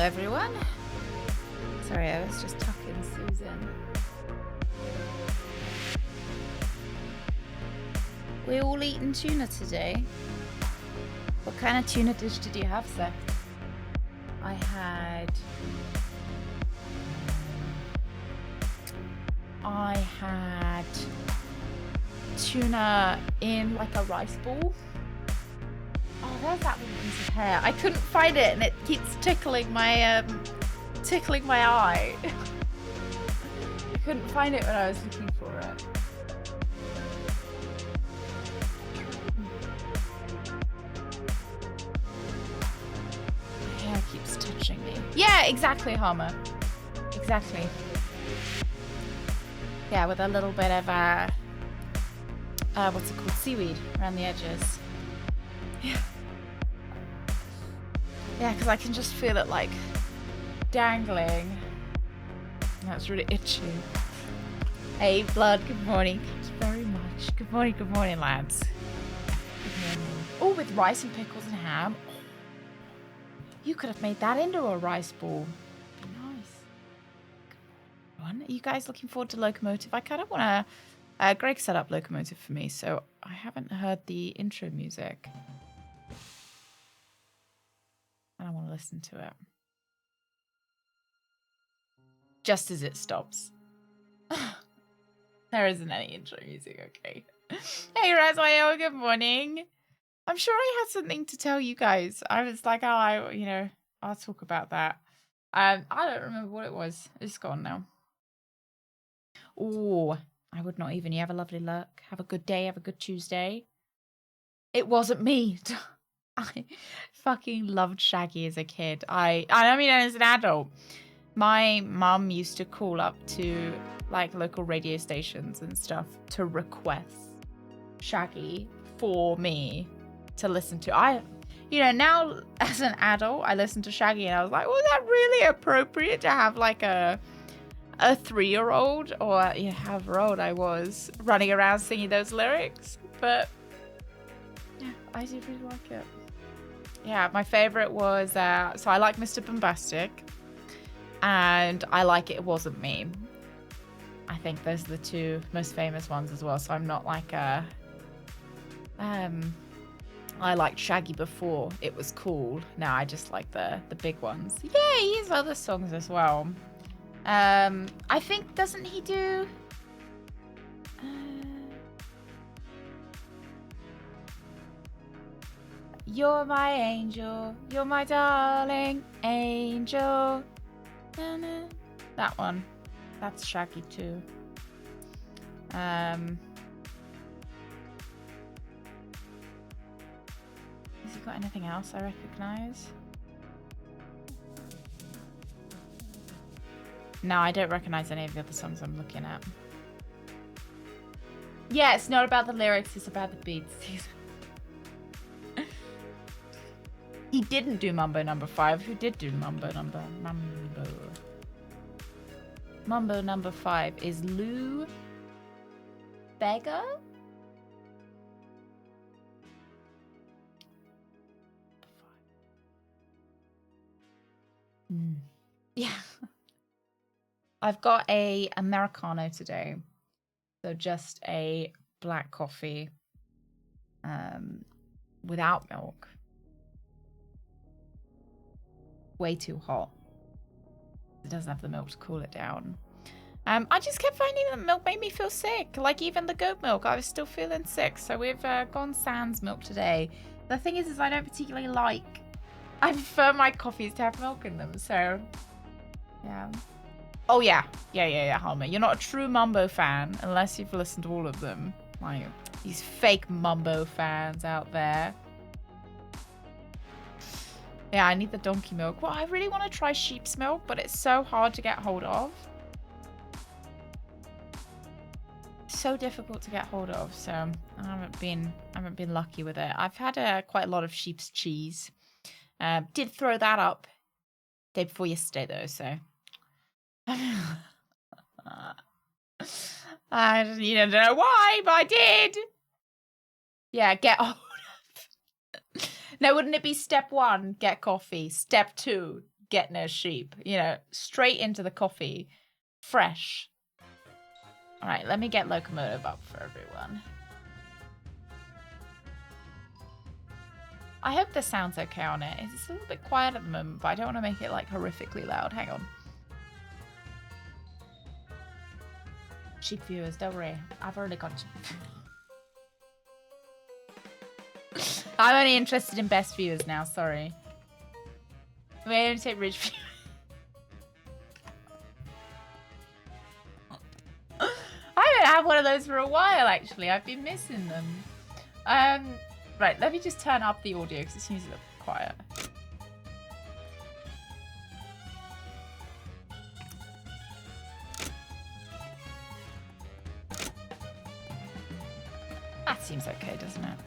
everyone. Sorry, I was just tucking Susan. We're all eating tuna today. What kind of tuna dish did you have, sir? I had tuna in like a rice ball. Oh, there's that little piece of hair. I couldn't find it, and it keeps tickling my eye. I couldn't find it when I was looking for it. My hair keeps touching me. Yeah, exactly, Harmer. Exactly. Yeah, with a little bit of what's it called? Seaweed around the edges. Yeah. Yeah, because I can just feel it like dangling. That's really itchy. Hey, Blood, good morning. Thanks very much. Good morning, lads. Good morning. Oh, with rice and pickles and ham. Oh, you could have made that into a rice ball. Nice. Are you guys looking forward to Loco Motive? I kind of want to... Greg set up Loco Motive for me, so I haven't heard the intro music. And I want to listen to it. Just as it stops. There isn't any intro music, okay. Hey, Razmael, good morning. I'm sure I had something to tell you guys. I was like, oh, I'll talk about that. I don't remember what it was. It's gone now. Oh, I would not even. You have a lovely look. Have a good day. Have a good Tuesday. It wasn't me. I fucking loved Shaggy as a kid. I mean, as an adult. My mum used to call up to like local radio stations and stuff to request Shaggy for me to listen to. Now as an adult, I listen to Shaggy and I was like, was that really appropriate to have like a 3-year-old or however old I was running around singing those lyrics? But yeah, I did really like it. Yeah, my favorite was, so I like Mr. Bombastic. And I like It Wasn't Me. I think those are the two most famous ones as well. So I'm not like I liked Shaggy before. It was cool. Now I just like the big ones. Yeah, he has other songs as well. I think, doesn't he do... You're my angel. You're my darling angel. That one. That's Shaggy too. Has he got anything else I recognize? No, I don't recognize any of the other songs I'm looking at. Yeah, it's not about the lyrics, it's about the beats. He didn't do Mambo number 5. Who did do Mambo number 5 is Lou Bega? Yeah. I've got a Americano today. So just a black coffee without milk. Way too hot. It doesn't have the milk to cool it down. I just kept finding that milk made me feel sick. Like even the goat milk, I was still feeling sick. So we've gone sans milk today. The thing is I don't particularly like... I prefer my coffees to have milk in them. So, yeah. Oh, yeah. Yeah, Homer. You're not a true Mumbo fan unless you've listened to all of them. Like, these fake Mumbo fans out there. Yeah, I need the donkey milk. Well, I really want to try sheep's milk, but it's so hard to get hold of. So difficult to get hold of, so I haven't been lucky with it. I've had quite a lot of sheep's cheese. Did throw that up day before yesterday though, so I don't know why, but I did. Yeah, get hold of. Now, wouldn't it be step 1, get coffee? Step 2, getting a sheep. You know, straight into the coffee. Fresh. All right, let me get Loco Motive up for everyone. I hope the sound's okay on it. It's a little bit quiet at the moment, but I don't want to make it like horrifically loud. Hang on. Cheap viewers, don't worry. I've already got cheap. I'm only interested in best viewers now, sorry. We only take rich viewers. I haven't had one of those for a while, actually. I've been missing them. Right, let me just turn up the audio because it seems a little quiet. That seems okay, doesn't it?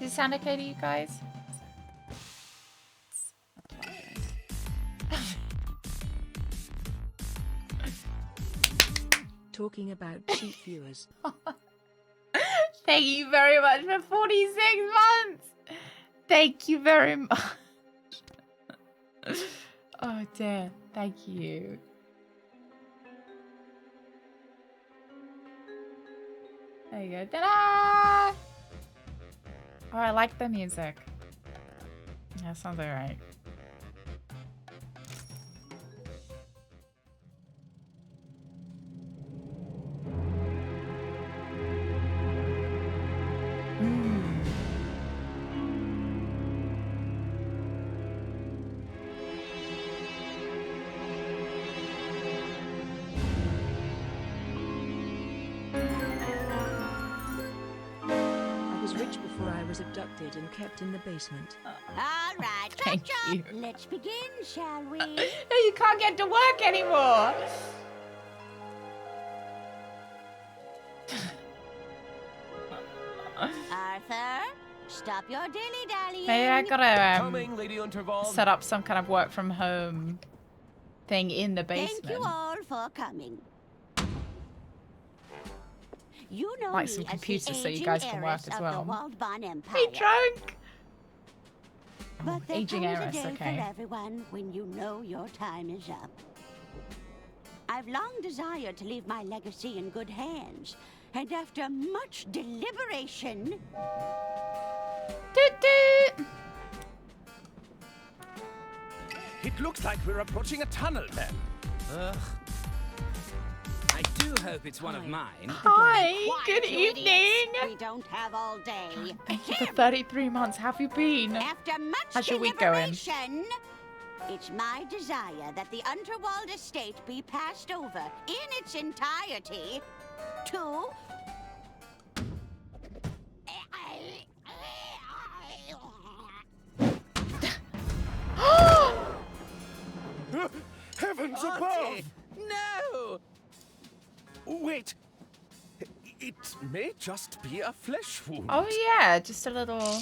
Does it sound okay to you guys? Talking about cheap viewers. Thank you very much for 46 months. Thank you very much. Oh dear. Thank you. There you go. Ta-da! Oh, I like the music. That sounds alright. Abducted and kept in the basement. All right, thank you. Let's begin, shall we? You can't get to work anymore. Arthur, stop your dilly-dallying. Maybe I gotta Coming, Lady Unterwald. set up some kind of work from home thing in the basement. Thank you all for coming. You know Like me some as computers the so you guys can work heiress as of well. the Waldbahn Empire. Hey, drunk. But there Aging comes heiress, a day okay. for everyone when you know your time is up. I've long desired to leave my legacy in good hands, and after much deliberation... Toot toot. It looks like we're approaching a tunnel then. Ugh. I do hope it's one of mine. Hi, good Quiet, you idiots. evening. We don't have all day. Thank you for 33 months. How have you been? After much How's your week going? deliberation, it's my desire that the Unterwald estate be passed over in its entirety to... Heavens above! Auntie! No! Wait. It may just be a flesh wound. Oh yeah, just a little.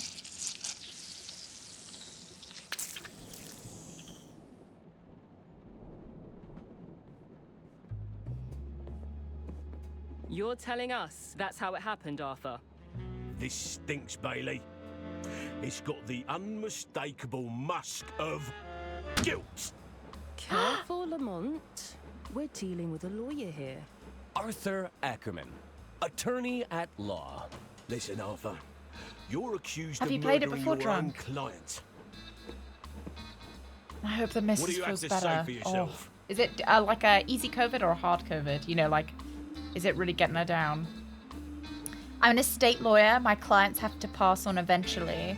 You're telling us that's how it happened, Arthur? This stinks, Bailey. It's got the unmistakable musk of guilt. Careful, Lamont. We're dealing with a lawyer here. Arthur Ackerman, attorney at law. Listen, Arthur. You're accused Have of you played it murdering before, your own drunk? client. I hope the What missus do you have feels to better. say for yourself? Is it like a easy COVID or a hard COVID? You know, like, is it really getting her down? I'm an estate lawyer. My clients have to pass on eventually.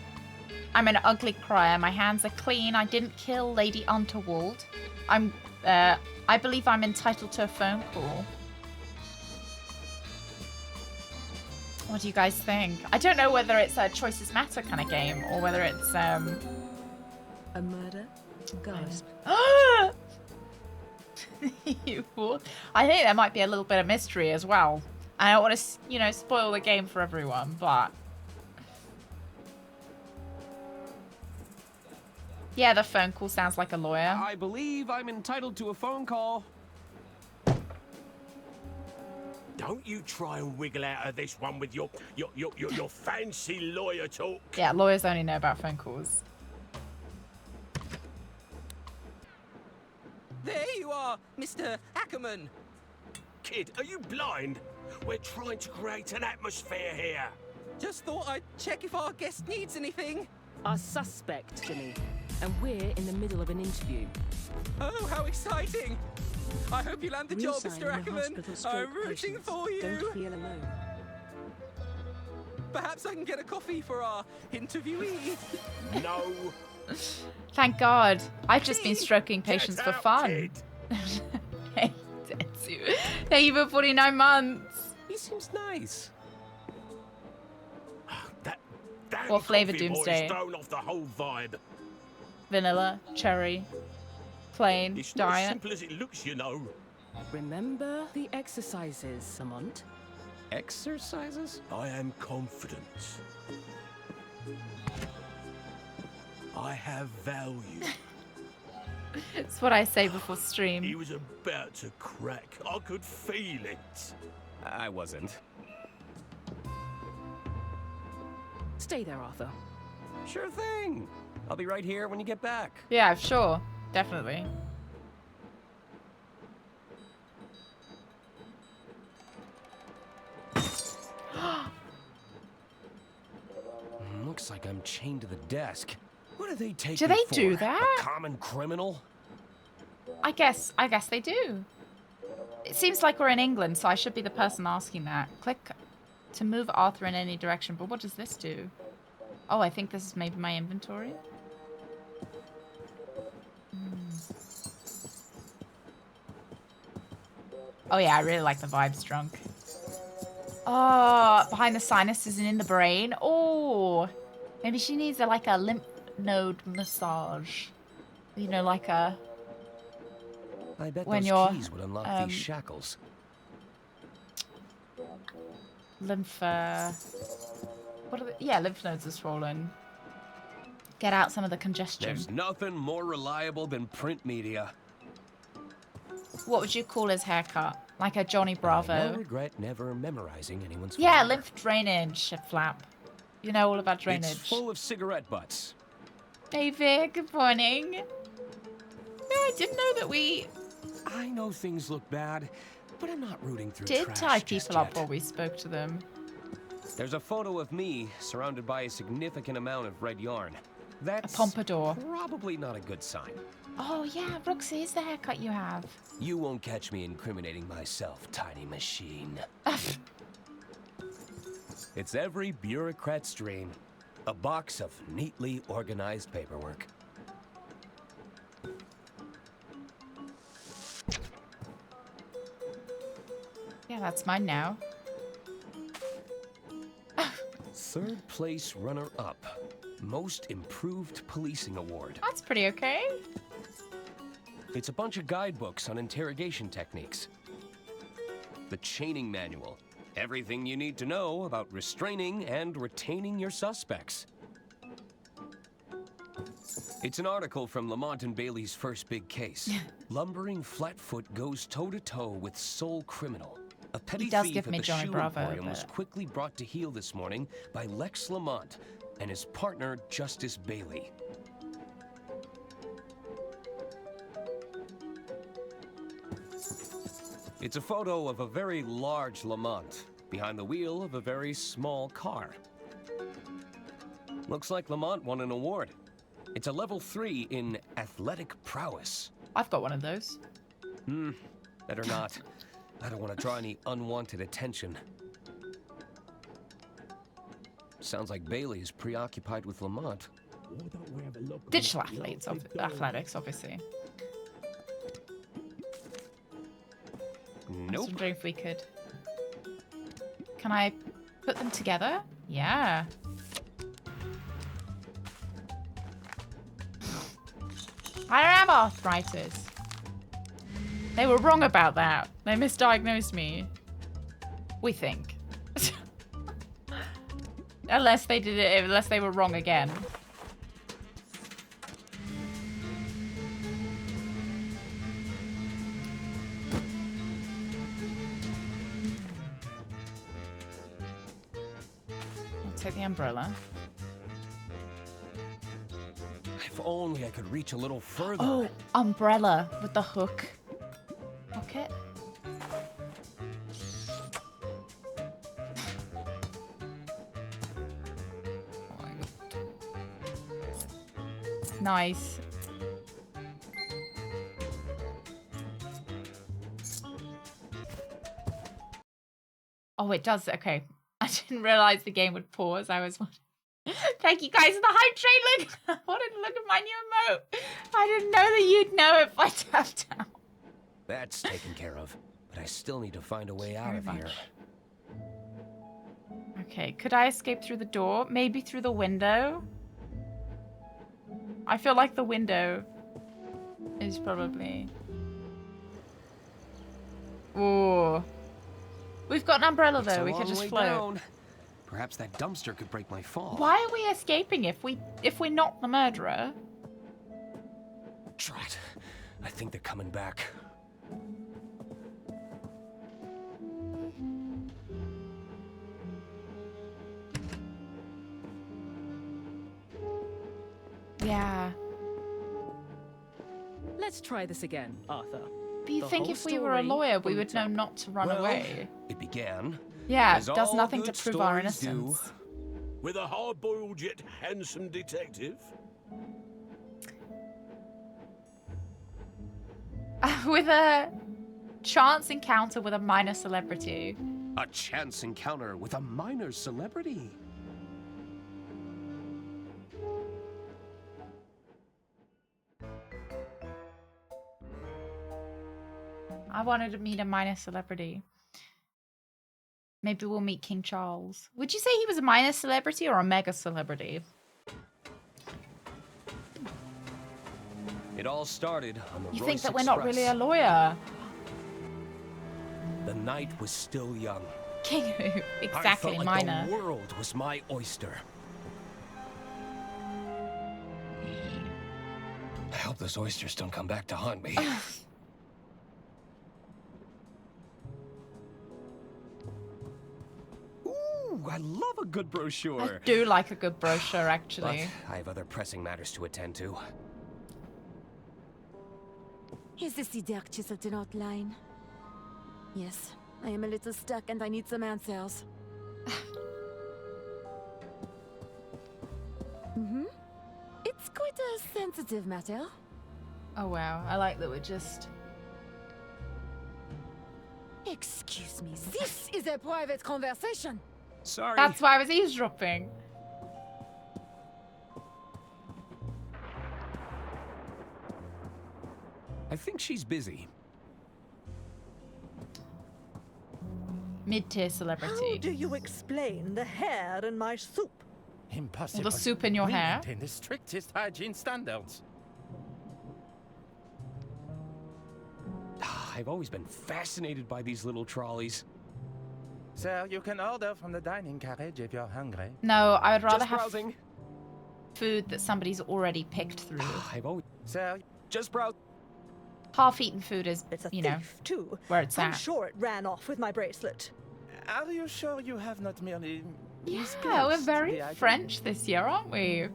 I'm an ugly crier. My hands are clean. I didn't kill Lady Unterwald. I believe I'm entitled to a phone call. What do you guys think? I don't know whether it's a choices matter kind of game or whether it's A murder? Gasp. You fool. I think there might be a little bit of mystery as well. I don't want to, you know, spoil the game for everyone, but yeah, the phone call sounds like a lawyer. I believe I'm entitled to a phone call. Don't you try and wiggle out of this one with your fancy lawyer talk. Yeah, lawyers only know about phone calls. There you are, Mr. Ackerman. Kid, are you blind? We're trying to create an atmosphere here. Just thought I'd check if our guest needs anything. Our suspect, Jimmy. And we're in the middle of an interview. Oh, how exciting! I hope you land the job, Re-sign Mr. the Ackerman. hospital stroke I'm rooting patients. for you. Don't feel alone. Perhaps I can get a coffee for our interviewee. No. Thank God. I've just been stroking patients Get for out, fun. kid. Hey, Tetsu. Thank you for 49 months. He seems nice. That damn What flavour coffee boy's Doomsday? thrown off the whole vibe. Vanilla, cherry, plain, It's not as diet. simple as it looks, you know. Remember the exercises, Lamont? Exercises? I am confident. I have value. It's what I say before He stream. was about to crack. I could feel it. I wasn't. Stay there, Arthur. Sure thing. I'll be right here when you get back. Yeah, sure. Definitely. Looks like I'm chained to the desk. What do they take Do me they for? do that? A common criminal? I guess they do. It seems like we're in England, so I should be the person asking that. Click to move Arthur in any direction, but what does this do? Oh, I think this is maybe my inventory. Oh yeah, I really like the vibes drunk. Oh, behind the sinuses and in the brain. Oh, maybe she needs like a lymph node massage. You know, like a... I bet When those you're, keys would unlock these shackles. lymph, what are the, yeah, lymph nodes are swollen. Get out some of the congestion. There's nothing more reliable than print media. What would you call his haircut? Like a Johnny I no Bravo? regret never memorizing anyone's Yeah, phone number. lymph drainage, flap. You know all about drainage. It's full of cigarette butts. Hey Vic, good morning. No, I didn't know that we I know things look bad, but I'm not rooting through did trash tie just people up yet. while we spoke to them. There's a photo of me surrounded by a significant amount of red yarn. A That's pompadour. probably not a good sign. Oh yeah, Roxy, is the haircut you have. You won't catch me incriminating myself, tiny machine. It's every bureaucrat's dream. A box of neatly organized paperwork. Yeah, that's mine now. Third place runner-up. Most Improved Policing Award. That's pretty okay. It's a bunch of guidebooks on interrogation techniques. The chaining manual. Everything you need to know about restraining and retaining your suspects. It's an article from Lamont and Bailey's first big case. Lumbering Flatfoot goes toe-to-toe with sole criminal. A petty does thief give at me the Johnny shoe Bravo, emporium was but- quickly brought to heel this morning by Lex Lamont and his partner, Justice Bailey. It's a photo of a very large Lamont behind the wheel of a very small car. Looks like Lamont won an award. It's a level 3 in athletic prowess. I've got one of those. Better not. I don't want to draw any unwanted attention. Sounds like Bailey is preoccupied with Lamont. Digital athletics, obviously. I was Nope. wondering if we could. Can I put them together? Yeah. I don't have arthritis. They were wrong about that. They misdiagnosed me. We think. Unless they did it, unless they were wrong again. take the umbrella. If only I could reach a little further. Oh, umbrella with the hook. Pocket. Oh my God. Nice. Oh, it does. Okay. I didn't realize the game would pause. I was wondering. Thank you guys for the hype train. Look, I wanted to look at my new emote. I didn't know that you'd know if I tapped out. That's taken care of, but I still need to find a way out Very of much. here. Okay, could I escape through the door? Maybe through the window? I feel like the window is probably... Ooh. We've got an umbrella It's a though, we could long just way float. down. Perhaps that dumpster could break my fall. Why are we escaping if we're not the murderer? Drat. I think they're coming back. Yeah. Let's try this again, Arthur. But you The think whole if we were a story lawyer, we from would the know top. not to run Well, away. It began. Yeah, as it does all nothing to good prove our stories do. innocence. With a hard-boiled yet handsome detective. With a chance encounter with a minor celebrity. A chance encounter with a minor celebrity. I wanted to meet a minor celebrity. Maybe we'll meet King Charles. Would you say he was a minor celebrity or a mega celebrity? It all started on the You Royce think that we're not really a Express. lawyer? The night was still young. King who? I Exactly, felt like minor. the world was my oyster. I hope those oysters don't come back to haunt me. Ooh, I love a good brochure. I do like a good brochure, actually. But I have other pressing matters to attend to. Is this the dark chiseled outline? Yes, I am a little stuck and I need some answers. It's quite a sensitive matter. Oh wow, I like that we're just... Excuse me, this is a private conversation. Sorry. That's why I was eavesdropping. I think she's busy. Mid-tier How celebrity. do you explain the hair in my soup? Impossible. Or the soup in your we hair. maintain the strictest hygiene standards. I've always been fascinated by these little trolleys. Sir, you can order from the dining carriage if you're hungry. No, I would rather Just have browsing. food that somebody's already picked through. I've always Sir, just browse. Half-eaten food is, It's a you know, thief, too. where it's I'm at. sure it ran off with my bracelet. are you sure you have not merely Yeah, we're misplaced very the item? French this year, aren't we?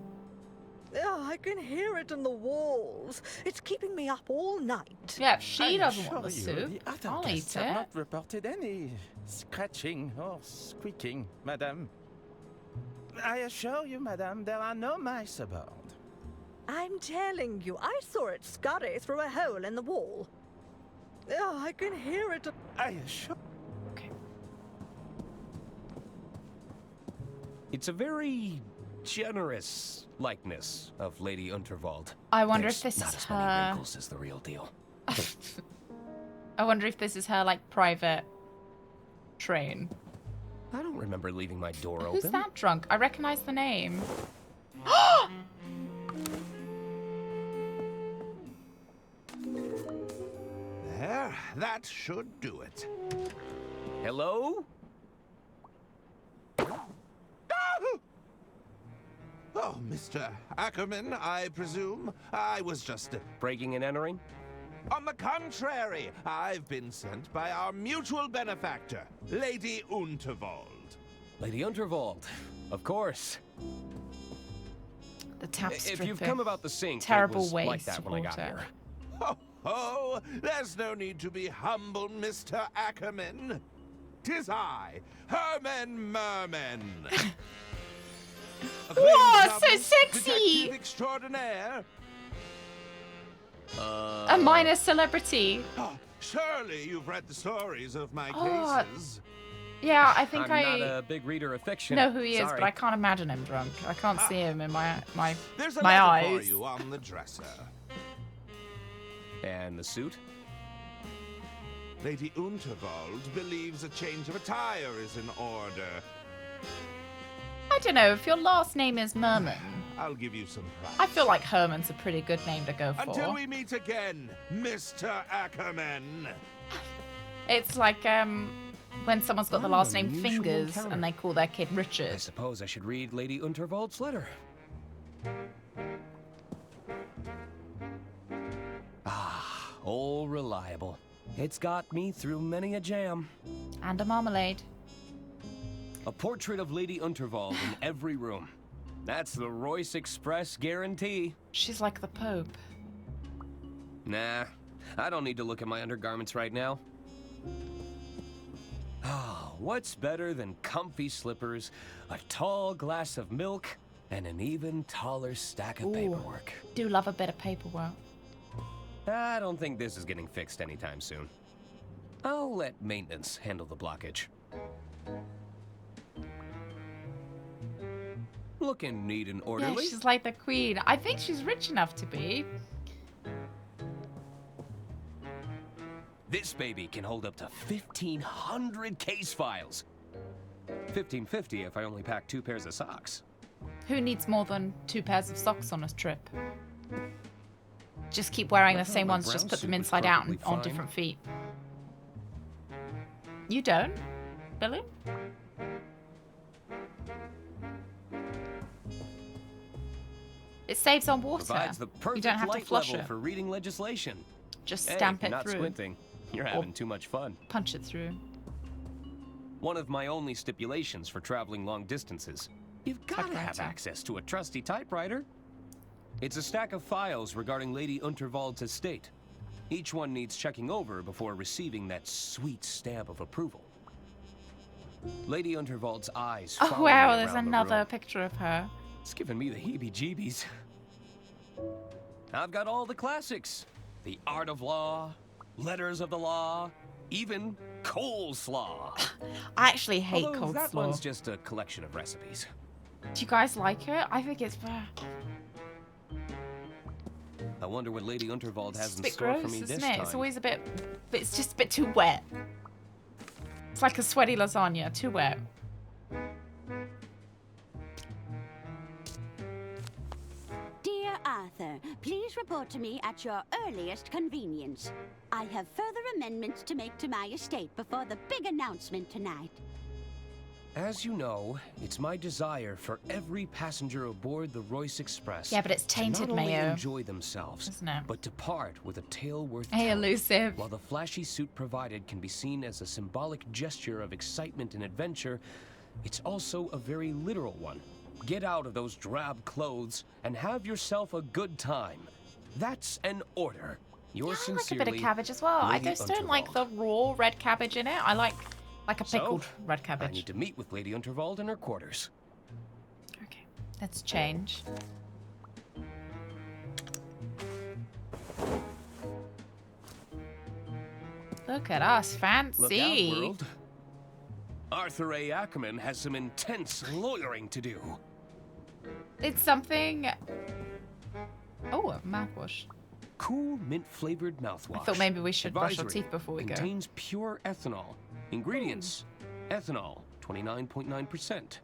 Oh, I can hear it in the walls. It's keeping me up all night. Yeah, if she I doesn't want the assure you, soup, the other I'll guests eat have it. not reported any scratching or squeaking, madame. I assure you, madame, there are no mice aboard. I'm telling you, I saw it scurry through a hole in the wall. Oh, I can hear it. I assure Okay. It's a very generous likeness of Lady Unterwald. I wonder There's if this not is as many her... wrinkles as the real deal. I wonder if this is her, like, private train. I don't remember leaving my door Who's open. that drunk? I recognize the name. There, that should do it. Hello? Oh, Mr. Ackerman, I presume. I was just... Breaking and entering? On the contrary, I've been sent by our mutual benefactor, Lady Unterwald. Lady Unterwald. of course. The tap If you've come about the sink, terrible it was waste like that when I got water. here. Oh, there's no need to be humble, Mr. Ackerman. 'Tis I, Herman Merman. Whoa, so sexy! Detective extraordinaire. A minor celebrity. Surely you've read the stories of my Oh, cases. Yeah, I think I'm not a big reader of fiction. know who he is, Sorry. but I can't imagine him drunk. I can't see him in my There's a my letter for eyes. you on the dresser. And the suit? Lady Unterwald believes a change of attire is in order. I don't know, if your last name is Merman, I'll give you some price. I feel like Herman's a pretty good name to go for. Until we meet again, Mr. Ackerman. It's like when someone's got the last name unusual Fingers encounter. and they call their kid I Richard. suppose I should read Lady Unterwald's letter. Ah, all reliable. It's got me through many a jam. And a marmalade. A portrait of Lady Unterwald in every room. That's the Royce Express guarantee. She's like the Pope. Nah, I don't need to look at my undergarments right now. Oh, what's better than comfy slippers, a tall glass of milk, and an even taller stack of paperwork? Do love a bit of paperwork. I don't think this is getting fixed anytime soon. I'll let maintenance handle the blockage. Looking neat and Yeah, orderly. she's like the queen. I think she's rich enough to be. This baby can hold up to 1,500 case files. 1,550 if I only pack 2 pairs of socks. Who needs more than 2 pairs of socks on a trip? Just keep wearing the same my ones, just brown put them suit was inside out and perfectly on fine. different feet. You don't, Billy? It saves on water. Provides the You perfect don't have to light flush level it. for reading legislation. Just Hey, stamp you're it not through. squinting. You're having too much fun. Punch it through. One of my only stipulations for traveling long distances. You've got to have Typewriter. access to a trusty typewriter. It's a stack of files regarding Lady Unterwald's estate. Each one needs checking over before receiving that sweet stamp of approval. Lady Unterwald's eyes Oh follow wow, me there's around the another room. picture of her. It's giving me the heebie-jeebies. I've got all the classics. The Art of Law, Letters of the Law, even coleslaw. I actually hate Although that coleslaw. one's just a collection of recipes. Do you guys like it? I think it's I wonder what Lady Unterwald it's has just a in bit store gross, for me isn't this it? time. It's always a bit, but it's just a bit too wet. It's like a sweaty lasagna, too wet. Dear Arthur, please report to me at your earliest convenience. I have further amendments to make to my estate before the big announcement tonight. As you know, it's my desire for every passenger aboard the Royce Express Yeah, but it's tainted to not only mayo, enjoy themselves, isn't it? but depart with a tale worth Hey, telling. elusive. While the flashy suit provided can be seen as a symbolic gesture of excitement and adventure, it's also a very literal one. Get out of those drab clothes and have yourself a good time. That's an order. Yours I like a sincerely, bit of cabbage as well. I Lady just don't like the Unterwald. raw red cabbage in it. I like a pickled So, red I cabbage. need to meet with Lady Unterwald in her quarters. Okay, let's change. Look at us, fancy. Look out, world. Arthur A. Ackerman has some intense lawyering to do. It's something. Oh, a mouthwash. Cool mint-flavored mouthwash. I thought maybe we should brush our Advisory, teeth before we go. Contains pure ethanol. Ingredients: ethanol, 29.9%.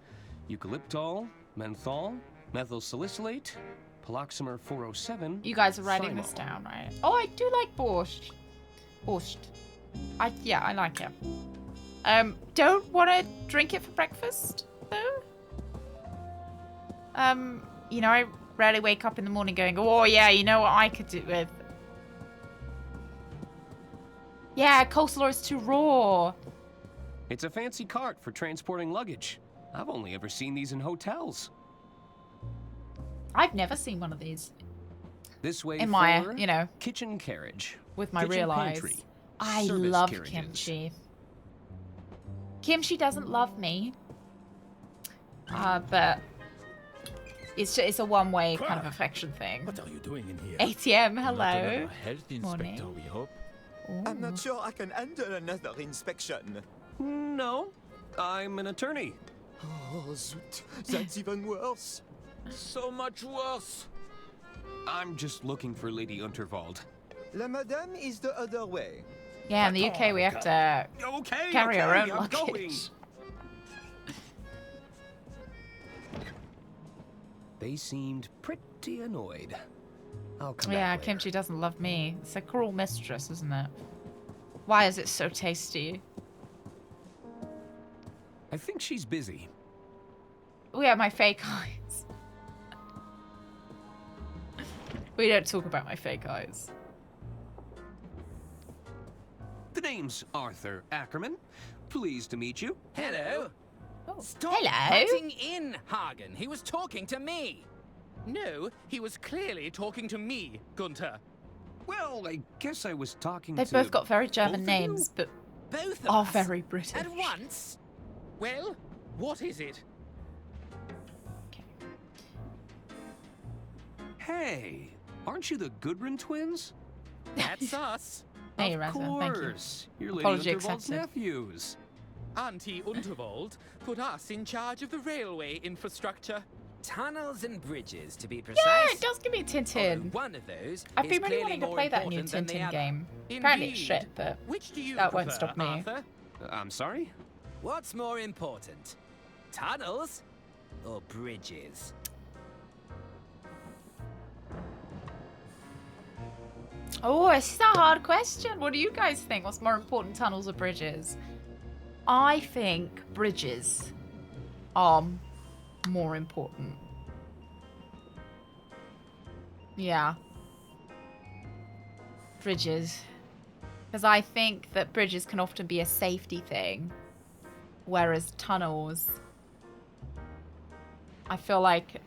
Eucalyptol, menthol, methyl salicylate, paloxamer 407. You guys are writing this Cyanol. down, right? Oh, I do like borscht. Borscht. Yeah, I like it. Don't want to drink it for breakfast, though. You know, I rarely wake up in the morning going, oh yeah, you know what I could do with. Yeah, coleslaw is too raw. It's a fancy cart for transporting luggage. I've only ever seen these in hotels. I've never seen one of these. This way in for my, you know, kitchen carriage. with my kitchen real pantry, eyes. I service love carriages. kimchi. Kimchi doesn't love me. But it's a one-way kind of affection thing. What are you doing in here? ATM, Not hello. another health inspector, Morning. we hope. I'm not sure I can enter another inspection. No, I'm an attorney. Oh, zoot. That's even worse. So much worse. I'm just looking for Lady Unterwald. La Madame is the other way. Yeah, in the UK we have to carry our own I'm luggage. going. They seemed pretty annoyed. I'll come Yeah, back later. kimchi doesn't love me. It's a cruel mistress, isn't it? Why is it so tasty? I think she's busy. Oh yeah, my fake eyes. We don't talk about my fake eyes. The name's Arthur Ackerman. Pleased to meet you. Hello. Oh, Stop hello. butting in, Hagen. He was talking to me. No, he was clearly talking to me, Gunther. Well, I guess I was talking They've to both got very German both of names, you? but Both of are us? very British. At once? Well, what is it? Hey, aren't you the Goodwin twins? That's us. Hey, Of Razza, thank you. course. You're Lady Apology Unterwald's accepted. nephews. Auntie Unterwald put us in charge of the railway infrastructure. Tunnels and bridges, to be precise. Yeah, it does give me a Although Tintin. one of those I've is been really clearly wanting to more play that new important than the Tintin other. game. Apparently it's Indeed. shit, but Which do you that won't prefer, stop me. Arthur? I'm sorry? What's more important? Tunnels or bridges? Oh, this is a hard question. What do you guys think? What's more important, tunnels or bridges? I think bridges are more important. Yeah. Bridges. Because I think that bridges can often be a safety thing. Whereas tunnels, I feel like,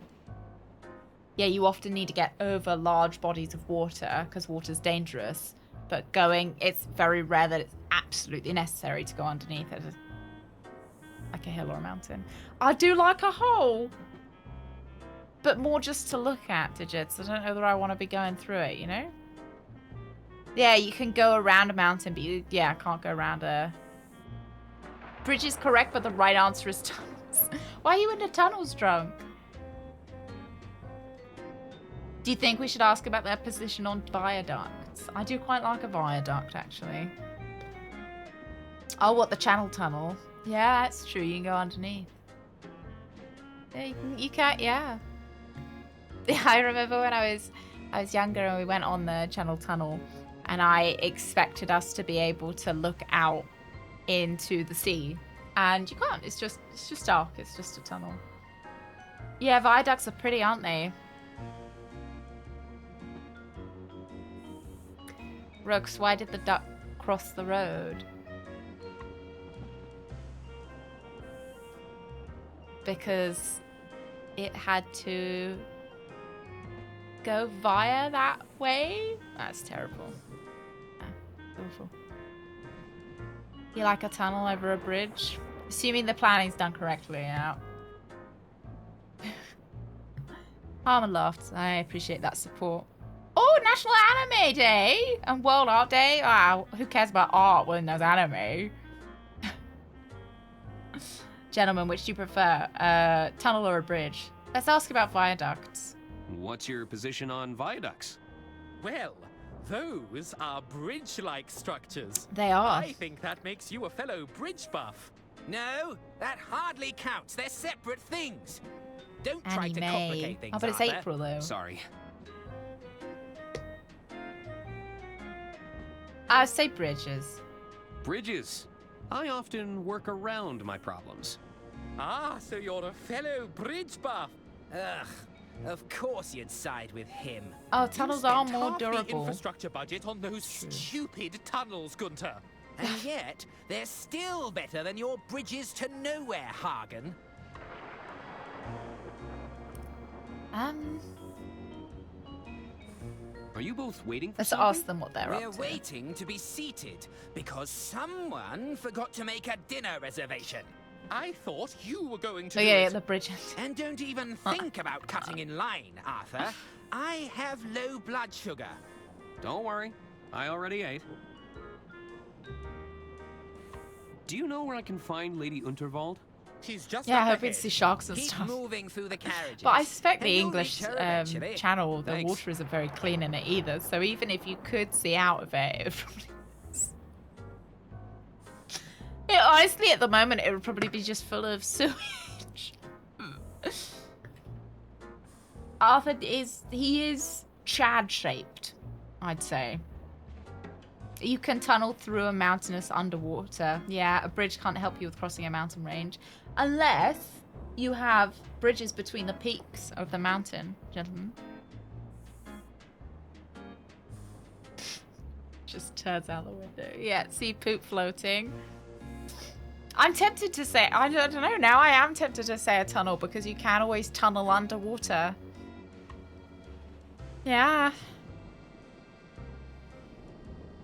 yeah, you often need to get over large bodies of water because water's dangerous. But it's very rare that it's absolutely necessary to go underneath it. Like a hill or a mountain. I do like a hole. But more just to look at, Digits. I don't know that I want to be going through it, you know? Yeah, you can go around a mountain, but I can't go around a... Bridge is correct, but the right answer is tunnels. Why are you into tunnels, drunk? Do you think we should ask about their position on viaducts? I do quite like a viaduct, actually. Oh, what, the Channel Tunnel? Yeah, that's true. You can go underneath. Yeah, you can, yeah. I remember when I was younger and we went on the Channel Tunnel and I expected us to be able to look out into the sea. And you can't. It's just dark. It's just a tunnel. Yeah, viaducts are pretty, aren't they? Rooks, why did the duck cross the road? Because it had to go via that way? That's terrible. Awful. You like a tunnel over a bridge? Assuming the planning's done correctly, yeah. Harmon laughed. I appreciate that support. Oh, National Anime Day and World Art Day. Wow, who cares about art when there's anime? Gentlemen, which do you prefer? Tunnel or a bridge? Let's ask about viaducts. What's your position on viaducts? Well, those are bridge-like structures. They are. I think that makes you a fellow bridge buff. No, that hardly counts. They're separate things. Don't try to Anime. complicate things, Oh, but it's Arthur. April, though. Sorry. I say bridges. Bridges. I often work around my problems. Ah, so you're a fellow bridge buff. Ugh, of course you'd side with him. Oh, tunnels You are spent more half the durable. infrastructure budget on those stupid tunnels, Gunther. And yet, they're still better than your bridges to nowhere, Hagen. Are you both waiting for Let's something? ask them what they're We're up to. waiting to be seated because someone forgot to make a dinner reservation. I thought you were going to Oh do yeah, it. yeah, the bridge. And don't even think about cutting in line, Arthur. I have low blood sugar. Don't worry, I already ate. Do you know where I can find Lady Unterwald? She's just Yeah, up I hope we ahead. see sharks and Keep stuff. moving through the carriages. But I suspect and the you'll English reach her eventually. channel, the Thanks. water isn't very clean in it either. So even if you could see out of it, it would probably... Yeah, honestly, at the moment, it would probably be just full of sewage. Arthur is Chad-shaped, I'd say. You can tunnel through a mountainous underwater. Yeah, a bridge can't help you with crossing a mountain range. Unless you have bridges between the peaks of the mountain, gentlemen. Just turns out the window. Yeah, see poop floating. I'm tempted to say, I don't know, now I am tempted to say a tunnel because you can always tunnel underwater. Yeah.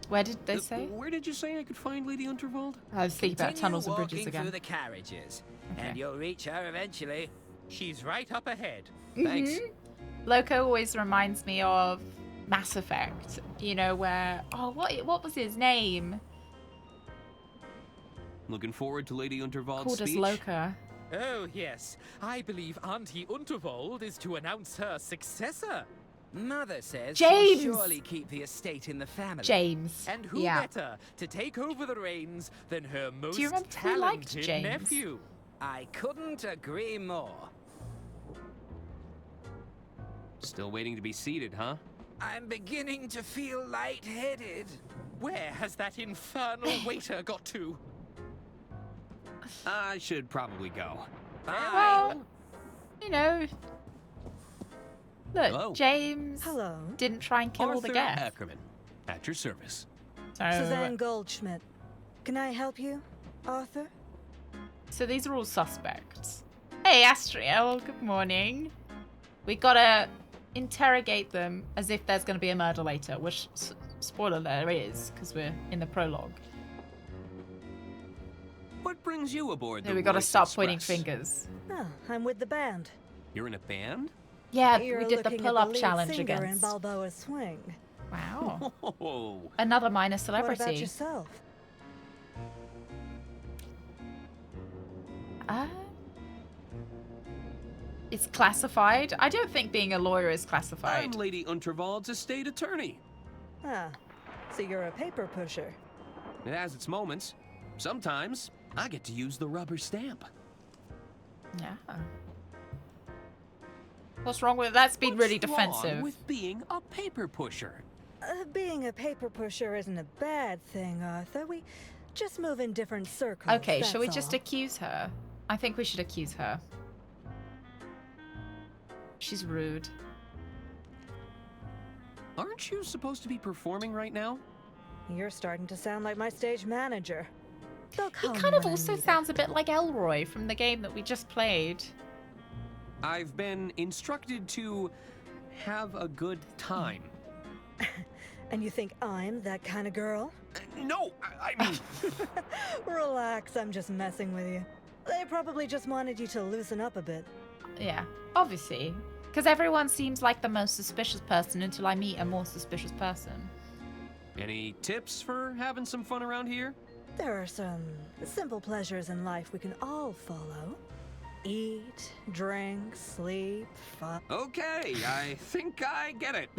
Where did they say? Where did you say I could find Lady Unterwald? I was thinking about Continue tunnels and bridges walking again. through the carriages, Okay. and you'll reach her eventually. She's right up ahead. Thanks. Loco always reminds me of Mass Effect. You know, where... Oh, what was his name? Looking forward to Lady Unterwald's Called us speech. Loco. Oh, yes. I believe Auntie Unterwald is to announce her successor. Mother says James! she'll surely keep the estate in the family. James. And who Yeah. better to take over the reins than her most you remember who liked talented James? nephew? I couldn't agree more. Still waiting to be seated, huh? I'm beginning to feel lightheaded. Where has that infernal waiter got to? I should probably go. Well, you know... Look, Hello. James Hello. didn't try and kill all the Arthur guests. Ackerman, at your service. Suzanne Goldschmidt. Can I help you, Arthur? So these are all suspects. Hey, Astriel, good morning. We gotta interrogate them as if there's gonna be a murder later, which, spoiler, there is, because we're in the prologue. What brings you aboard So the we gotta Royce stop pointing Express? fingers. Oh, I'm with the band. You're in a band? Yeah, You're we did the looking at pull-up lead challenge singer in against. Balboa Swing. Wow. Oh, Another minor What celebrity. about yourself? It's classified. I don't think being a lawyer is classified. I'm Lady Unterwald's estate attorney. Ah, so you're a paper pusher. It has its moments. Sometimes I get to use the rubber stamp. Yeah. What's wrong with it? That's been really What's wrong defensive. with being a paper pusher? Being a paper pusher isn't a bad thing, Arthur. We just move in different circles. Okay, shall we that's just all. accuse her? I think we should accuse her. She's rude. Aren't you supposed to be performing right now? You're starting to sound like my stage manager. They'll He call kind me of when I also need it. sounds a bit like Elroy from the game that we just played. I've been instructed to have a good time. And you think I'm that kind of girl? No, I mean... Relax, I'm just messing with you. They probably just wanted you to loosen up a bit. Yeah, obviously. Because everyone seems like the most suspicious person until I meet a more suspicious person. Any tips for having some fun around here? There are some simple pleasures in life we can all follow. Eat, drink, sleep, fun. Okay, I think I get it.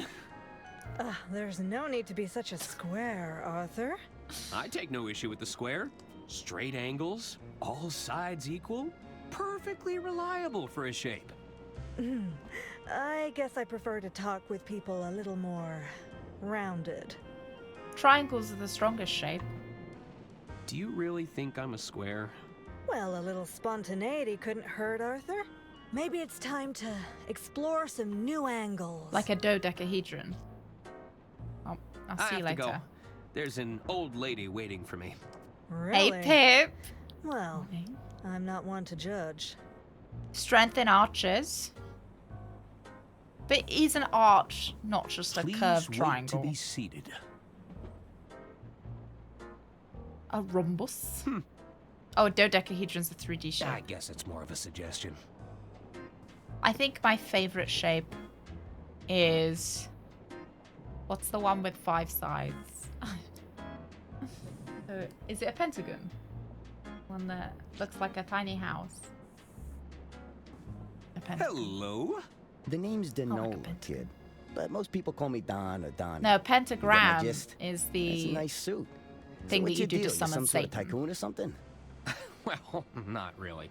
There's no need to be such a square, Arthur. I take no issue with the square. Straight angles, all sides equal, perfectly reliable for a shape. I guess I prefer to talk with people a little more rounded. Triangles are the strongest shape. Do you really think I'm a square? Well, a little spontaneity couldn't hurt, Arthur. Maybe it's time to explore some new angles. Like a dodecahedron. Oh, I'll I see you have to later. go. There's an old lady waiting for me. Really? Hey, Pip. Well, I'm not one to judge. Strength in archers. But he's an arch, not just a Please curved wait triangle. to be seated. A rhombus. Oh, a dodecahedron's a 3D shape. I guess it's more of a suggestion. I think my favorite shape is... What's the one with 5 sides? Is it a pentagon? One that looks like a tiny house. A pentagon. Hello. The name's Denola, kid. But most people call me Don or Donnie. No, pentagram You get my gist? is the It's a nice suit. thing So that what's you your do to deal? You summon some sort of Satan. tycoon or something? Well, not really.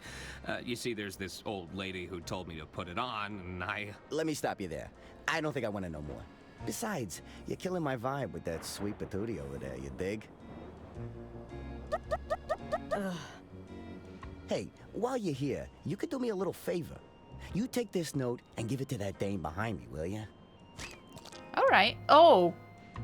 You see, there's this old lady who told me to put it on, and I... Let me stop you there. I don't think I want to know more. Besides, you're killing my vibe with that sweet patootie over there, you dig? Hey, while you're here, you could do me a little favor. You take this note and give it to that dame behind me, will ya? All right. Oh,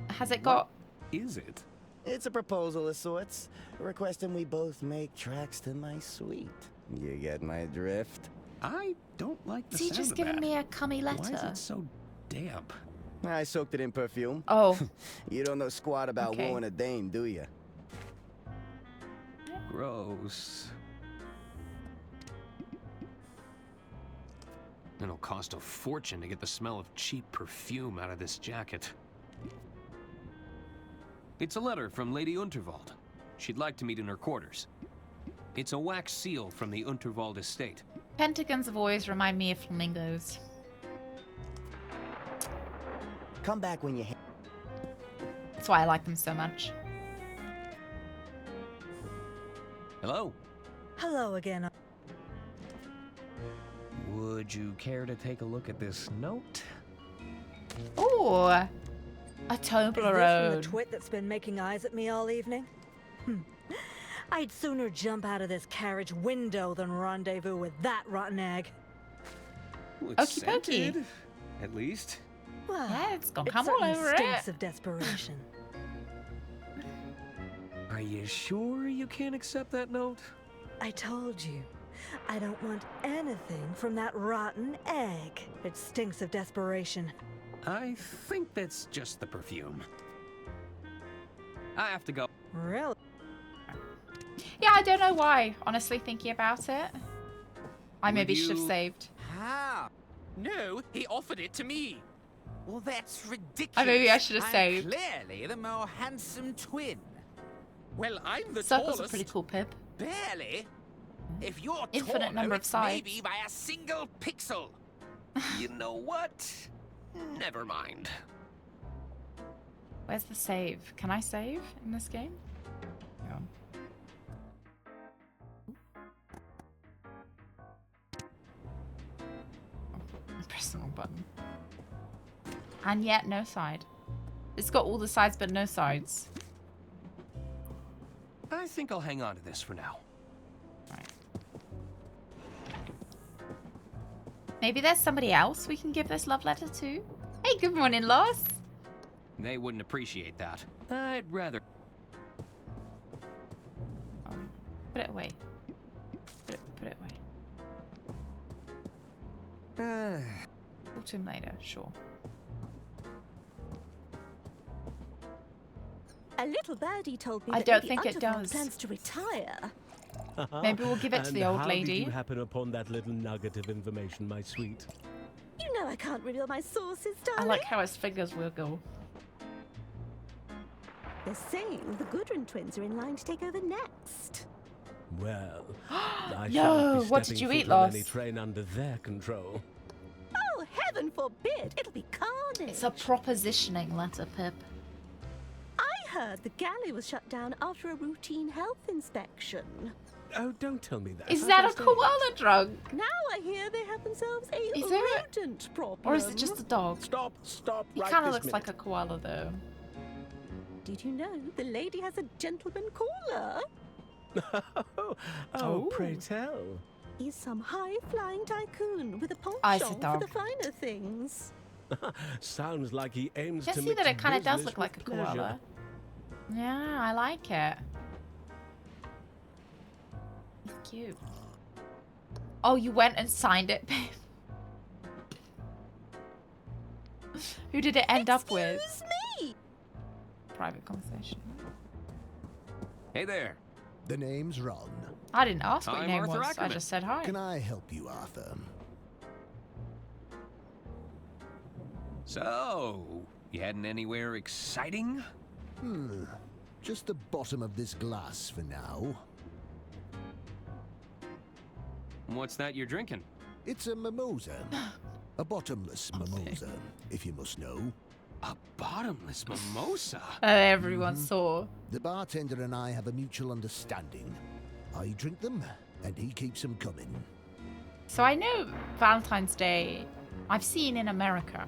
has it got... Is it? It's a proposal of sorts, requesting we both make tracks to my suite. You get my drift? I don't like the Is he sound just of giving that. me a cummy letter? Why is it so damp? I soaked it in perfume. Oh. You don't know squat about Okay. wooing a dame, do you? Gross. It'll cost a fortune to get the smell of cheap perfume out of this jacket. It's a letter from Lady Unterwald. She'd like to meet in her quarters. It's a wax seal from the Unterwald estate. Pentagons have always remind me of flamingos. Come back when you... That's why I like them so much. Hello? Hello again. Would you care to take a look at this note? Ooh, a Is this from the Toblerone. twit that's been making eyes at me all evening? I'd sooner jump out of this carriage window than rendezvous with that rotten egg. Well, it's Okie dokie. scented, at least. Well, Yeah, it's gonna it come all certainly over stinks it. of desperation. Are you sure you can't accept that note? I told you, I don't want anything from that rotten egg. It stinks of desperation. I think that's just the perfume. I have to go. Really? Yeah, I don't know why. Honestly, thinking about it, I Would maybe should have you- saved. How? No, he offered it to me. Well, that's ridiculous. Maybe I should have I'm saved. clearly the more handsome twin. Well, I'm the Circle's tallest. a pretty cool pip. Barely. If you're Infinite taller, number of it's sides. maybe by a single pixel. You know what? Never mind. Where's the save? Can I save in this game? Hang on. I'm pressing the wrong button. And yet, no side. It's got all the sides, but no sides. I think I'll hang on to this for now. Maybe there's somebody else we can give this love letter to? Hey, good morning, Loss. They wouldn't appreciate that. I'd rather... Put it away. Put it away. Talk to him later, sure. A little birdie told me I that don't Lady think it Unterwald does. plans to retire. Maybe we'll give it to the old How lady. did you happen upon that little nugget of information, my sweet? You know I can't reveal my sources, I darling. like how his fingers wiggle. They're saying the Gudrun twins are in line to take over next. Well, I No, shan't be what did stepping you eat, foot on Loss? any train under their control. Oh, heaven forbid! It'll be carnage. It's a propositioning letter, Pip. I heard the galley was shut down after a routine health inspection. Oh, don't tell me that. Is How that a does koala drug? Now I hear they have themselves a Is it? rodent problem. Or is it just a dog? Stop, He right kind of this looks like a koala, though. Did you know the lady has a gentleman caller? Oh, pray tell. He's some high-flying tycoon with a I said penchant for dog. the finer things. Sounds like he aims You to see mix that it kind of does business look like a with pleasure. koala. Yeah, I like it. It's cute. Oh, you went and signed it, babe. Who did it end up with? Excuse me. Private conversation. Hey there. The name's Ron. I didn't ask what your I'm name Arthur was. I Ackerman. just said hi. Can I help you, Arthur? So, you heading anywhere exciting? Just the bottom of this glass for now. What's that you're drinking? It's a mimosa. A bottomless mimosa, if you must know. A bottomless mimosa? Everyone saw. The bartender and I have a mutual understanding. I drink them, and he keeps them coming. So I know Valentine's Day, I've seen in America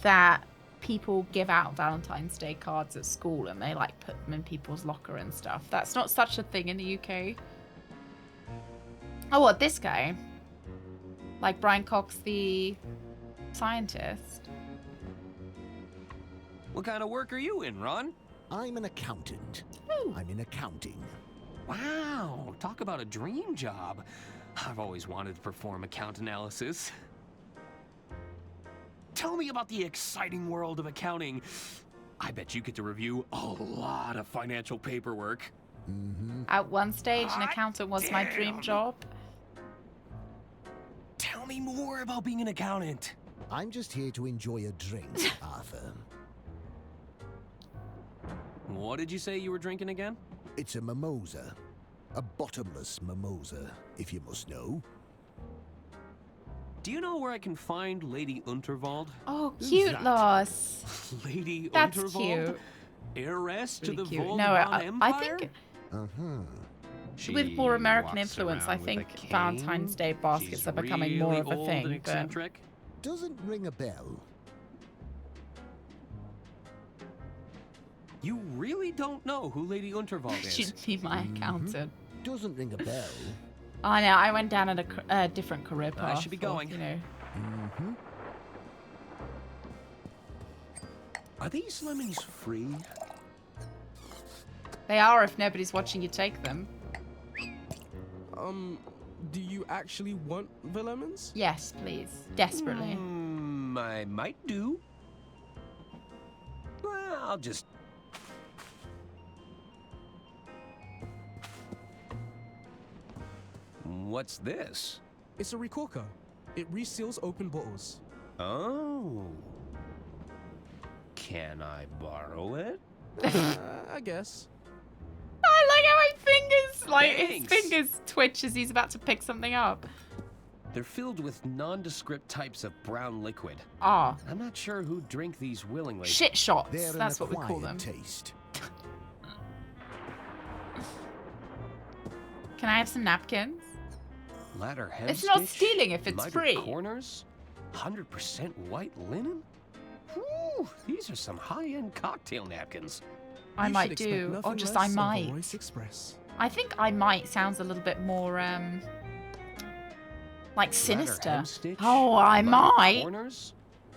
that people give out Valentine's Day cards at school and they like put them in people's locker and stuff. That's not such a thing in the UK. Oh, what, this guy? Like Brian Cox, the scientist. What kind of work are you in, Ron? I'm an accountant. I'm in accounting. Wow, talk about a dream job. I've always wanted to perform account analysis. Tell me about the exciting world of accounting. I bet you get to review a lot of financial paperwork. At one stage, an accountant was my dream job. Tell me more about being an accountant. I'm just here to enjoy a drink, Arthur. What did you say you were drinking again? It's a mimosa. A bottomless mimosa, if you must know. Do you know where I can find Lady Unterwald? Oh, cute, Loss. Lady That's Unterwald? cute. Heiress to Really the cute. Volvan No, I Empire? think She with more American walks influence, I around with a think cane. Valentine's Day baskets She's are becoming more really of a old thing. and But eccentric. Doesn't ring a bell. You really don't know who Lady Unterwald is? she'd be my accountant. Doesn't ring a bell. I know. I went down at a different career path. I should be going. You know. Are these lemons free? They are if nobody's watching you take them. Do you actually want the lemons? Yes, please. Desperately. I might do. Well, I'll just... What's this? It's a recorker. It reseals open bottles. Oh. Can I borrow it? I guess. I like how my fingers, like Thanks. his fingers twitch as he's about to pick something up. They're filled with nondescript types of brown liquid. Ah. I'm not sure who'd drink these willingly. Shit shots. They're That's an what we call them. acquired taste. Can I have some napkins? Ladder hem It's not stitch, stealing if it's mitered free. Corners, 100% white linen. Whew, these are some high-end cocktail napkins. I You might should expect do, nothing or just less I of the might. Royce Express. I think I might sounds a little bit more like Ladder Sinister. hem stitch, Oh, I mitered might. Corners,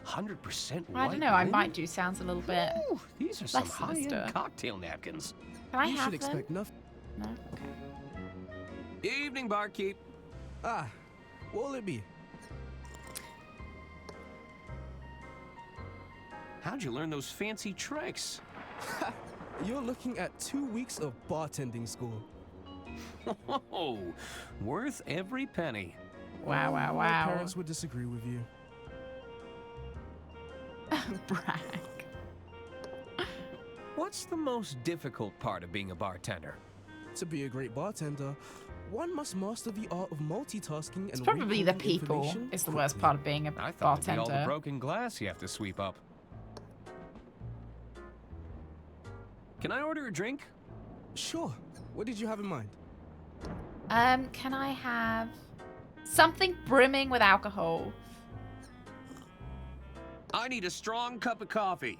100% white I don't know. I linen. might do sounds a little bit. Whew, these are some less Sinister. high-end cocktail napkins. Can I You have should them? expect nothing. No. Okay. Evening, barkeep. Ah, what will it be? How'd you learn those fancy tricks? You're looking at 2 weeks of bartending school. Oh, worth every penny. Wow, wow, My wow. parents would disagree with you. Brag. What's the most difficult part of being a bartender? To be a great bartender, one must master the art of multitasking It's and probably the recalling people. information Is the worst quickly. part of being a I thought it'd be all the bartender. broken glass you have to sweep up. Can I order a drink? Sure. What did you have in mind? Can I have something brimming with alcohol? I need a strong cup of coffee.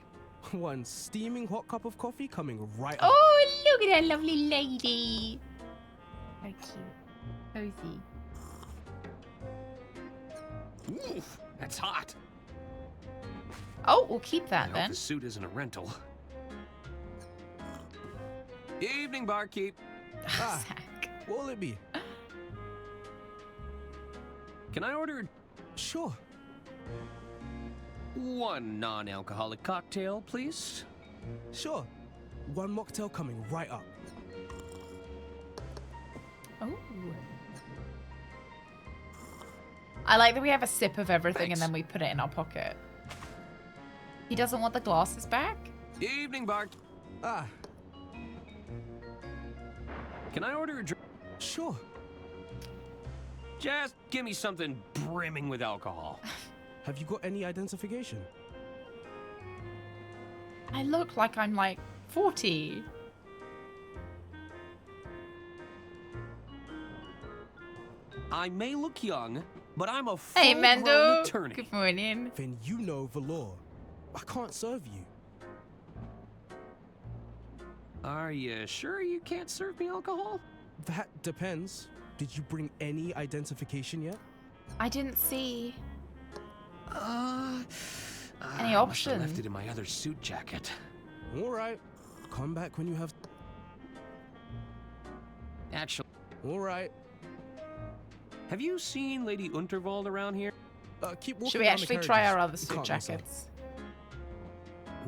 One steaming hot cup of coffee coming right up. Oh, look at that lovely lady. Very cute. Cozy. Oof, that's hot. Oh, we'll keep I that hope then. the suit isn't a rental. Evening, barkeep. Ah, what will it be? Can I order? Sure. 1 non-alcoholic cocktail, please. Sure. 1 mocktail coming right up. Oh. I like that we have a sip of everything and then we put it in our pocket. He doesn't want the glasses back? Evening, Bart. Ah. Can I order a drink? Sure. Just give me something brimming with alcohol. Have you got any identification? I look like I'm like 40. I may look young, but I'm a Hey, full-grown Mendo. attorney. Good morning. Then you know the law. I can't serve you. Are you sure you can't serve me alcohol? That depends. Did you bring any identification yet? I didn't see any I must have options. left it in my other suit jacket. All right. Come back when you have... Actually, All right. have you seen Lady Unterwald around here? Keep walking Should we around the actually try carriages. our other You suit can't miss out. jackets?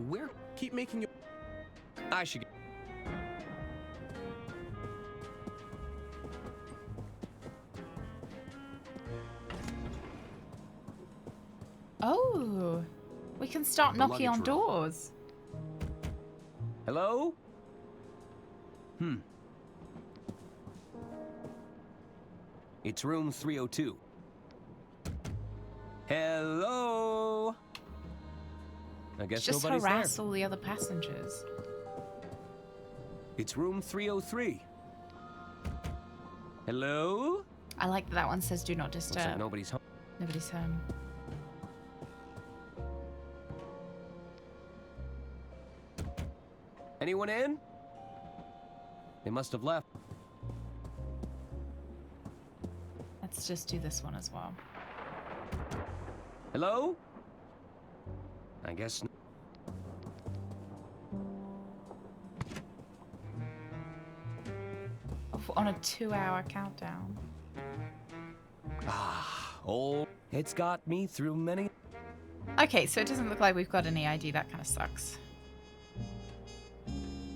Where? Keep making your... I should. Oh, we can start The knocking on luggage room. doors. Hello? It's room 302. Hello? I guess Just nobody's harass there. all the other passengers. It's room 303. Hello? I like that that one says do not Looks disturb. like nobody's home. Nobody's home. Anyone in? They must have left. Let's just do this one as well. Hello? I guess. On a 2-hour countdown. Oh, it's got me through many. Okay, so it doesn't look like we've got any ID. That kind of sucks.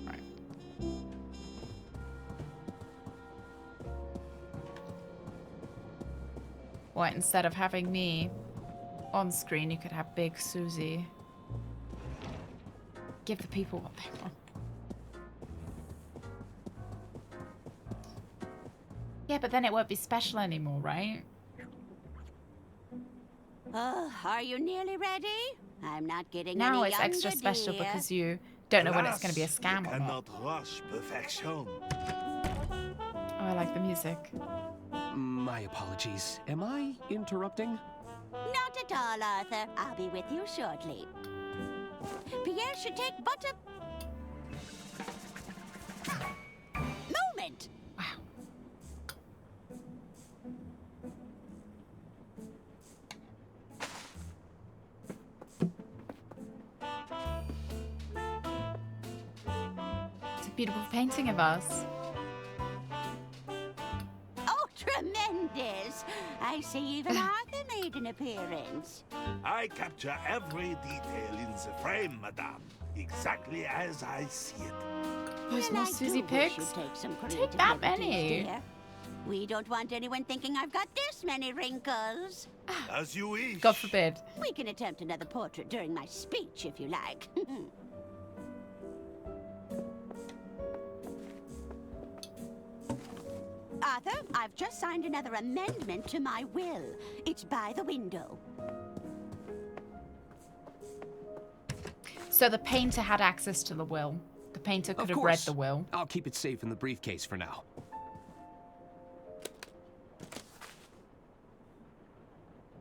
Right. What, instead of having me on screen, you could have Big Susie. Give the people what they want. Yeah, but then it won't be special anymore, right? Oh, are you nearly ready? I'm not getting Now any it's extra younger, special dear. because you don't know when it's going to be a scam or not. Cannot rush perfection. Oh, I like the music. My apologies. Am I interrupting? Not at all, Arthur. I'll be with you shortly. Pierre should take but a moment. It's a beautiful painting of us. Oh, tremendous! I see even Arthur made an appearance. I capture every detail in the frame, madame. Exactly as I see it. There's Well, more I Susie do wish pics. you'd take some Take creative that liberties, many. dear. We don't want anyone thinking I've got this many wrinkles. As you wish. God forbid. We can attempt another portrait during my speech, if you like. Arthur, I've just signed another amendment to my will. It's by the window. So the painter had access to the will. The painter could Of have read course. the will. I'll keep it safe in the briefcase for now.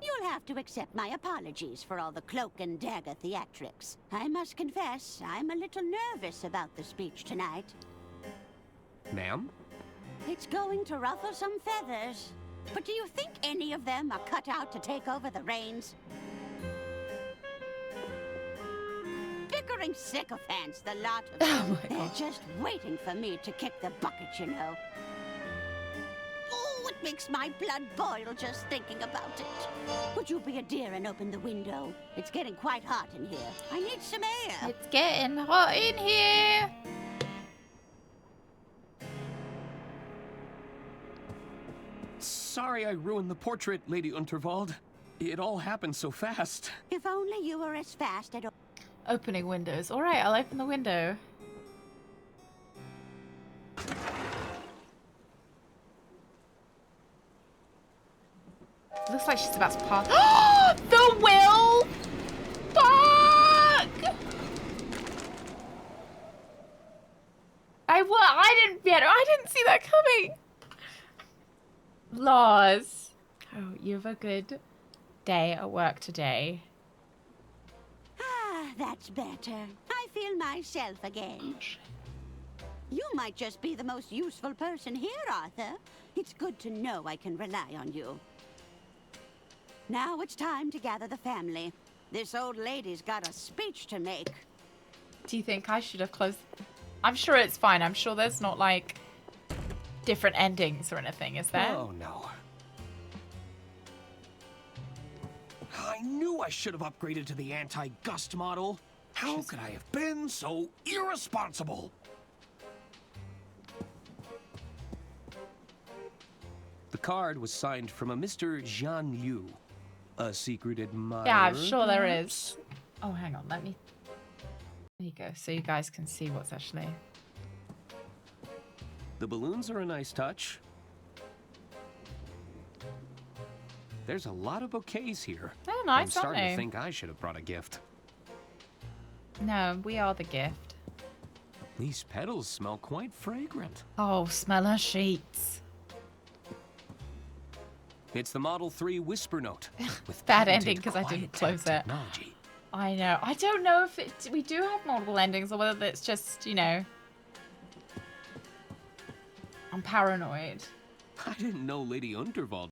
You'll have to accept my apologies for all the cloak and dagger theatrics. I must confess, I'm a little nervous about the speech tonight. Ma'am? It's going to ruffle some feathers. But do you think any of them are cut out to take over the reins? Bickering sycophants, the lot of them. They're just waiting for me to kick the bucket, you know. Oh, makes my blood boil just thinking about it. Would you be a dear and open the window? It's getting quite hot in here. I need some air. It's getting hot in here. Sorry I ruined the portrait, Lady Unterwald. It all happened so fast. If only you were as fast at Opening windows. All right, I'll open the window. Looks like she's about to pass. The will! Fuck! I didn't see that coming. Laws. Oh, you have a good day at work today. Ah, that's better. I feel myself again. You might just be the most useful person here, Arthur. It's good to know I can rely on you. Now it's time to gather the family. This old lady's got a speech to make. Do you think I should have closed? I'm sure it's fine. I'm sure there's not like different endings or anything, is there? Oh no. I knew I should have upgraded to the anti-gust model. How could I have been so irresponsible? The card was signed from a Mr. Jean Liu. A secret admirer. Yeah, I'm sure there perhaps? is. Oh, hang on. Let me. There you go. So you guys can see what's actually. The balloons are a nice touch. There's a lot of bouquets here. They're I'm nice, aren't starting they? to think I should have brought a gift. No, we are the gift. These petals smell quite fragrant. Oh, smell her sheets. It's the Model 3 Whisper Note. With Bad patented ending because I didn't quiet close it. technology. I know. I don't know if we do have multiple endings or whether it's just, you know. I'm paranoid. I didn't know Lady Unterwald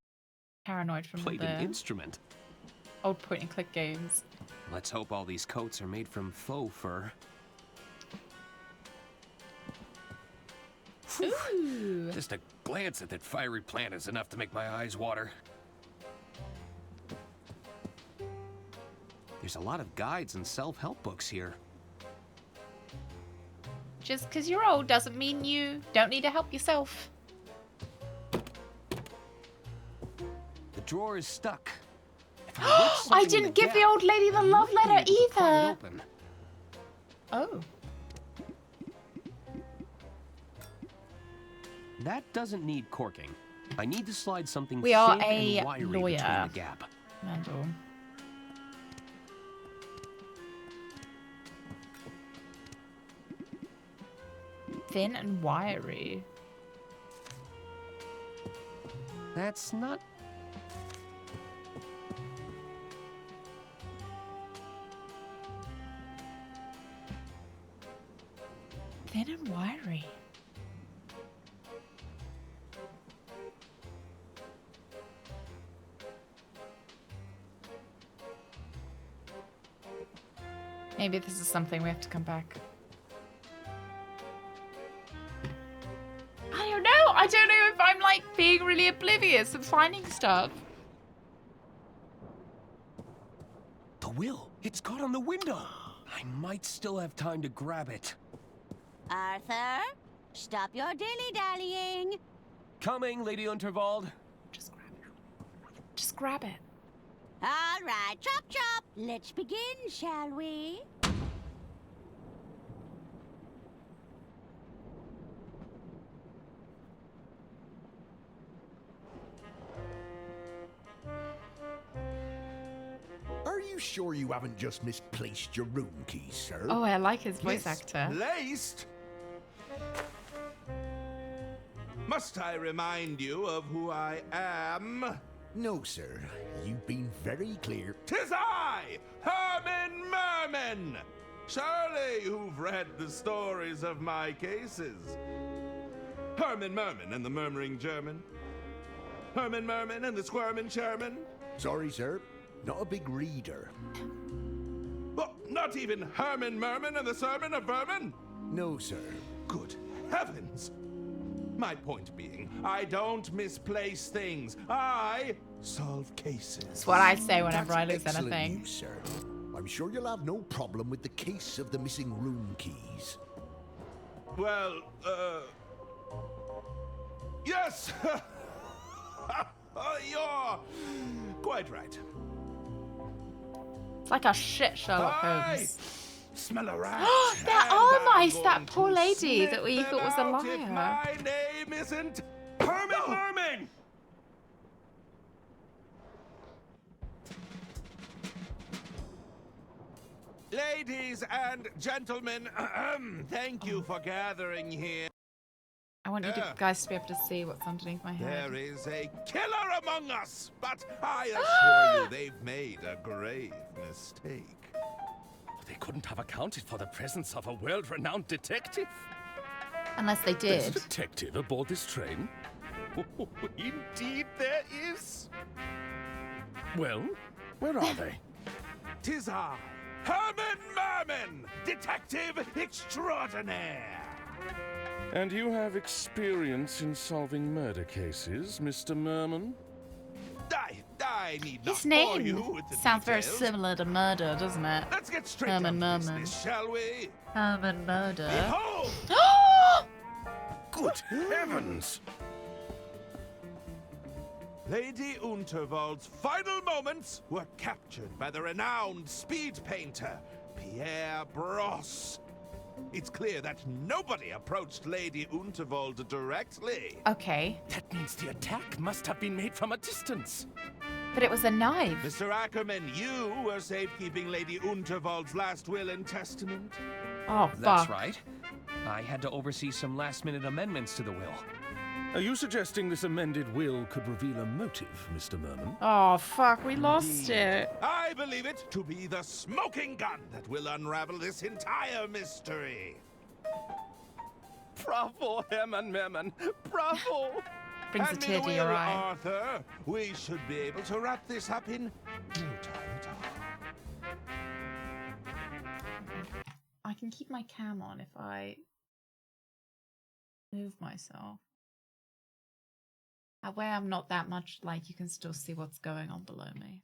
Paranoid from played the an instrument. old point and click games. Let's hope all these coats are made from faux fur. Ooh. Just a glance at that fiery plant is enough to make my eyes water. There's a lot of guides and self-help books here. Just because you're old doesn't mean you don't need to help yourself. The drawer is stuck. If I wedge I something in didn't the give the gap, old lady the I love might be letter able to pry it either. open. Oh. That doesn't need corking. I need to slide something We are thin a and wiry lawyer. between the gap. Mandel. Thin and wiry. That's not... Thin and wiry. Maybe this is something we have to come back. I don't know. I don't know if I'm like being really oblivious of finding stuff. The will. It's caught on the window. I might still have time to grab it. Arthur, stop your dilly-dallying. Coming, Lady Unterwald. Just grab it. All right, chop chop. Let's begin, shall we? Are you sure you haven't just misplaced your room keys, sir? Oh, I like his voice actor. Misplaced? Must I remind you of who I am? No, sir. You've been very clear. 'Tis I, Herman Merman! Surely you've read the stories of my cases. Herman Merman and the Murmuring German. Herman Merman and the Squirmin' Sherman. Sorry, sir. Not a big reader. What, not even Herman Merman and the Sermon of Vermin? No, sir. Good heavens! My point being, I don't misplace things. I solve cases. That's what I say whenever I lose Excellent anything. news, sir. I'm sure you'll have no problem with the case of the missing room keys. Well, yes! You're quite right. It's like a shit Sherlock Hi! Holmes. Smell a rat. That and Armice, I'm that going poor to lady snip that we them thought was a out if liar. My name isn't Herman Merman. Ladies and gentlemen, thank you for gathering here. I want you guys to be able to see what's underneath my head. There is a killer among us, but I assure you they've made a grave mistake. They couldn't have accounted for the presence of a world-renowned detective. Unless they There's a did. detective aboard this train? Indeed there is. Well, where are they? 'Tis I, Herman Merman, detective extraordinaire. And you have experience in solving murder cases, Mr. Merman? I need not His bore name you with the sounds very details. similar to murder, doesn't it? Let's get straight Herman down to Merman. business, shall we? Herman Murder. Behold! Good heavens! Lady Unterwald's final moments were captured by the renowned speed painter, Pierre Brosse. It's clear that nobody approached Lady Unterwald directly. Okay. That means the attack must have been made from a distance. But it was a knife. Mr. Ackerman, you were safekeeping Lady Unterwald's last will and testament. Oh, fuck. That's right. I had to oversee some last-minute amendments to the will. Are you suggesting this amended will could reveal a motive, Mr. Merman? Oh, fuck. We lost it. I believe it to be the smoking gun that will unravel this entire mystery. Bravo, Herman Merman. Bravo! Brings a Hand me tear the to your will, eye. Arthur. We should be able to wrap this up in no time at all. I can keep my cam on if I move myself. That way I'm not that much, like, you can still see what's going on below me.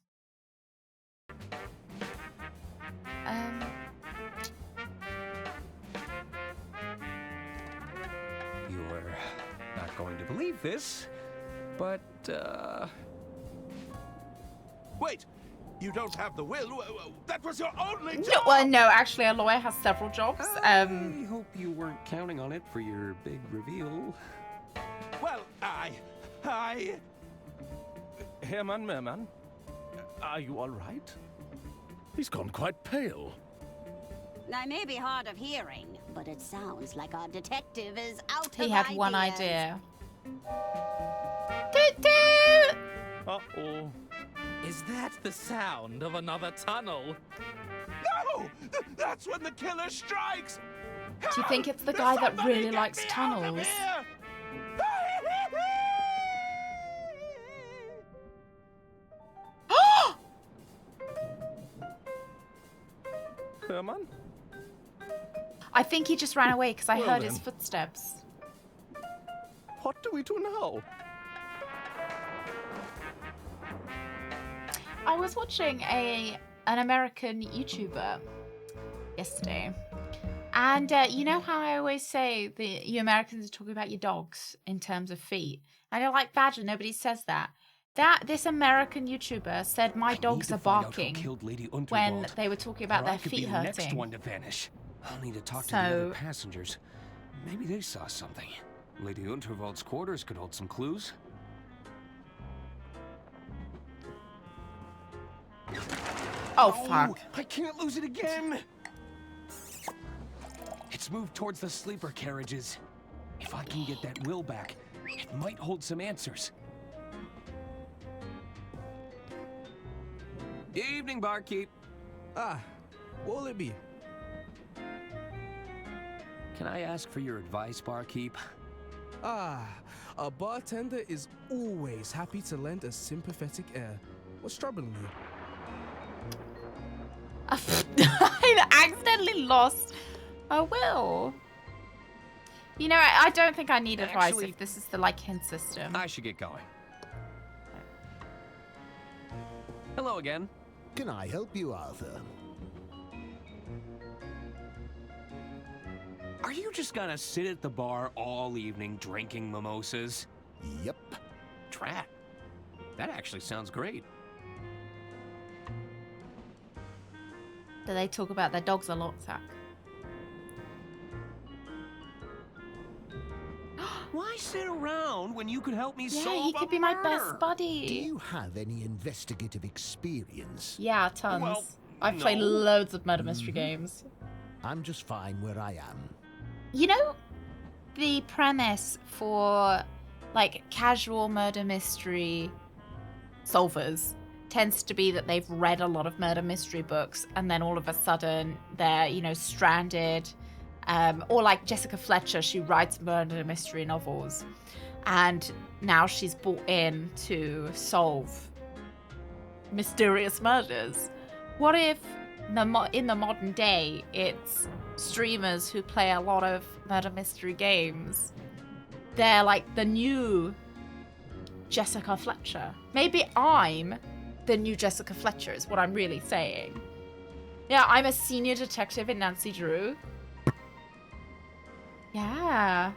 You're not going to believe this, but, Wait! You don't have the will? That was your only job! No, well, no, actually, a lawyer has several jobs. I hope you weren't counting on it for your big reveal. Well, I... Herman Merman, are you all right? He's gone quite pale. I may be hard of hearing, but it sounds like our detective is out of He had one ideas. idea. Toot toot! Uh-oh. Is that the sound of another tunnel? No! That's when the killer strikes! Do you think it's the guy that really likes tunnels? Herman? I think he just ran away because I Well heard his then. footsteps. What do we do now? I was watching an American YouTuber yesterday, and you know how I always say that you Americans are talking about your dogs in terms of feet. I don't like Badger. Nobody says that. This American YouTuber said my dogs are barking when they were talking about their feet I could be the next hurting. one to vanish. I'll need to talk to the other So- passengers. Maybe they saw something. Lady Unterwald's quarters could hold some clues. Oh, fuck. I can't lose it again! It's moved towards the sleeper carriages. If I can get that will back, it might hold some answers. Evening, barkeep. Ah, what will it be? Can I ask for your advice, barkeep? Ah, a bartender is always happy to lend a sympathetic ear. What's troubling you? I accidentally lost a will. You know, I don't think I need advice Actually- if this is the like hint system. I should get going. Hello again. Can I help you, Arthur? Are you just gonna sit at the bar all evening drinking mimosas? Yep. Drat. That actually sounds great. Do they talk about their dogs a lot, Zach? Why sit around when you could help me Yeah, solve he could a be my murder? best Do buddy. you have any investigative experience? Yeah, tons. Well, I've played no. loads of murder mystery games. I'm just fine where I am. You know, the premise for like casual murder mystery solvers tends to be that they've read a lot of murder mystery books and then all of a sudden they're, you know, stranded. Or like Jessica Fletcher, she writes murder mystery novels and now she's brought in to solve mysterious murders. What if in the modern day it's streamers who play a lot of murder mystery games? They're like the new Jessica Fletcher. Maybe I'm the new Jessica Fletcher is what I'm really saying. Yeah, I'm a senior detective in Nancy Drew. Yeah.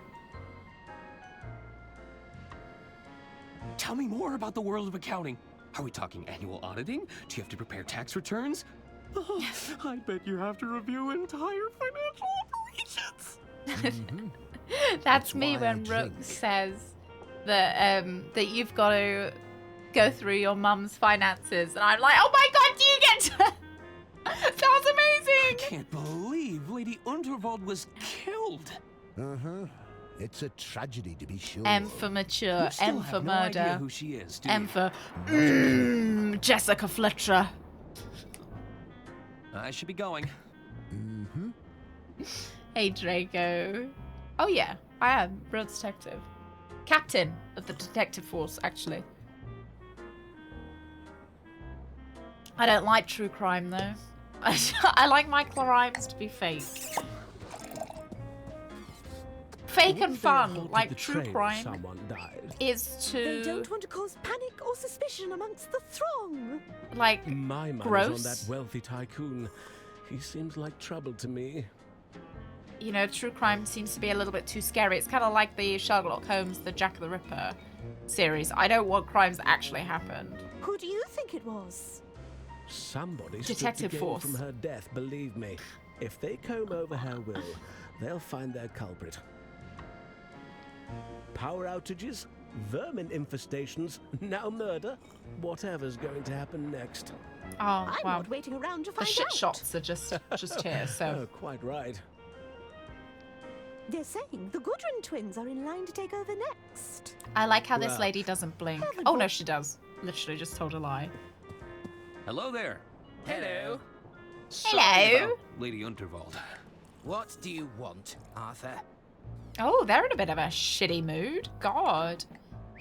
Tell me more about the world of accounting. Are we talking annual auditing? Do you have to prepare tax returns? Oh, I bet you have to review entire financial operations. That's me why I when Rook drink. says that that you've got to go through your mum's finances, and I'm like, oh my god, do you get to? Sounds amazing. I can't believe Lady Unterwald was killed. Uh-huh. It's a tragedy, to be sure. M for mature, You still M for have no idea murder, who she is, do M you? for Jessica Fletcher. I should be going. Mm-hmm. Hey Draco. Oh yeah, I am real detective, captain of the detective force. Actually, I don't like true crime though. I like my crimes to be fake. Fake and fun, like true crime, Someone died. is They to don't want to cause panic or suspicion amongst the throng. like My money's gross. on that wealthy tycoon. He seems like trouble to me. You know, true crime seems to be a little bit too scary. It's kind of like the Sherlock Holmes, the Jack the Ripper series. I don't want crimes that actually happened. Who do you think it was? Somebody Detective stood to gain force. from her death, believe me. If they comb over her will, they'll find their culprit. Power outages, vermin infestations, now murder. Whatever's going to happen next. Oh I'm wow, not waiting around to the find shit out. shots are just here. So Oh, quite right. They're saying the Gudrun twins are in line to take over next. I like how this Well, lady doesn't blink. Heaven Oh no, for- she does. Literally just told a lie. Hello there. Hello. Sorry Hello. about Lady Unterwald. What do you want, Arthur? Oh, they're in a bit of a shitty mood. God.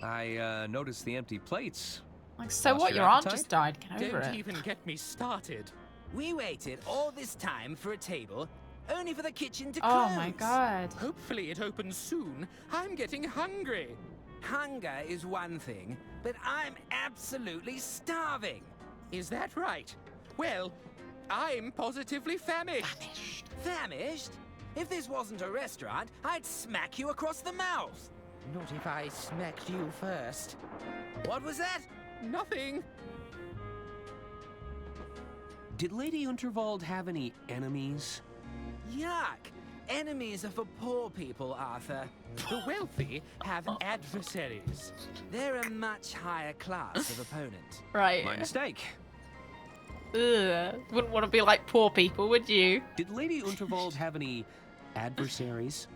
I noticed the empty plates. Like, so Lost what? your Your aunt appetite? just died. Get over Don't it. even get me started. We waited all this time for a table, only for the kitchen to Oh close. my god. Hopefully it opens soon. I'm getting hungry. Hunger is one thing, but I'm absolutely starving. Is that right? Well, I'm positively famished. Famished? If this wasn't a restaurant, I'd smack you across the mouth. Not if I smacked you first. What was that? Nothing. Did Lady Unterwald have any enemies? Yuck! Enemies are for poor people, Arthur. The wealthy have adversaries. They're a much higher class of opponent. Right. My mistake. Ugh. Wouldn't want to be like poor people, would you? Did Lady Unterwald have any adversaries?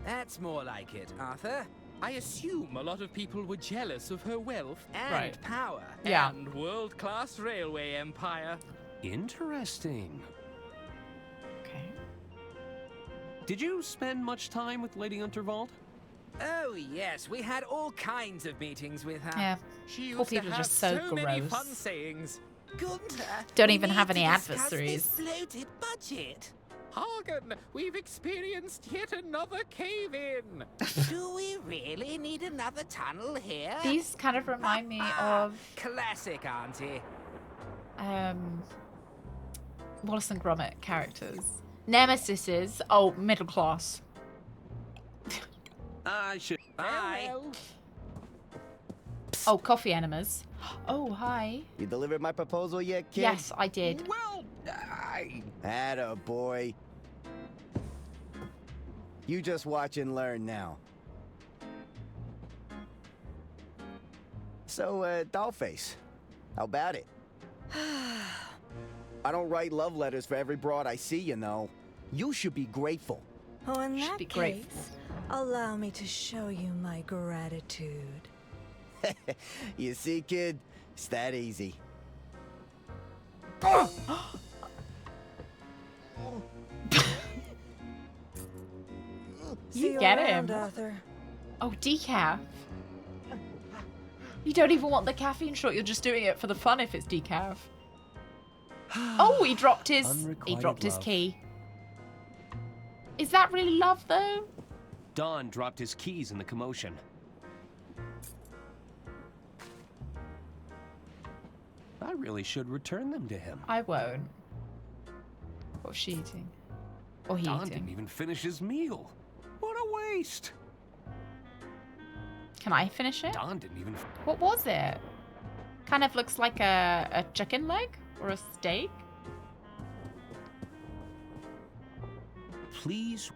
That's more like it, Arthur. I assume a lot of people were jealous of her wealth And Right. power. Yeah. and world-class railway empire. Interesting. Okay. Did you spend much time with Lady Unterwald? Oh, yes, we had all kinds of meetings with her. Yeah. She Poor used to people are have just so many gross. fun sayings. Gunther, Don't we even need have to any discuss adversaries. This bloated budget. Hagen, we've experienced yet another cave-in. Do we really need another tunnel here? These kind of remind me of classic, auntie. Wallace and Gromit characters. Nemesis's, oh, middle class. I should. Bye. Oh, coffee enemas. Oh, hi. You delivered my proposal yet, kid? Yes, I did. Well, Atta boy. You just watch and learn now. So, Dollface, how about it? I don't write love letters for every broad I see, you know. You should be grateful. Oh, in Should that be case, grateful. allow me to show you my gratitude. You see, kid? It's that easy. See You get around, him. Arthur. Oh, decaf. You don't even want the caffeine shot. You're just doing it for the fun if it's decaf. Oh, he dropped his Unrequited love. key. Is that really love though? Don dropped his keys in the commotion. I really should return them to him. I won't. What's she eating? Or he Don eating? didn't even finish his meal. What a waste. Can I finish it? Don didn't even. What was it? Kind of looks like a chicken leg or a steak. Please.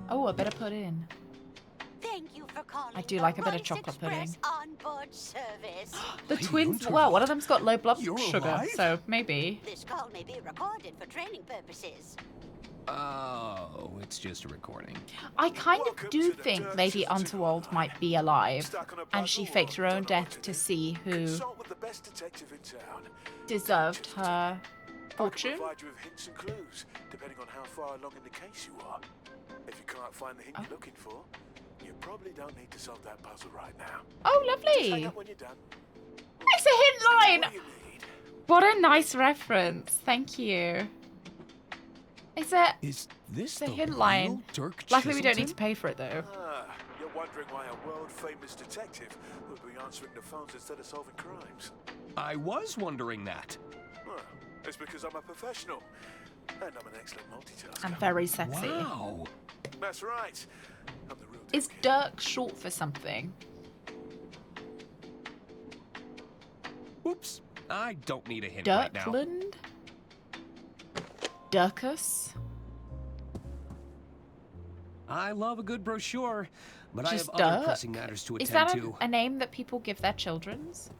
Oh, I better put in. Thank you for calling. I do like a bit of Rice chocolate pudding. Express on-board service. The twins. Well, one of them's got low blood You're sugar, alive? so maybe. This call may be recorded for training purposes. Oh, it's just a recording. I kind of do think Lady Unterwald might be alive, and she faked her own death to see who Consult with the best detective in town. deserved her I fortune. can provide you with hints and clues, depending on how far along in the case you are. If you can't find the hint you're looking for, you probably don't need to solve that puzzle right now. Oh, Just hang lovely. up when you're done. It's a hint line. What do you need? What a nice reference. Thank you. It's a Is this it's a the hint real line. Dirk Luckily, we don't need Chiselton? to pay for it though. Ah, you're wondering why a world-famous detective would be answering the phones instead of solving crimes. I was wondering that. Well, it's because I'm a professional, and I'm an excellent multitasker. I'm very sexy. Wow. That's right. I'm the real Is Dirk short for something? Oops. I don't need a hint right now. Dirkland? Dirkus? I love a good brochure, but I have Just other Dirk? pressing matters to Is attend that to. a name that people give their children's?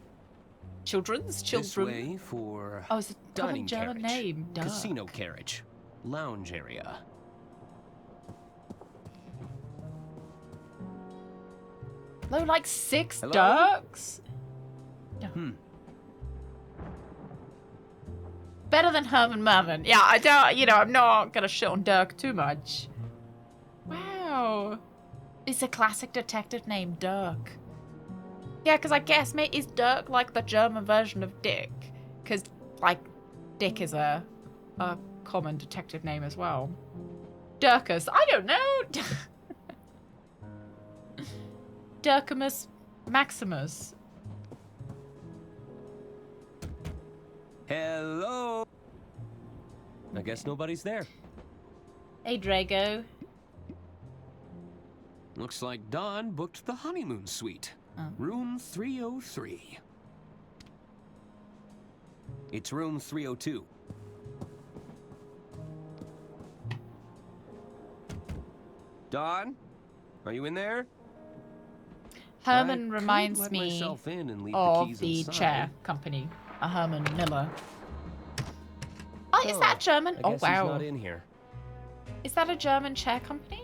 Children's? This Children? way for Oh, it's a common dining German carriage, name. Dirk. casino carriage, lounge area. No, like 6 Hello? Dirks? Hmm. Better than Herman Merman. Yeah, I don't, I'm not gonna shit on Dirk too much. Wow. It's a classic detective name, Dirk. Yeah, because I guess, mate, is Dirk like the German version of Dick? Because, like, Dick is a common detective name as well. Dirkus. I don't know. Dirkamus Maximus. Hello. I guess nobody's there. Hey, Drago. Looks like Don booked the honeymoon suite. Room 303. It's room 302. Don, are you in there? Herman I reminds could let me myself in and leave the of keys the inside. chair company, a Herman Miller. Oh, is that German? I Oh, guess wow. He's not in here. Is that a German chair company?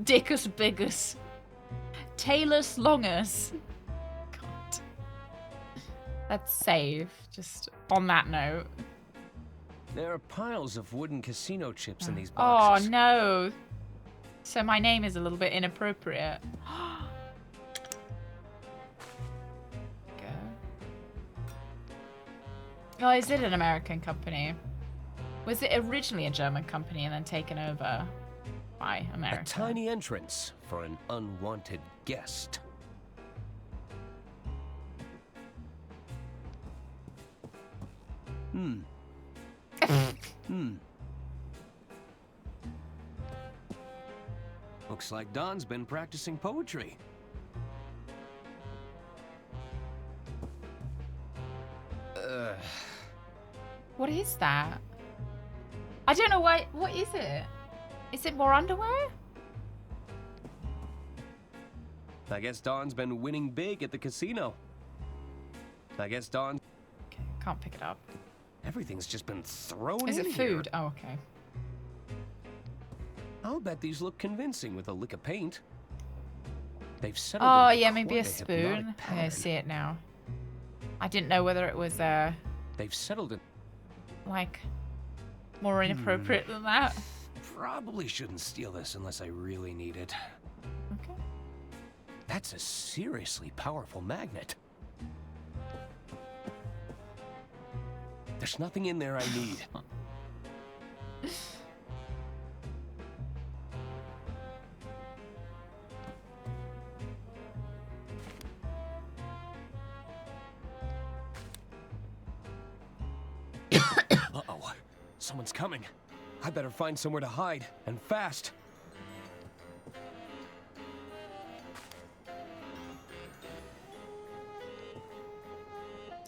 Dickus Biggus. Taylor's Longus. God. Let's save, just on that note. There are piles of wooden casino chips in these Oh, boxes. no. So my name is a little bit inappropriate. Oh, is it an American company? Was it originally a German company and then taken over by America? A tiny entrance for an unwanted guest. Looks like Don's been practicing poetry. What is that? I don't know why. What is it? Is it more underwear? I guess Don's been winning big at the casino. I guess Don... Okay, can't pick it up. Everything's just been thrown Is in it here. food? Oh, okay. I'll bet these look convincing with a lick of paint. They've settled Oh, into yeah, maybe a quite hypnotic spoon. Okay, I pattern. see it now. I didn't know whether it was, They've settled it. like, more inappropriate than that. Probably shouldn't steal this unless I really need it. Okay. That's a seriously powerful magnet. There's nothing in there I need. Uh-oh. Someone's coming. I better find somewhere to hide, and fast.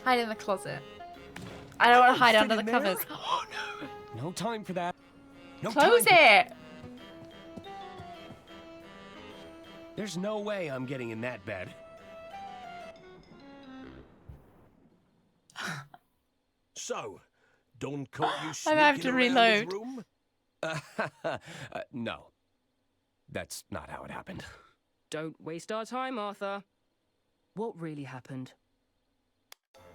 Hide in the closet. I don't want to hide fit under the in there. covers. Oh no! No time for that. No Close time it! There's no way I'm getting in that bed. So, Don caught you I sneaking have to around reload. his room? No. That's not how it happened. Don't waste our time, Arthur. What really happened?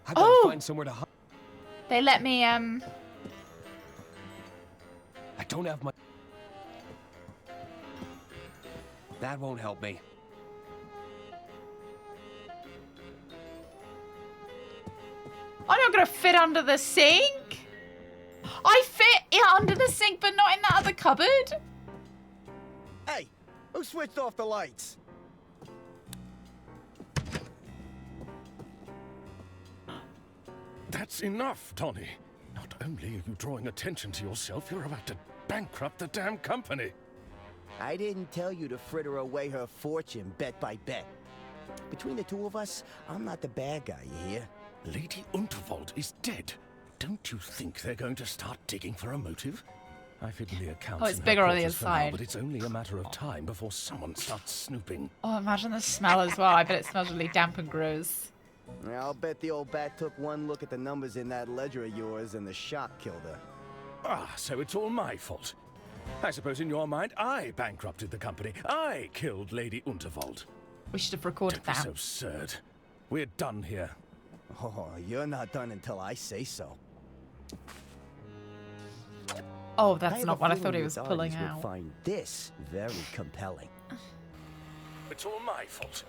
I better Oh! find somewhere to hide. They let me, I don't have my... That won't help me. I'm not gonna fit under the sink. I fit under the sink, but not in that other cupboard. Hey, who switched off the lights? That's enough, Tony. Not only are you drawing attention to yourself, you're about to bankrupt the damn company. I didn't tell you to fritter away her fortune bet by bet. Between the two of us, I'm not the bad guy, you hear? Lady Unterwald is dead. Don't you think they're going to start digging for a motive? I've hidden the accounts. Oh, it's in her bigger on the quarters for now, inside. but it's only a matter of time before someone starts snooping. Oh, imagine the smell as well. I bet it smells really damp and gross. I'll bet the old bat took one look at the numbers in that ledger of yours and the shock killed her. Ah, so it's all my fault. I suppose in your mind, I bankrupted the company. I killed Lady Unterwald. We should have recorded Don't be that. so absurd. We're done here. Oh, you're not done until I say so. Oh, I that's have not a what I feeling thought he the was pulling authorities would out. find this very compelling. It's all my fault.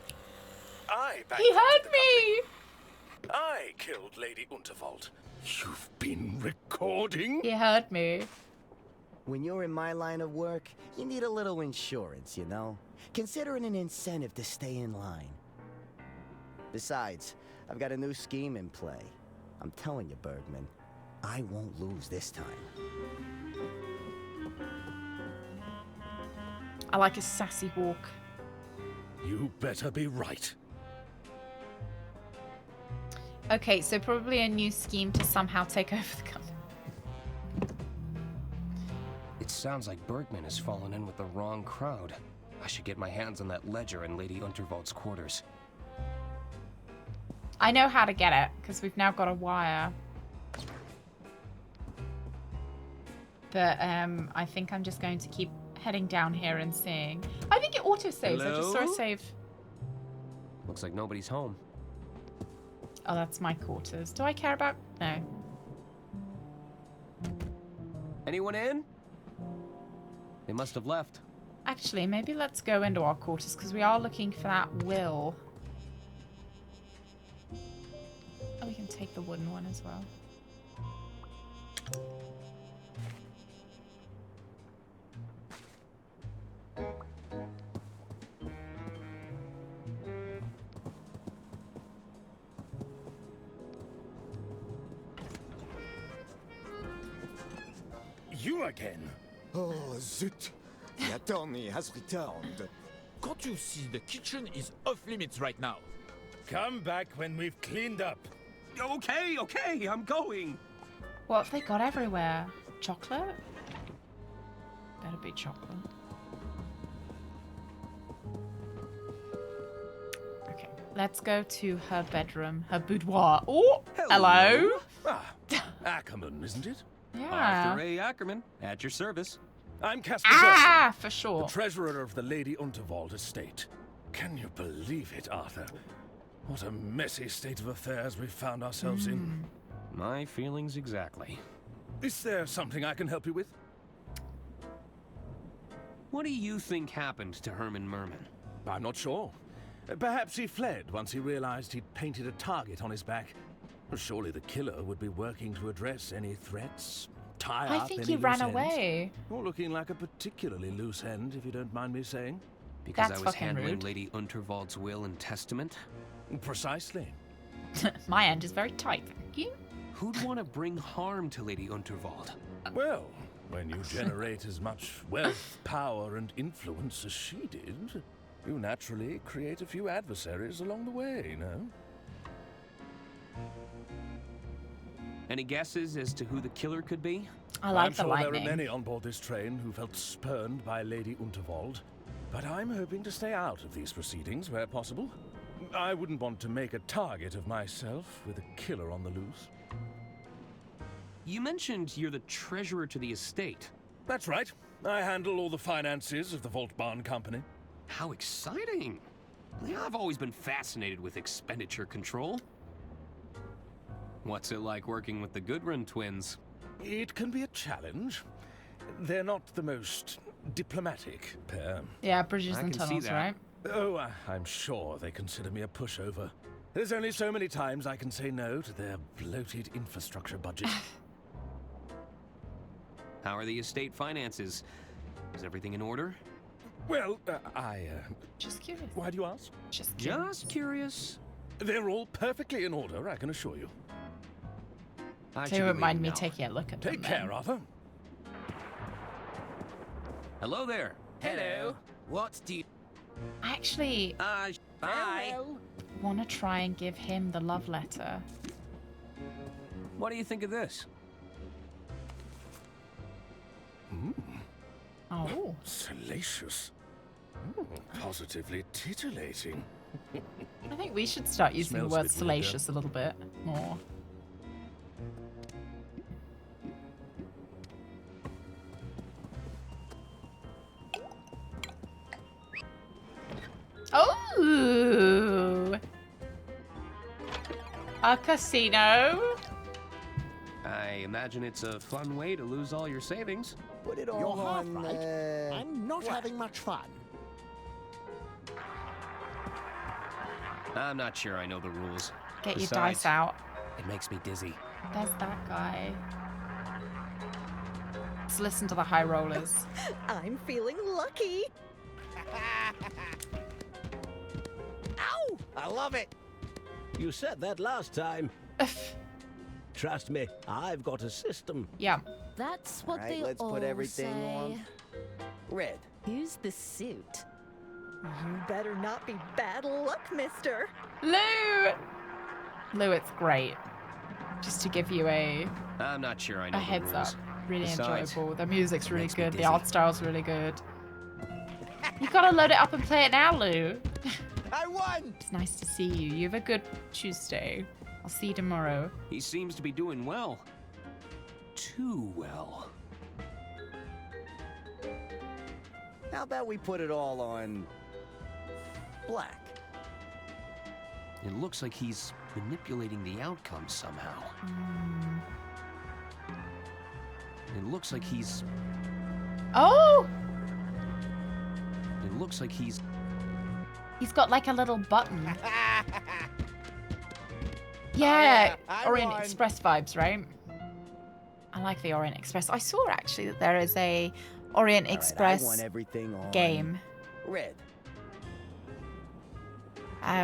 I He bankrupted heard the me! company. I killed Lady Unterwald. You've been recording? He heard me. When you're in my line of work, you need a little insurance, you know? Consider it an incentive to stay in line. Besides, I've got a new scheme in play. I'm telling you, Bergman, I won't lose this time. I like his sassy walk. You better be right. Okay, so probably a new scheme to somehow take over the company. It sounds like Bergman has fallen in with the wrong crowd. I should get my hands on that ledger in Lady Unterwald's quarters. I know how to get it, because we've now got a wire. But I think I'm just going to keep heading down here and seeing. I think it auto-saves. I just saw a Hello? save. Looks like nobody's home. Oh, that's my quarters. Do I care about... No. Anyone in? They must have left. Actually, maybe let's go into our quarters, because we are looking for that will. Oh, we can take the wooden one as well. You again? Oh, zut! The attorney has returned. Can't you see the kitchen is off limits right now? Come back when we've cleaned up. Okay, I'm going. What have they got everywhere? Chocolate? Better be chocolate. Okay, let's go to her bedroom, her boudoir. Oh, hello. Ah, Ackerman, isn't it? Yeah. Arthur A. Ackerman, at your service. I'm Casper Ah, Burson, for sure. the treasurer of the Lady Unterwald estate. Can you believe it, Arthur? What a messy state of affairs we've found ourselves in. My feelings exactly. Is there something I can help you with? What do you think happened to Herman Merman? I'm not sure. Perhaps he fled once he realized he'd painted a target on his back. Surely the killer would be working to address any threats, tie I up think any he ran loose ends. away. Or looking like a particularly loose end, if you don't mind me saying. Because That's I was fucking handling rude. Lady Unterwald's will and testament? Precisely. My end is very tight, thank you. Who'd want to bring harm to Lady Unterwald? Well, when you generate as much wealth, power, and influence as she did, you naturally create a few adversaries along the way, no? Any guesses as to who the killer could be? I like I'm the sure lightning. there are many on board this train who felt spurned by Lady Unterwald, but I'm hoping to stay out of these proceedings where possible. I wouldn't want to make a target of myself with a killer on the loose. You mentioned you're the treasurer to the estate. That's right. I handle all the finances of the Vault Barn Company. How exciting! I've always been fascinated with expenditure control. What's it like working with the Goodrun twins? It can be a challenge. They're not the most diplomatic pair. Yeah, bridges I and can see tunnels, that. right? Oh, I'm sure they consider me a pushover. There's only so many times I can say no to their bloated infrastructure budget. How are the estate finances? Is everything in order? Well, Just curious. Why do you ask? Just curious. Just curious. They're all perfectly in order, I can assure you. I So should you be wouldn't mind leaving me now. taking a look at Take them care, then. Arthur. Hello there. Hello. What do you... I actually Bye. want to try and give him the love letter. What do you think of this? Oh. Salacious. Positively titillating. I think we should start using the Smells a word bit weird, salacious a little bit more. Oh! A casino? I imagine it's a fun way to lose all your savings. Put it all You're half on, right. I'm not having much fun. I'm not sure I know the rules. Get your Besides, dice out. It makes me dizzy. There's that guy. Let's listen to the high rollers. I'm feeling lucky. Ow! I love it. You said that last time. Trust me, I've got a system. Yeah. That's what All right, they let's all put everything say. on red. Use the suit. You better not be bad luck, mister. Lou! Lou, it's great. Just to give you a I'm not sure I know the heads rules. up. Really Besides, enjoyable. The music's it really makes me good. The dizzy. art style's really good. You gotta load it up and play it now, Lou. I won! It's nice to see you. You have a good Tuesday. I'll see you tomorrow. He seems to be doing well. Too well. How about we put it all on black? It looks like he's manipulating the outcome somehow. It looks like he's... Oh! It looks like he's... He's got like a little button. Yeah, I Orient won. Express vibes, right? I like the Orient Express. I saw actually that there is a Orient All right, Express I want everything on game. Red.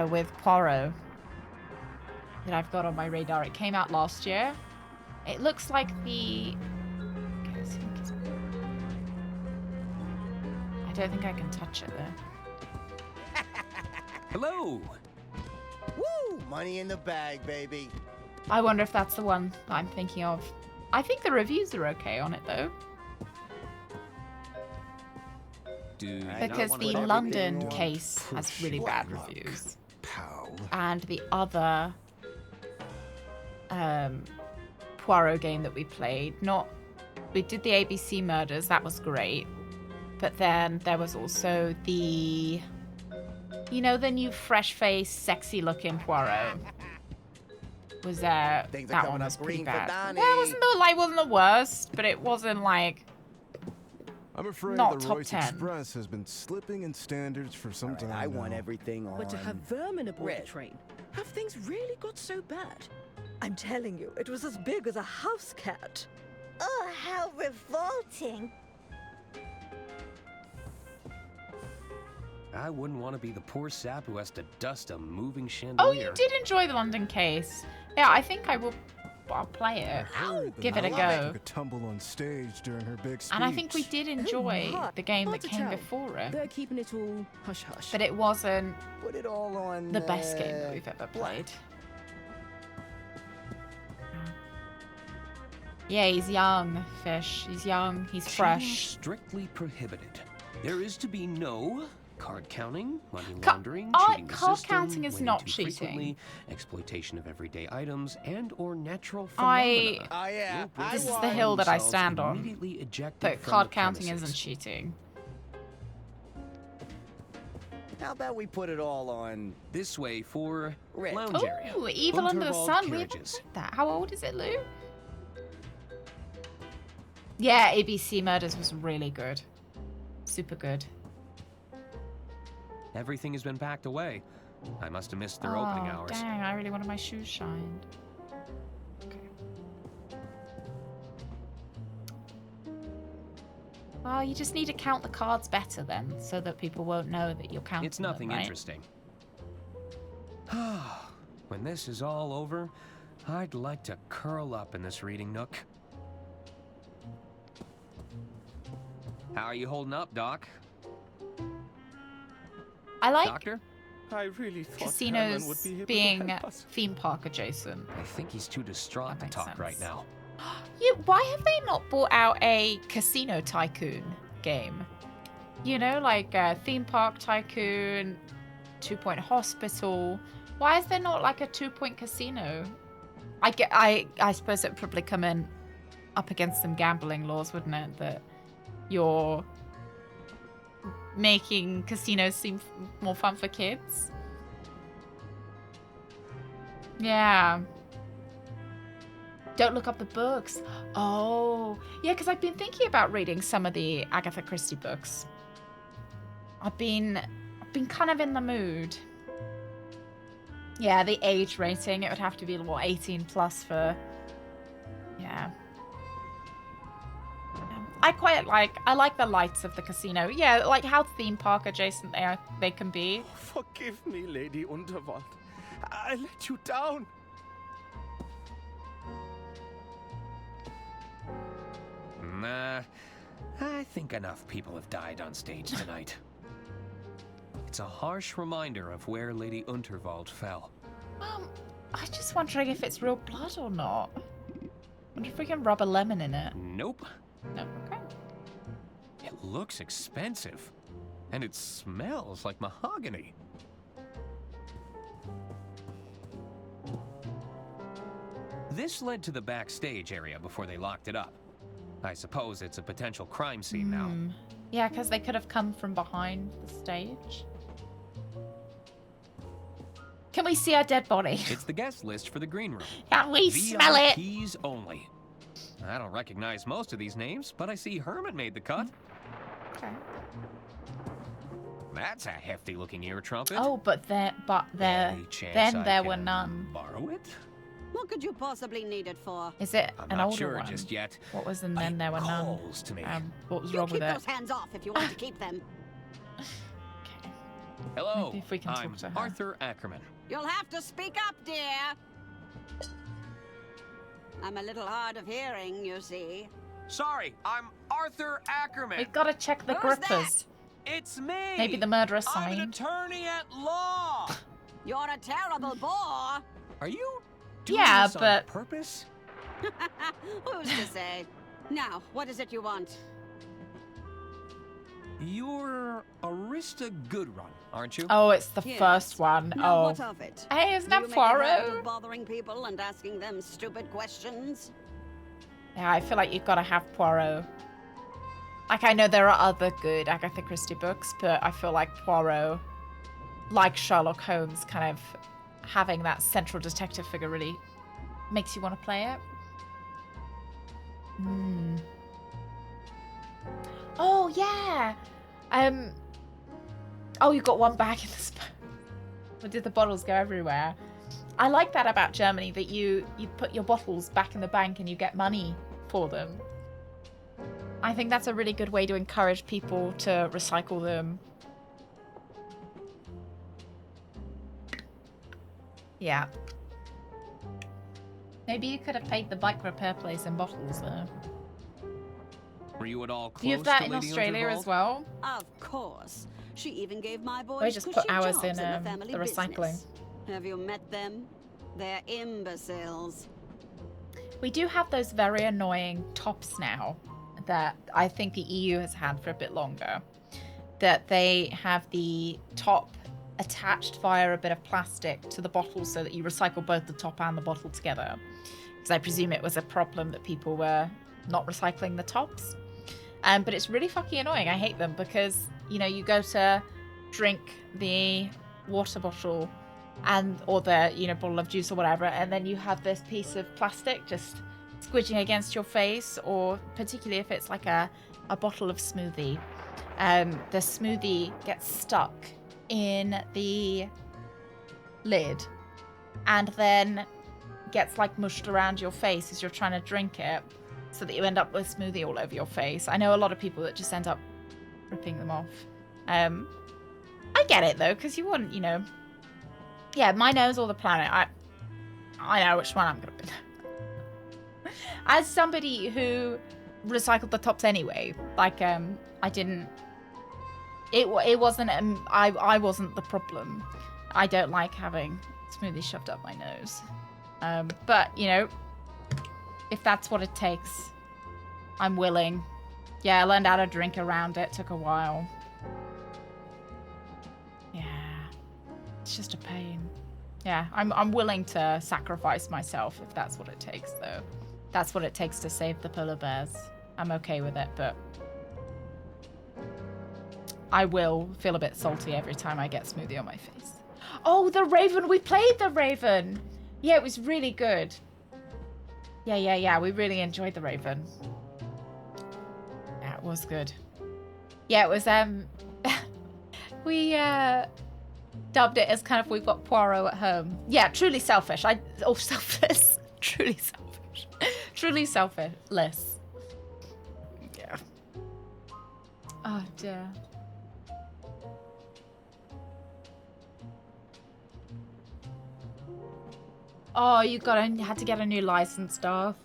With Poirot that I've got on my radar. It came out last year. It looks like the... Okay, let's see. I don't think I can touch it though. Hello. Woo! Money in the bag, baby. I wonder if that's the one that I'm thinking of. I think the reviews are okay on it though. Because the London case has really bad reviews. And the other Poirot game that we played, we did the ABC Murders, that was great. But then there was also the, you know, the new fresh-faced, sexy-looking Poirot. Was that one was pretty bad. Yeah, it wasn't the worst, but it wasn't like I'm afraid not the top Royce 10. Express has been slipping in standards for some time I want now. everything on But to have vermin aboard Red. the train, have things really got so bad? I'm telling you, it was as big as a house cat. Oh, how revolting. I wouldn't want to be the poor sap who has to dust a moving chandelier. Oh, you did enjoy the London case. Yeah, I think I'll play it. Give it a go. Took a tumble on stage during her big speech. And I think we did enjoy the game that came Badgertail. before it. They're keeping it all hush-hush. But it wasn't Put it all on the best game that we've ever played. Yeah, he's young, Fish. He's young, he's Cheating fresh. strictly prohibited. There is to be no card counting, money laundering, cheating the card system, counting is winning not too cheating. frequently, exploitation of everyday items, and or natural I- phenomena. Oh, yeah. Will This is find the hill that I themselves stand on. immediately ejected But from card the counting premises. isn't cheating. How about we put it all on This way for Red. lounge area. Ooh, Evil Under the Unterwald Sun. We haven't carriages. played that. How old is it, Lou? Yeah, ABC Murders was really good. Super good. Everything has been packed away. I must have missed their opening hours. Dang, I really wanted my shoes shined. Okay. Well, you just need to count the cards better then, so that people won't know that you're counting It's nothing them, right? interesting. When this is all over, I'd like to curl up in this reading nook. How are you holding up, Doc? I like Doctor? I really thought casinos Herman would be able being to help us. theme park adjacent. I think he's too distraught to makes talk sense. right now. Yeah, why have they not brought out a Casino Tycoon game? You know, like Theme Park Tycoon, 2 Point Hospital. Why is there not like a 2 Point Casino? I suppose it would probably come in up against some gambling laws, wouldn't it? That you're making casinos seem more fun for kids. Yeah. Don't look up the books. Oh, yeah, because I've been thinking about reading some of the Agatha Christie books. I've been kind of in the mood. Yeah, the age rating, it would have to be, what, 18 plus for... Yeah. I like the lights of the casino. Yeah, like how theme park adjacent they can be. Forgive me, Lady Unterwald. I let you down. Nah, I think enough people have died on stage tonight. It's a harsh reminder of where Lady Unterwald fell. I'm just wondering if it's real blood or not. Wonder if we can rub a lemon in it. Nope. No, okay. It looks expensive. And it smells like mahogany. This led to the backstage area before they locked it up. I suppose it's a potential crime scene now. Yeah, because they could have come from behind the stage. Can we see our dead body? It's the guest list for the green room. Can we smell it? VIPs only. I don't recognize most of these names, but I see Herman made the cut. Okay. That's a hefty-looking ear trumpet. Oh, but there Any chance then I there were can none. Borrow it? What could you possibly need it for? Is it I'm an not older sure one? just yet. What was and then there were none? Calls to me. What was You wrong keep with it? those hands off if you want to keep them. Hello, Maybe if we can talk I'm to her. Arthur Ackerman. You'll have to speak up, dear. I'm a little hard of hearing, you see. Sorry, I'm Arthur Ackerman. We've got to check the Who's grippers. It's me. Maybe the murderer I'm an signed. attorney at law. You're a terrible bore. Are you doing Yeah, this on but purpose? Who's to say? Now, what is it you want? You're Arista Goodrun, aren't you? Oh, it's the Yes. first one. Now, Oh. what of it? Hey, isn't Do that you make a habit Poirot? of bothering people and asking them stupid questions? Yeah, I feel like you've got to have Poirot. Like, I know there are other good Agatha Christie books, but I feel like Poirot, like Sherlock Holmes, kind of having that central detective figure really makes you want to play it. Hmm. Oh, yeah. Oh, you got one back in the spoon. Or did the bottles go everywhere? I like that about Germany, that you put your bottles back in the bank and you get money for them. I think that's a really good way to encourage people to recycle them. Yeah. Maybe you could have paid the bike repair place in bottles though. Were you at all close Do you have that to in Lady Australia Unterwald? as well? Of course. She even gave my boys They just cushy put hours jobs in the family the recycling. business. Have you met them? They're imbeciles. We do have those very annoying tops now that I think the EU has had for a bit longer. That they have the top attached via a bit of plastic to the bottle so that you recycle both the top and the bottle together. Because I presume it was a problem that people were not recycling the tops. But it's really fucking annoying. I hate them because, you know, you go to drink the water bottle or the, you know, bottle of juice or whatever, and then you have this piece of plastic just squidging against your face, or particularly if it's like a bottle of smoothie. The smoothie gets stuck in the lid and then gets like mushed around your face as you're trying to drink it, so that you end up with smoothie all over your face. I know a lot of people that just end up ripping them off. I get it though, because you want, you know, yeah, my nose or the planet. I know which one I'm gonna pick. As somebody who recycled the tops anyway, like I didn't. It wasn't. I wasn't the problem. I don't like having smoothies shoved up my nose. But you know, if that's what it takes, I'm willing. Yeah, I learned how to drink around it. Took a while. Yeah, it's just a pain. Yeah, I'm willing to sacrifice myself if that's what it takes, though. That's what it takes to save the polar bears. I'm okay with it, but I will feel a bit salty every time I get smoothie on my face. Oh, the Raven! We played the Raven! Yeah, it was really good. Yeah. We really enjoyed the Raven. Yeah, it was good. Yeah, it was, we, dubbed it as kind of, we've got Poirot at home. Yeah, truly selfish. Selfless. Truly selfish. Truly selfless. Yeah. Oh, dear. Oh, you had to get a new license, Darth.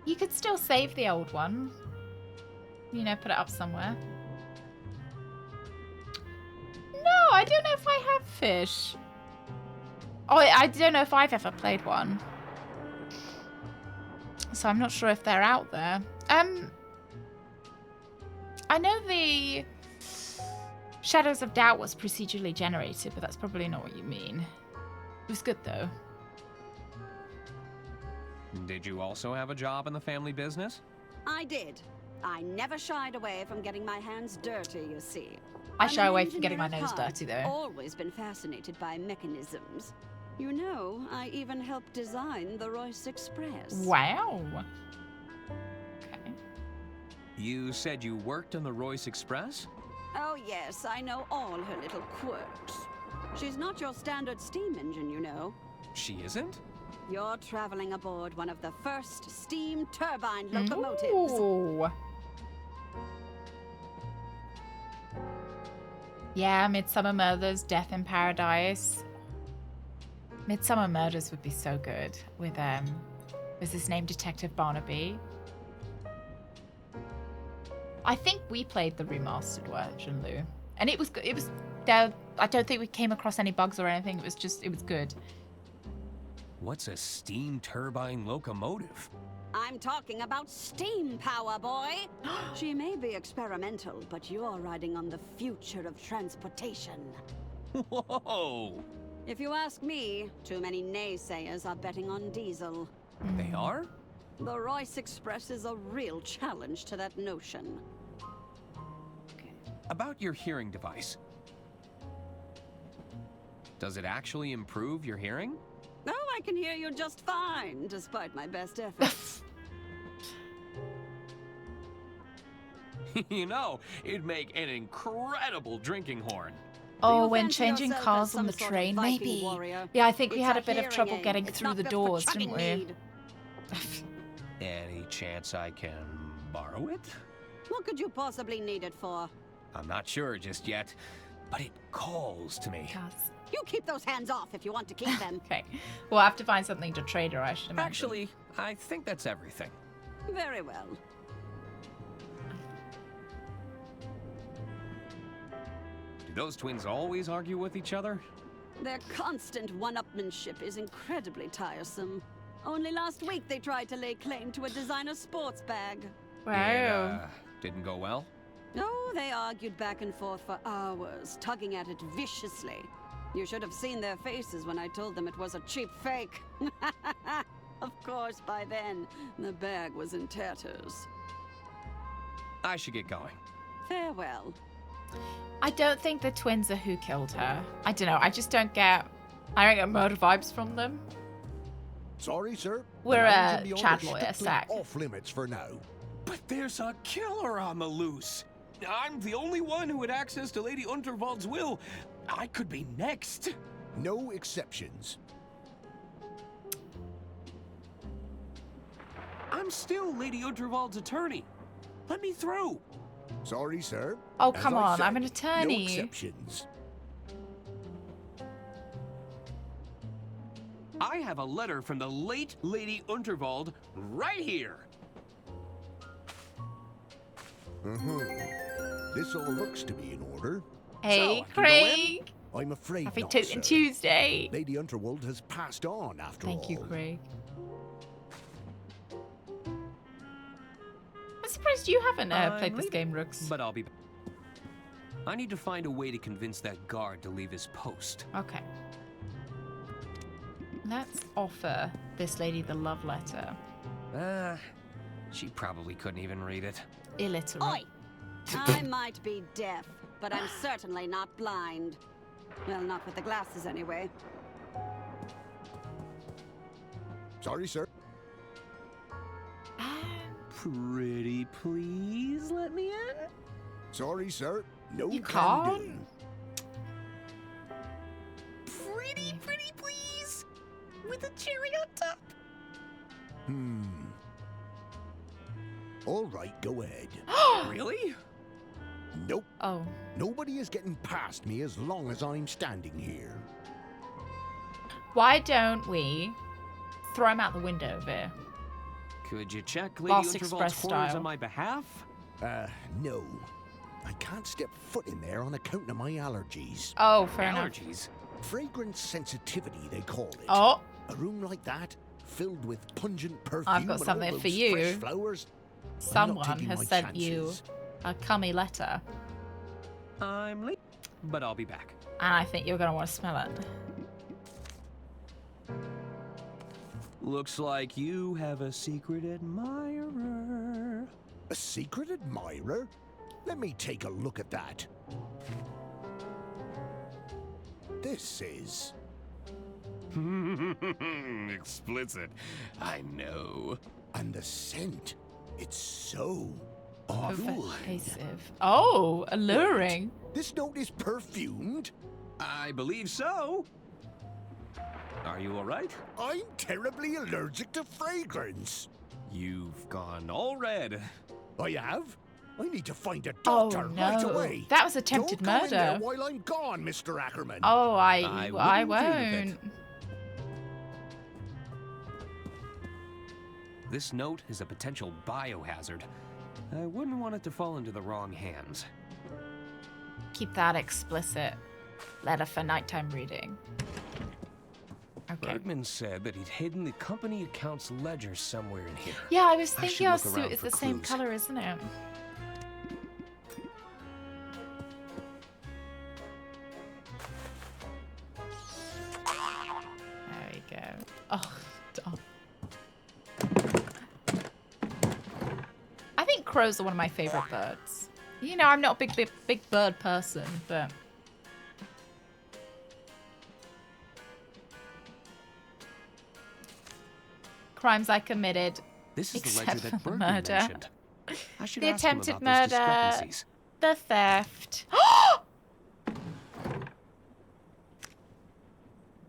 You could still save the old one. You know, put it up somewhere. No, I don't know if I have fish. Oh, I don't know if I've ever played one. So I'm not sure if they're out there. I know the Shadows of Doubt was procedurally generated, but that's probably not what you mean. It was good, though. Did you also have a job in the family business? I did. I never shied away from getting my hands dirty, you see. I I'm shy an away from getting my engineer nose at heart, dirty, though. Always been fascinated by mechanisms. You know, I even helped design the Royce Express. Wow. Okay. You said you worked on the Royce Express? Oh yes, I know all her little quirks. She's not your standard steam engine, you know. She isn't? You're traveling aboard one of the first steam turbine locomotives. Ooh. Yeah, Midsummer Murders, Death in Paradise. Midsummer Murders would be so good with was his name Detective Barnaby? I think we played the remastered version, Lou, and it was good. It was there. I don't think we came across any bugs or anything. It was good. What's a steam turbine locomotive? I'm talking about steam power, boy. She may be experimental, but you're riding on the future of transportation. Whoa! If you ask me, too many naysayers are betting on diesel. They are? The Royce Express is a real challenge to that notion. About your hearing device. Does it actually improve your hearing? Oh, I can hear you just fine, despite my best efforts. You know, it'd make an incredible drinking horn. Oh, when changing cars on the train, maybe. Yeah, I think we had a bit of trouble getting through the doors, didn't we? Any chance I can borrow it? What could you possibly need it for? I'm not sure just yet, but it calls to me. You keep those hands off if you want to keep them. Okay. We'll have to find something to trade her, I should imagine. Actually, I think that's everything. Very well. Do those twins always argue with each other? Their constant one-upmanship is incredibly tiresome. Only last week they tried to lay claim to a designer sports bag. Wow. Didn't go well? Oh, they argued back and forth for hours, tugging at it viciously. You should have seen their faces when I told them it was a cheap fake. Of course, by then, the bag was in tatters. I should get going. Farewell. I don't think the twins are who killed her. I don't know. I don't get murder vibes from them. Sorry, sir. We're a chat lawyer, sack. Off limits for now. But there's a killer on the loose. I'm the only one who had access to Lady Unterwald's will. I could be next. No exceptions. I'm still Lady Unterwald's attorney. Let me through. Sorry, sir. Oh, As come I on. said, I'm an attorney. No exceptions. I have a letter from the late Lady Unterwald right here. This all looks to be in order. Hey, Craig. I'm afraid Happy not, Tootin' sir. Tuesday. Lady Unterwald has passed on after all. Thank you, Craig. I'm surprised you haven't played this game, Rooks. But I'll be back. I need to find a way to convince that guard to leave his post. Okay. Let's offer this lady the love letter. She probably couldn't even read it. Illiterate. Oi! I might be deaf, but I'm certainly not blind. Well, not with the glasses anyway. Sorry, sir. Pretty please let me in? Sorry, sir. No You can can't? do. Pretty please? With a cherry on top? All right, go ahead. Really? Nope. Oh. Nobody is getting past me as long as I'm standing here. Why don't we throw him out the window of here? Could you check Lady Lost Unterwald's Express quarters style. on my behalf? No. I can't step foot in there on account of my allergies. Oh, fair enough. Allergies? Fragrance sensitivity, they call it. Oh. A room like that, filled with pungent perfume I've got and something all for those you. fresh flowers. I'm not Someone taking has my sent you chances. a cummy letter. I'm late, but I'll be back. And I think you're going to want to smell it. Looks like you have a secret admirer. A secret admirer? Let me take a look at that. This is... Explicit. I know. And the scent. It's so alluring. Pervasive. Oh, alluring. This note is perfumed? I believe so. Are you all right? I'm terribly allergic to fragrance. You've gone all red. I have? I need to find a doctor right away. That was attempted Don't go in there murder. while I'm gone, Mr. Ackerman. Oh, I wouldn't dream of won't. it. This note is a potential biohazard. I wouldn't want it to fall into the wrong hands. Keep that explicit. Letter for nighttime reading. Okay. Bergman said that he'd hidden the company account's ledger somewhere in here. Yeah, I was I thinking should our look around suit is for the same clues. color, isn't it? There we go. Oh, dumb. I think crows are one of my favorite birds. You know, I'm not a big bird person, but crimes I committed. This is the except ledger for that the Bergman murder. mentioned. I should The ask him attempted about those murder. discrepancies. The theft.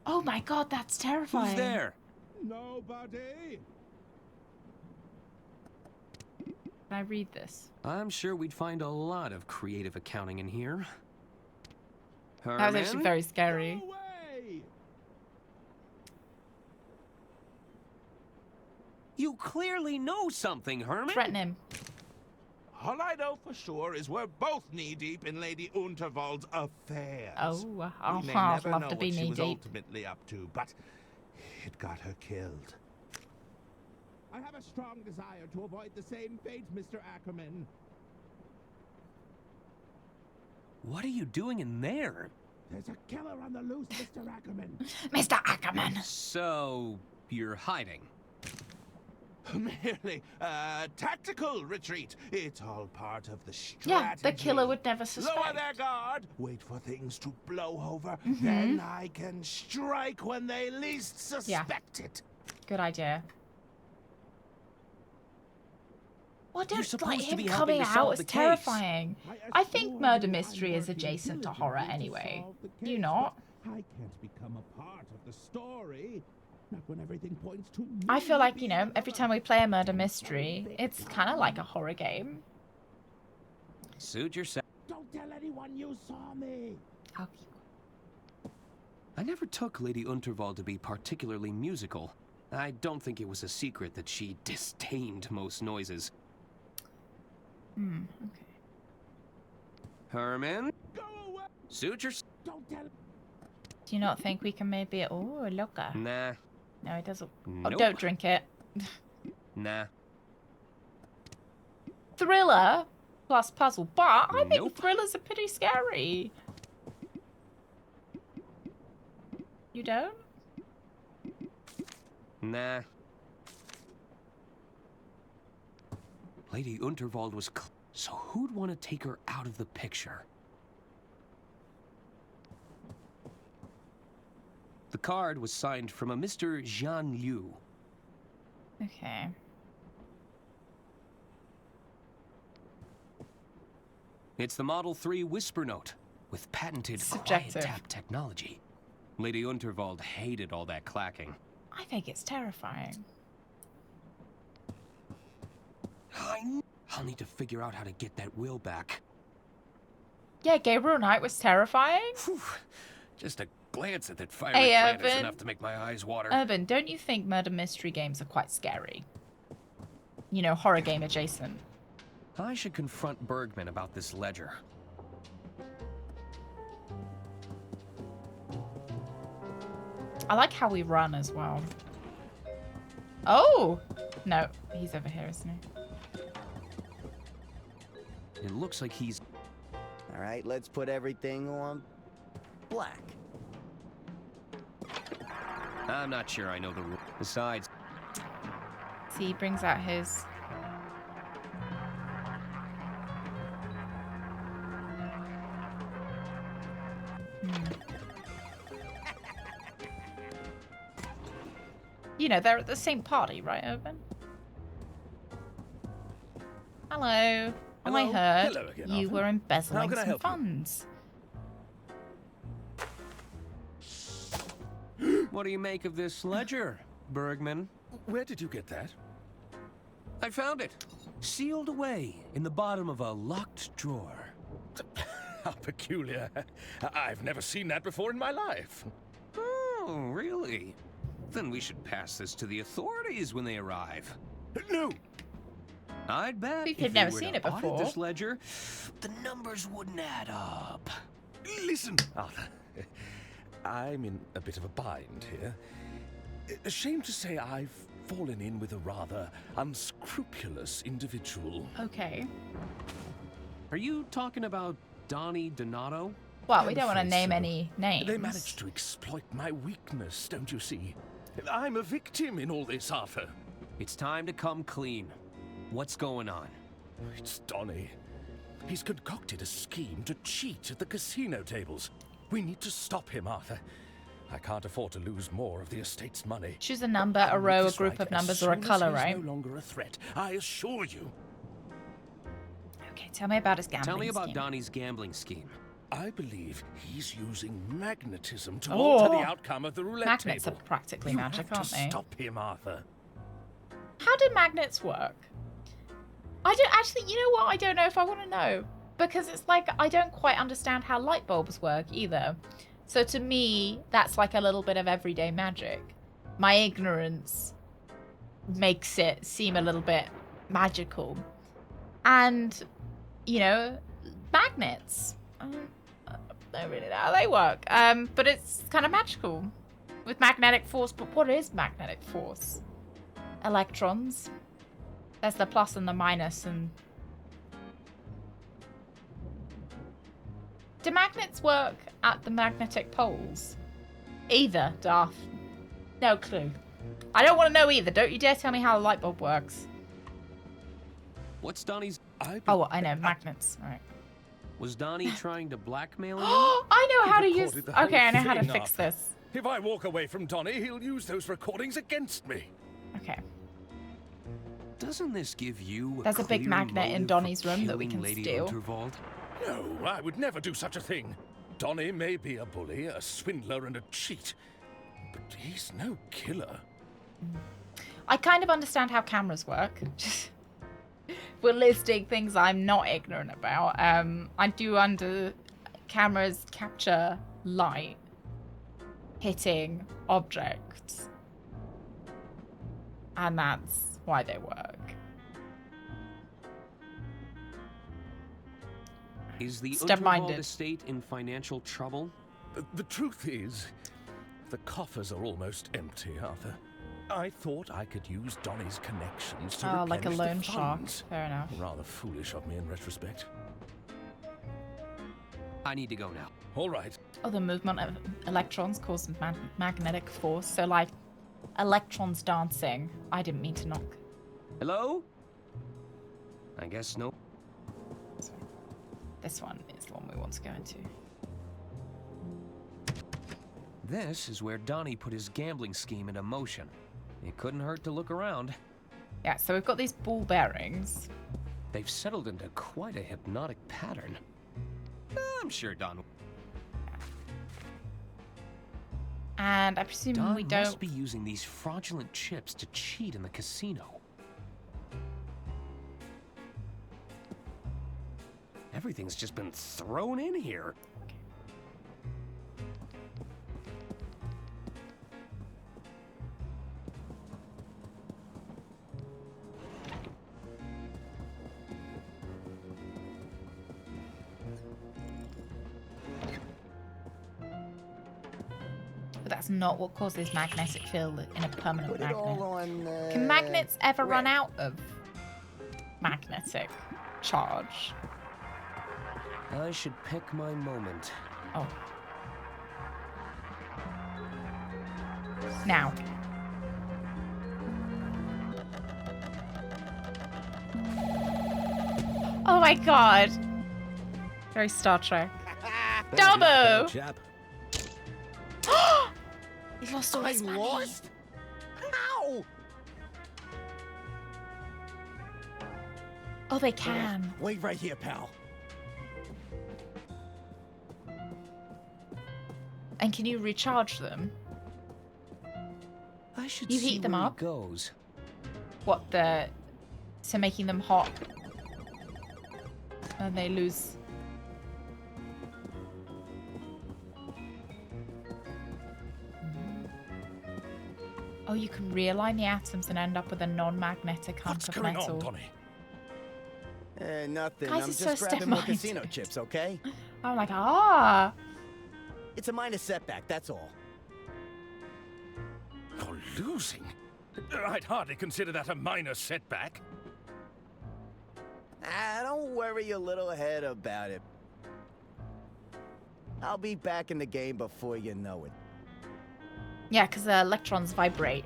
Oh my god, that's terrifying. Who's there? Nobody. Can I read this? I'm sure we'd find a lot of creative accounting in here. That was actually Herman? very scary. You clearly know something, Herman. Threaten him. All I know for sure is we're both knee-deep in Lady Unterwald's affairs. Oh, We I'd may never love know to be what she was knee-deep. ultimately up to, but it got her killed. I have a strong desire to avoid the same fate, Mr. Ackerman. What are you doing in there? There's a killer on the loose, Mr. Ackerman. Mr. Ackerman. So, you're hiding. Merely a tactical retreat. It's all part of the strategy. Yeah, the killer would never suspect. Lower their guard. Wait for things to blow over. Then I can strike when they least suspect it. Good idea. Well, You're don't supposed like to him be coming helping to out solve is the case. terrifying. I think murder mystery is adjacent to horror anyway. You not? I can't become a part of the story. Not when everything points to me. I feel like, you know, every time we play a murder mystery, it's kind of like a horror game. Suit yourself. Don't tell anyone you saw me. I never took Lady Unterwald to be particularly musical. I don't think it was a secret that she disdained most noises. Okay. Herman? Suit yourself. Don't tell. Do you not think we can maybe... Oh, Loco. Nah. No, it doesn't. Oh, Nope. don't drink it. Nah. Thriller plus puzzle. But I think thrillers are pretty scary. You don't? Nah. Lady Unterwald was so who'd want to take her out of the picture? The card was signed from a Mr. Jean Liu. Okay. It's the Model 3 Whisper Note with patented Subjective. quiet tap technology. Lady Unterwald hated all that clacking. I think it's terrifying. I'll need to figure out how to get that will back. Yeah, Gabriel Knight was terrifying. Just a glance at that fiery Hey, plant is Urban. enough to make my eyes water. Urban, don't you think murder mystery games are quite scary? You know, horror game adjacent. I should confront Bergman about this ledger. I like how we run as well. Oh! No, he's over here, isn't he? It looks like he's... All right, let's put everything on black. I'm not sure I know the rule. Besides... See, he brings out his... You know, they're at the same party, right, Urban? Hello. I Hello. heard Hello again, you Arthur. were How embezzling can I some help you? funds. What do you make of this ledger, Bergman? Where did you get that? I found it. Sealed away in the bottom of a locked drawer. How peculiar. I've never seen that before in my life. Oh, really? Then we should pass this to the authorities when they arrive. No! I'd bet If if you've they never were seen to it audit before. this ledger, the numbers wouldn't add up. Listen, Arthur. I'm in a bit of a bind here. Ashamed to say I've fallen in with a rather unscrupulous individual. Okay. Are you talking about Donnie Donato? Well, we don't want to afraid name so. any names. They managed to exploit my weakness, don't you see? I'm a victim in all this, Arthur. It's time to come clean. What's going on? It's Donnie. He's concocted a scheme to cheat at the casino tables. We need to stop him, Arthur. I can't afford to lose more of the estate's money. Choose a number, a row, a group of numbers, or a color, right? He's no longer a threat, I assure you. Okay, tell me about his gambling Tell me about scheme. Donnie's gambling scheme. I believe he's using magnetism to Oh. alter the outcome of the roulette Magnets table. are practically You magic, have aren't to they? stop him, Arthur. How do magnets work? I don't actually, you know what? I don't know if I want to know. Because it's like, I don't quite understand how light bulbs work either. So to me, that's like a little bit of everyday magic. My ignorance makes it seem a little bit magical. And, you know, magnets. I don't really know how they work. But it's kind of magical. With magnetic force. But what is magnetic force? Electrons. There's the plus and the minus and... Do magnets work at the magnetic poles? Either, Darth. No clue. I don't want to know either. Don't you dare tell me how a light bulb works. What's Donnie's... Oh, I know. Magnets. All right. Was Donnie trying to blackmail you? I know how to use... Recorded the whole Okay, I know how to thing, fix Arthur. this. If I walk away from Donnie, he'll use those recordings against me. Okay. Doesn't this give you There's a big clear magnet in motive Donnie's for room that we killing can Lady steal. Unterwald? No, I would never do such a thing. Donnie may be a bully, a swindler, and a cheat, but he's no killer. I kind of understand how cameras work. We're listing things I'm not ignorant about. I do cameras capture light hitting objects. And that's why they work. Is the Step-minded. Unterwald estate in financial trouble? The truth is, the coffers are almost empty, Arthur. I thought I could use Donnie's connections to Oh, like a replenish the loan shark. funds. Fair enough. Rather foolish of me in retrospect. I need to go now. All right. Oh, the movement of electrons causes magnetic force. So, like, electrons dancing. I didn't mean to knock. Hello? I guess no. This one is the one we want to go into. This is where Donnie put his gambling scheme into motion. It couldn't hurt to look around. Yeah, so we've got these ball bearings. They've settled into quite a hypnotic pattern. I'm sure Don... And I presume Don we don't... must be using these fraudulent chips to cheat in the casino. Everything's just been thrown in here. But that's not what causes magnetic field in a permanent Put it magnet. all on, Can magnets ever run out of magnetic charge? I should pick my moment. Oh. Now. Oh my god. Very Star Trek. Double! Chap. He lost all his money. Lost? How? Oh, they can. Wait right here, pal. And can you recharge them? I should You see heat them where he up? goes. What the... So making them hot. And they lose... Oh, you can realign the atoms and end up with a non-magnetic hunk What's of going metal. on, Donnie? Nothing. Guys I'm are so just grabbing more step-minded. casino chips, okay? I'm like, ah. It's a minor setback, that's all. You're losing? I'd hardly consider that a minor setback. Don't worry your little head about it. I'll be back in the game before you know it. Yeah, because the electrons vibrate.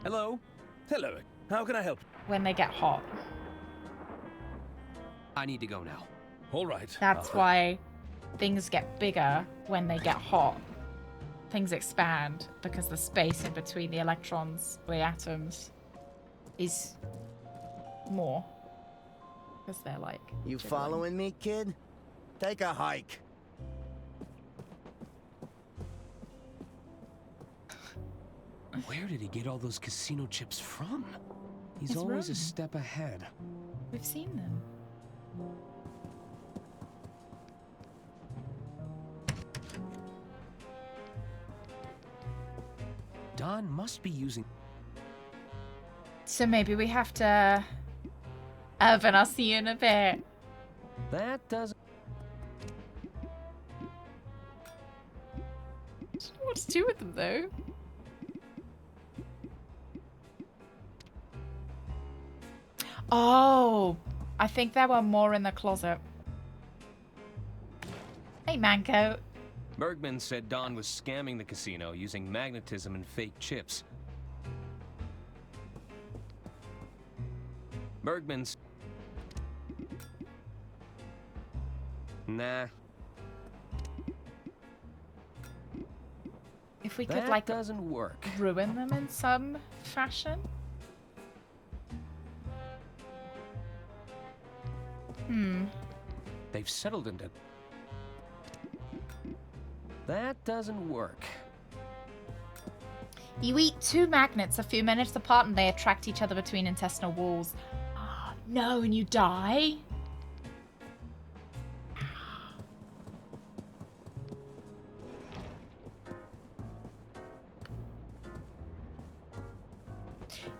Hello? Hello. How can I help? When they get hot. I need to go now. All right. That's why things get bigger when they get hot. Things expand because the space in between the electrons, the atoms, is more. Because they're like... You jiggling. following me, kid? Take a hike. Where did he get all those casino chips from? He's His always a room. step ahead. We've seen them. Don must be using... So maybe we have to... Evan, I'll see you in a bit. That doesn't... I don't know what to do with them, though. Oh, I think there were more in the closet. Hey, Manco. Bergman said Don was scamming the casino using magnetism and fake chips. Bergman's... Nah. If we could, That like, doesn't work. ruin them in some fashion. They've settled into... That doesn't work. You eat two magnets a few minutes apart and they attract each other between intestinal walls. No, and you die?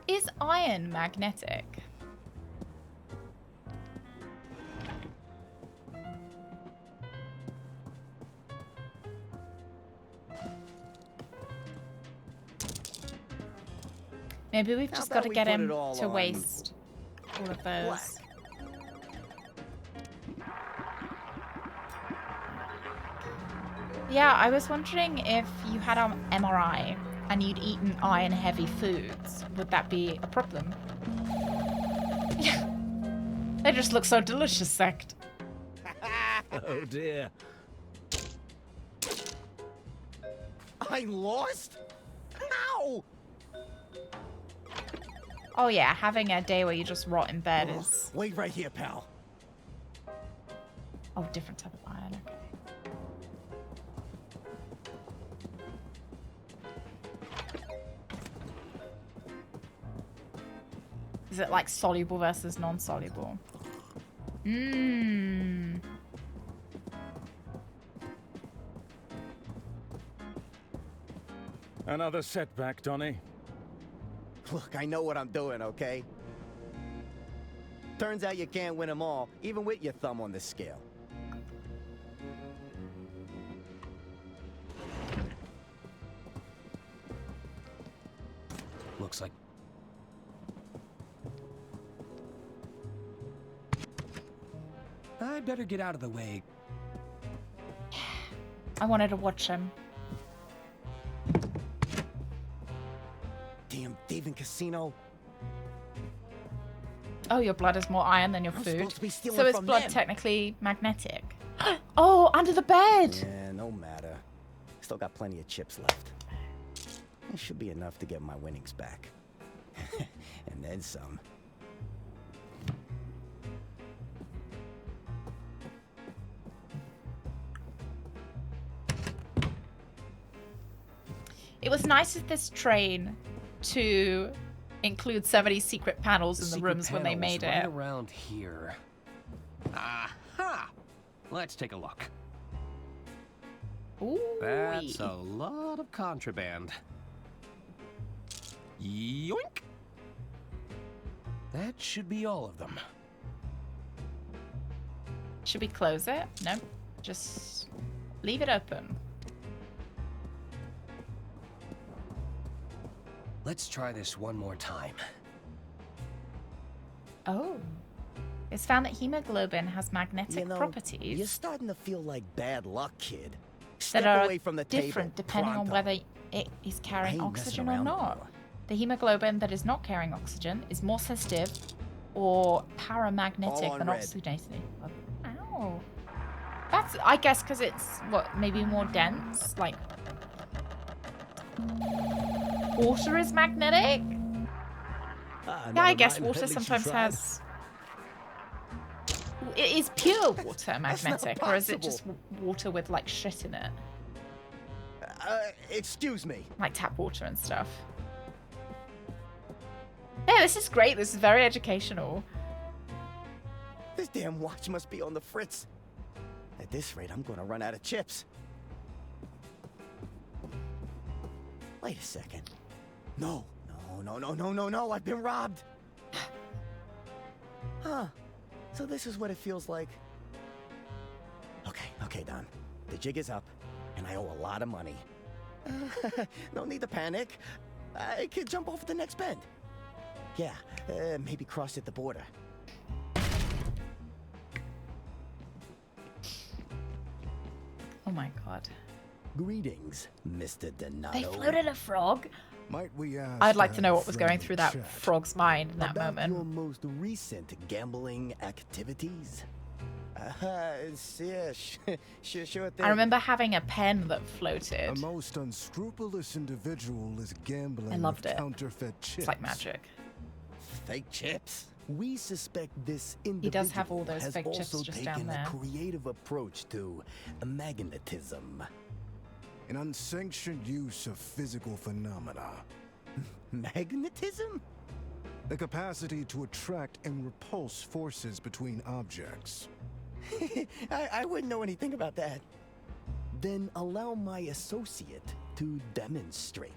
Is iron magnetic? Maybe we've How just about got to we get put him it all to on waste all of those. black? Yeah, I was wondering if you had an MRI and you'd eaten iron-heavy foods, would that be a problem? They just look so delicious, Sect. Oh dear. I'm lost? How? Oh yeah, having a day where you just rot in bed is... Wait right here, pal. Oh, different type of iron, okay. Is it like soluble versus non-soluble? Mmm. Another setback, Donnie. Look, I know what I'm doing, okay? Turns out you can't win them all, even with your thumb on the scale. Looks like... I better get out of the way. I wanted to watch him. Damn thieving casino. Oh, your blood is more iron than your I'm food. supposed to be stealing So is from blood them. technically magnetic? Oh, under the bed! Yeah, no matter. Still got plenty of chips left. It should be enough to get my winnings back. And then some. It was nice of this train to include so many secret panels in the rooms when they made right it. Around here. Aha! Let's take a look. Ooh. That's a lot of contraband. Yoink! That should be all of them. Should we close it? No, just leave it open. Let's try this one more time. Oh. It's found that hemoglobin has magnetic properties You're starting to feel like bad luck, kid. that Step are away from the different table. depending on Pronto. whether it is carrying I ain't messing oxygen or around no not. more. The hemoglobin that is not carrying oxygen is more sensitive or paramagnetic All on than red. oxygenating. Ow. That's, I guess, because it's, what, maybe more dense? Like, water is magnetic? Yeah, never I guess mind. water At least you sometimes tried. has... Is pure water magnetic, or is it just water with, like, shit in it? Excuse me. Like tap water and stuff. Yeah, this is great. This is very educational. This damn watch must be on the fritz. At this rate, I'm gonna run out of chips. Wait a second. No, no, I've been robbed. Huh. So this is what it feels like. Okay, Don. The jig is up, and I owe a lot of money. No need to panic. I could jump off at the next bend. Yeah, maybe cross at the border. Oh my god. Greetings, Mr. Donato. They floated a frog? Might we ask I'd like to know have what was going friendly through that chat frog's mind in that About moment. your most recent gambling activities? Yeah, sure thing. I remember having a pen that A floated. most unscrupulous individual is gambling I loved with it. counterfeit chips. It's like magic. Fake chips. We suspect this He individual does have all those has fake chips also just taken down there. a creative approach to magnetism. An unsanctioned use of physical phenomena. Magnetism? The capacity to attract and repulse forces between objects. I wouldn't know anything about that. Then allow my associate to demonstrate.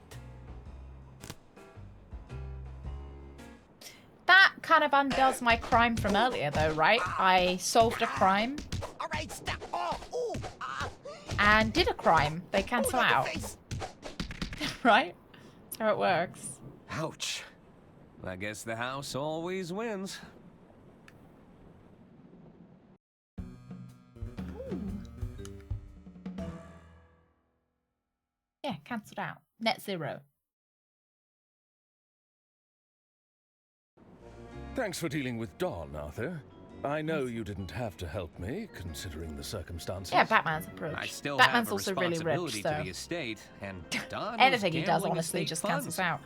That kind of undoes my crime from earlier, though, right? I solved a crime. All right, stop. Oh, ooh, and did a crime. They cancel out. Right? That's how it works. Ouch. I guess the house always wins. Yeah, cancelled out. Net zero. Thanks for dealing with Dawn, Arthur. I know you didn't have to help me, considering the circumstances. Yeah, Batman's approach. I still Batman's have a also really responsibility rich, to so the estate, and Don anything was he does, gambling honestly, estate just funds. cancels out.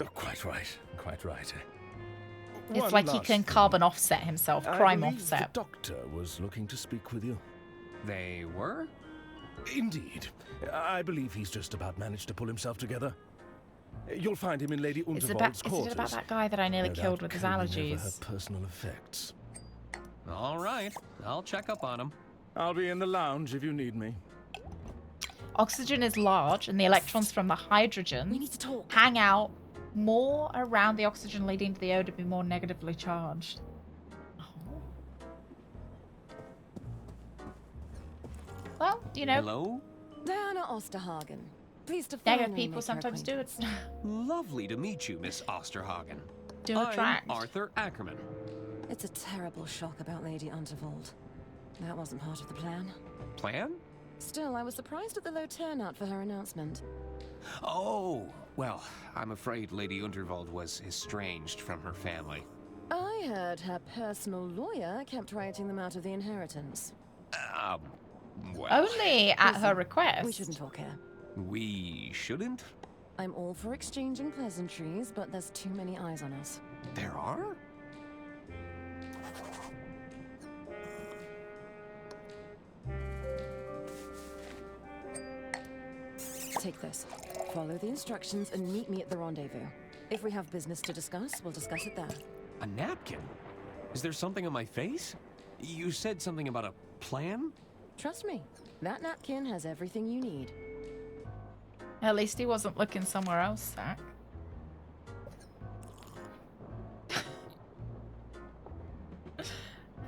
Oh, quite right, quite right. It's One like he last can thing. carbon offset himself, crime I believe offset. The doctor was looking to speak with you. They were? Indeed. I believe he's just about managed to pull himself together. You'll find him in Lady Is Unterwald's it quarters. about that guy that I nearly No killed doubt with his coping over allergies? her personal effects. All right, I'll check up on him. I'll be in the lounge if you need me. Oxygen is large, and the electrons from the hydrogen hang out more around the oxygen, leading to the O to be more negatively charged. Well, you know. Hello? Diana Osterhagen. Pleased to Negative finally people make your sometimes do it. Lovely to meet you, Miss Osterhagen. Do I'm attract. Arthur Ackerman. It's a terrible shock about Lady Unterwald. That wasn't part of the plan. Plan? Still, I was surprised at the low turnout for her announcement. Oh, well, I'm afraid Lady Unterwald was estranged from her family. I heard her personal lawyer kept writing them out of the inheritance. Well, Only at her Listen, request. We shouldn't talk here. we shouldn't? I'm all for exchanging pleasantries, but there's too many eyes on us. There are? Take this. Follow the instructions and meet me at the rendezvous. If we have business to discuss, we'll discuss it there. A napkin? Is there something on my face? You said something about a plan? Trust me, that napkin has everything you need. At least he wasn't looking somewhere else, Zach.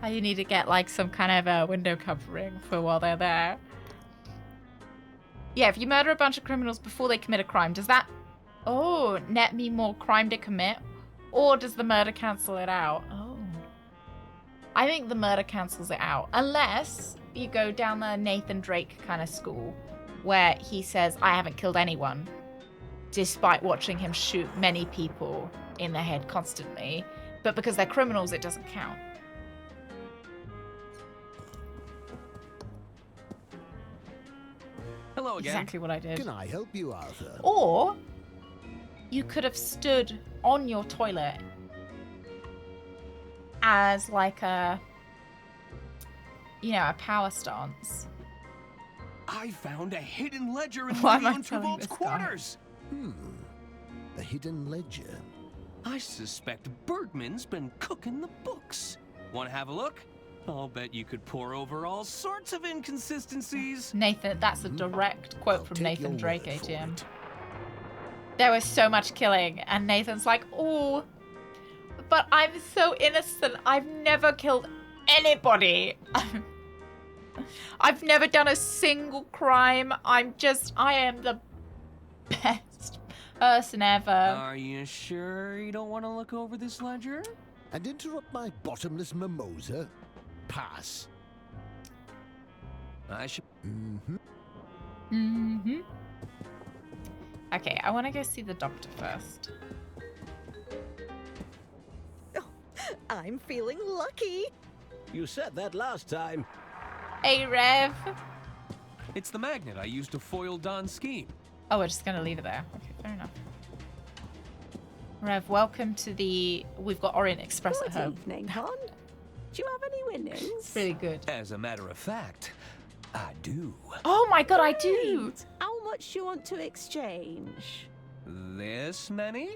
How you need to get like some kind of a window covering for while they're there. Yeah, if you murder a bunch of criminals before they commit a crime, does that net me more crime to commit? Or does the murder cancel it out? Oh. I think the murder cancels it out. Unless you go down the Nathan Drake kind of school where he says, I haven't killed anyone, despite watching him shoot many people in the head constantly. But because they're criminals, it doesn't count. Hello again. Exactly what I did. Can I help you, Arthur? Or you could have stood on your toilet as like a, a power stance. I found a hidden ledger in Why am I Lady telling Unterwald's this guy? quarters. A hidden ledger. I suspect Bergman's been cooking the books. Want to have a look? I'll bet you could pour over all sorts of inconsistencies. Nathan, that's a direct quote from take Nathan your Drake, word for ATM. it. There was so much killing, and Nathan's like, oh, but I'm so innocent. I've never killed anybody. I've never done a single crime. I am the best person ever. Are you sure you don't want to look over this ledger? And interrupt my bottomless mimosa? Pass. I should... Okay, I want to go see the doctor first. I'm feeling lucky. You said that last time. Hey, Rev. It's the magnet I used to foil Don's scheme. Oh, we're just going to leave it there. Okay, fair enough. Rev, welcome to the... We've got Orient Express at home. Good evening, hon. Do you have any winnings? Really good. As a matter of fact, I do. Oh my god, I do! Great. How much do you want to exchange? This many?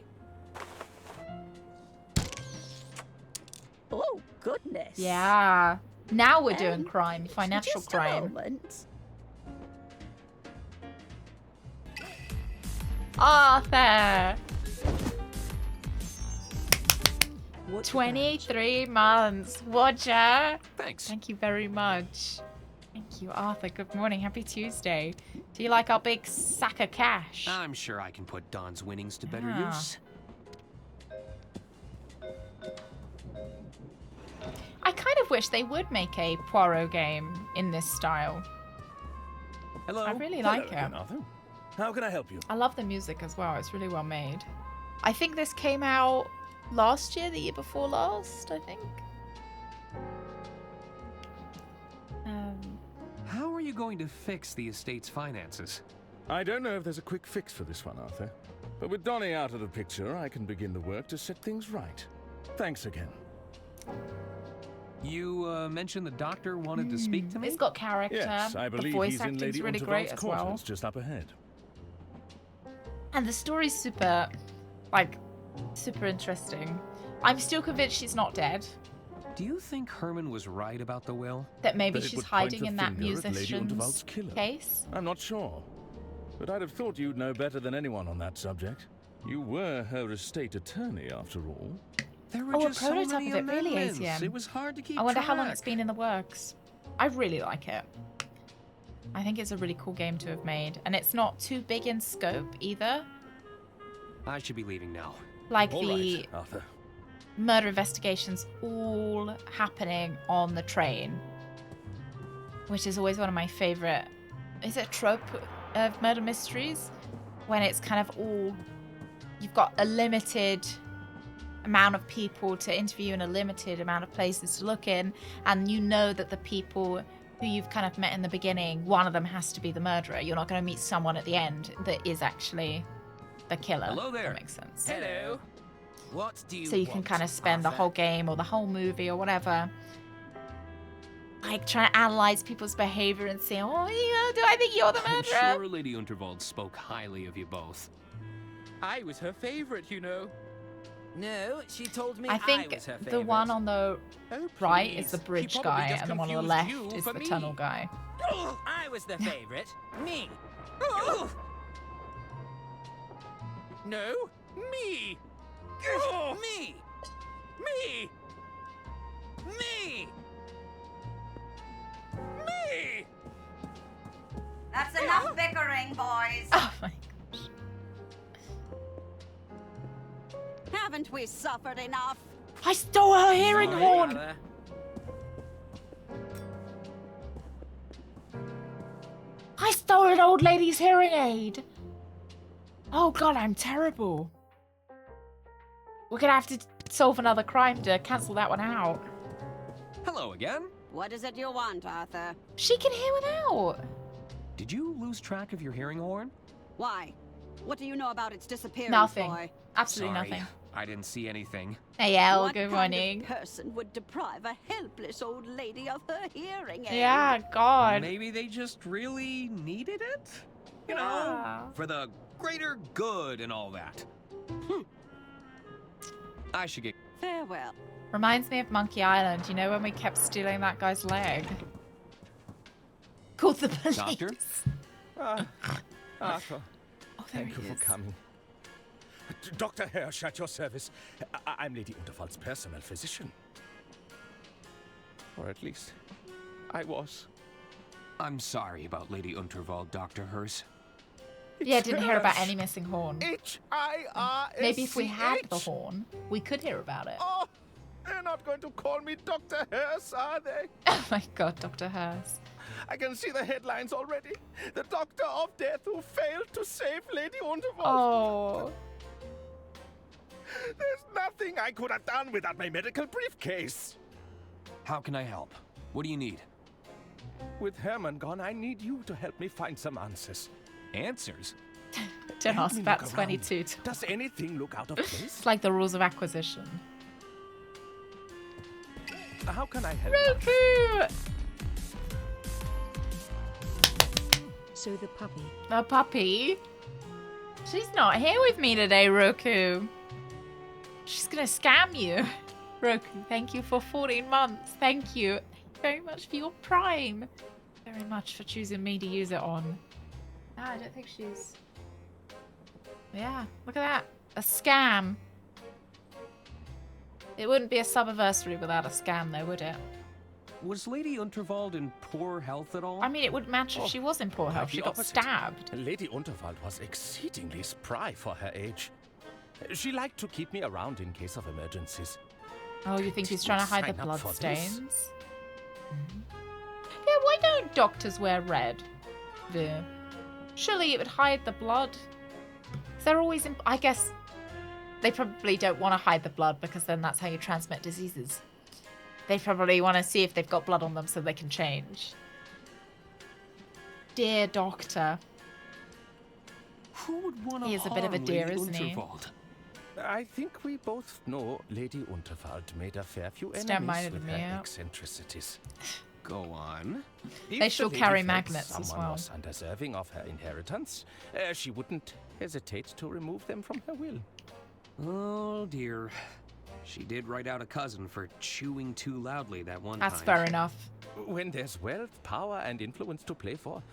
Oh, goodness. Yeah. Now we're doing crime, financial Just crime. a moment. Arthur! 23 months. Watcher. Thanks. Thank you very much. Thank you, Arthur. Good morning. Happy Tuesday. Do you like our big sack of cash? I'm sure I can put Don's winnings to better Yeah. use. I kind of wish they would make a Poirot game in this style. Hello. I really like it. again, Arthur. How can I help you? I love the music as well. It's really well made. I think this came out last year, the year before last, I think. How are you going to fix the estate's finances? I don't know if there's a quick fix for this one, Arthur. But with Donnie out of the picture, I can begin the work to set things right. Thanks again. You mentioned the doctor wanted to speak to me? It's got character. Yes, I the believe voice he's in acting's Lady really Unterwald's great as quarters, well. just up ahead. And the story's super interesting. I'm still convinced she's not dead. Do you think Herman was right about the will? That maybe That it she's would point hiding the in that finger at Lady musician's Unterwald's killer. case. I'm not sure. But I'd have thought you'd know better than anyone on that subject. You were her estate attorney, after all. There were Oh, a just so prototype many of it, really, amendments. ATM. It was hard to keep I wonder how long track. it's been in the works. I really like it. I think it's a really cool game to have made. And it's not too big in scope either. I should be leaving now. Like All the right, Arthur. murder investigations all happening on the train. Which is always one of my favorite... Is it a trope of murder mysteries? When it's kind of all... You've got a limited amount of people to interview and a limited amount of places to look in, and you know that the people who you've kind of met in the beginning, one of them has to be the murderer. You're not going to meet someone at the end that is actually the killer. Hello there. That makes sense. Hello. What do you So you can want, kind of spend the Arthur? whole game or the whole movie or whatever like trying to analyze people's behavior and say, oh, do I think you're the murderer? I'm sure Lady Unterwald spoke highly of you both. I was her favorite, you know. No, she told me I think was her the favorite. one on the right is the please. bridge She probably guy, just and the one on the confused left you is for the me. tunnel guy. I was the favorite. Me. No, me. Me. Me. Me. Me. That's enough bickering, boys. Oh my gosh. Haven't we suffered enough? I stole her hearing Sorry, horn. Mother. I stole an old lady's hearing aid. Oh god, I'm terrible. We're gonna have to solve another crime to cancel that one out. Hello again. What is it you want, Arthur? She can hear without. Did you lose track of your hearing horn? Why? What do you know about its disappearance, Nothing. boy? Absolutely Sorry, nothing. I didn't see anything. Hey, Elle, What good kind morning. of person would deprive a helpless old lady of her hearing aid? Yeah, God. Maybe they just really needed it? You Yeah. know, for the greater good and all that. I should get... Farewell. Reminds me of Monkey Island. You know when we kept stealing that guy's leg? Called the police. Doctor? Arthur, Oh, there thank he you for is. coming. Dr. Hirsch at your service. I'm Lady Unterwald's personal physician. Or at least, I was. I'm sorry about Lady Unterwald, Dr. Hirsch. Yeah, didn't hear about any missing horn. H-I-R-S-C-H. Maybe if we had the horn, we could hear about it. Oh, they're not going to call me Dr. Hirsch, are they? Oh my god, Dr. Hirsch. I can see the headlines already. The Doctor of Death who failed to save Lady Unterwald. Oh. There's nothing I could have done without my medical briefcase. How can I help? What do you need? With Herman gone, I need you to help me find some answers. Answers? Don't Help ask me about look 22. around. Does anything look out of place? It's like the rules of acquisition. How can I help? Roku! So the puppy. The puppy? She's not here with me today, Roku. She's gonna scam you. Roku, thank you for 14 months. Thank you very much for your Prime. Very much for choosing me to use it on. No, I don't think she's... Yeah, look at that. A scam. It wouldn't be a sub-anniversary without a scam though, would it? Was Lady Unterwald in poor health at all? I mean, it wouldn't matter if she was in poor quite health. the She got opposite. stabbed. Lady Unterwald was exceedingly spry for her age. She liked to keep me around in case of emergencies. Oh, you think he's Didn't trying to hide the sign up blood for this. stains? Yeah, why don't doctors wear red? Yeah. Surely it would hide the blood. They're always in... I guess they probably don't want to hide the blood because then that's how you transmit diseases. They probably want to see if they've got blood on them so they can change. Dear doctor. Who would want to He is a bit of a harm dear, Lady isn't he? Unterwald? I think we both know Lady Unterwald made a fair few Just enemies reminded with me, her yeah. eccentricities. Go on. If They the shall lady carry felt magnets as someone well. was undeserving of her inheritance, she wouldn't hesitate to remove them from her will. Oh dear. She did write out a cousin for chewing too loudly that one That's time. fair enough. When there's wealth, power, and influence to play for,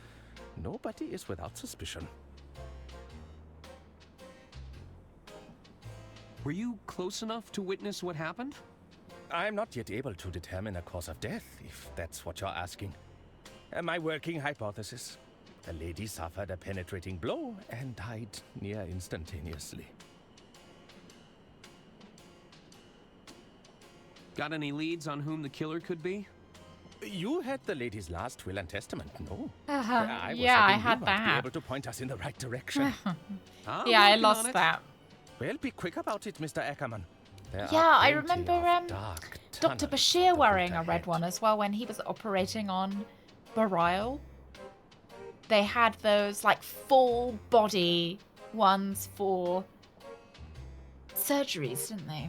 nobody is without suspicion. Were you close enough to witness what happened? I'm not yet able to determine a cause of death, if that's what you're asking. My working hypothesis: the lady suffered a penetrating blow and died near instantaneously. Got any leads on whom the killer could be? You had the lady's last will and testament, no? Yeah, was I hoping had you might be that. able to point us in the right direction. Yeah, I lost that. Well, be quick about it, Mr. Ackerman. There are Yeah, I plenty remember of dark Dr. tunnels Bashir to wearing look a red ahead. one as well when he was operating on Barile. They had those like full body ones for surgeries, didn't they?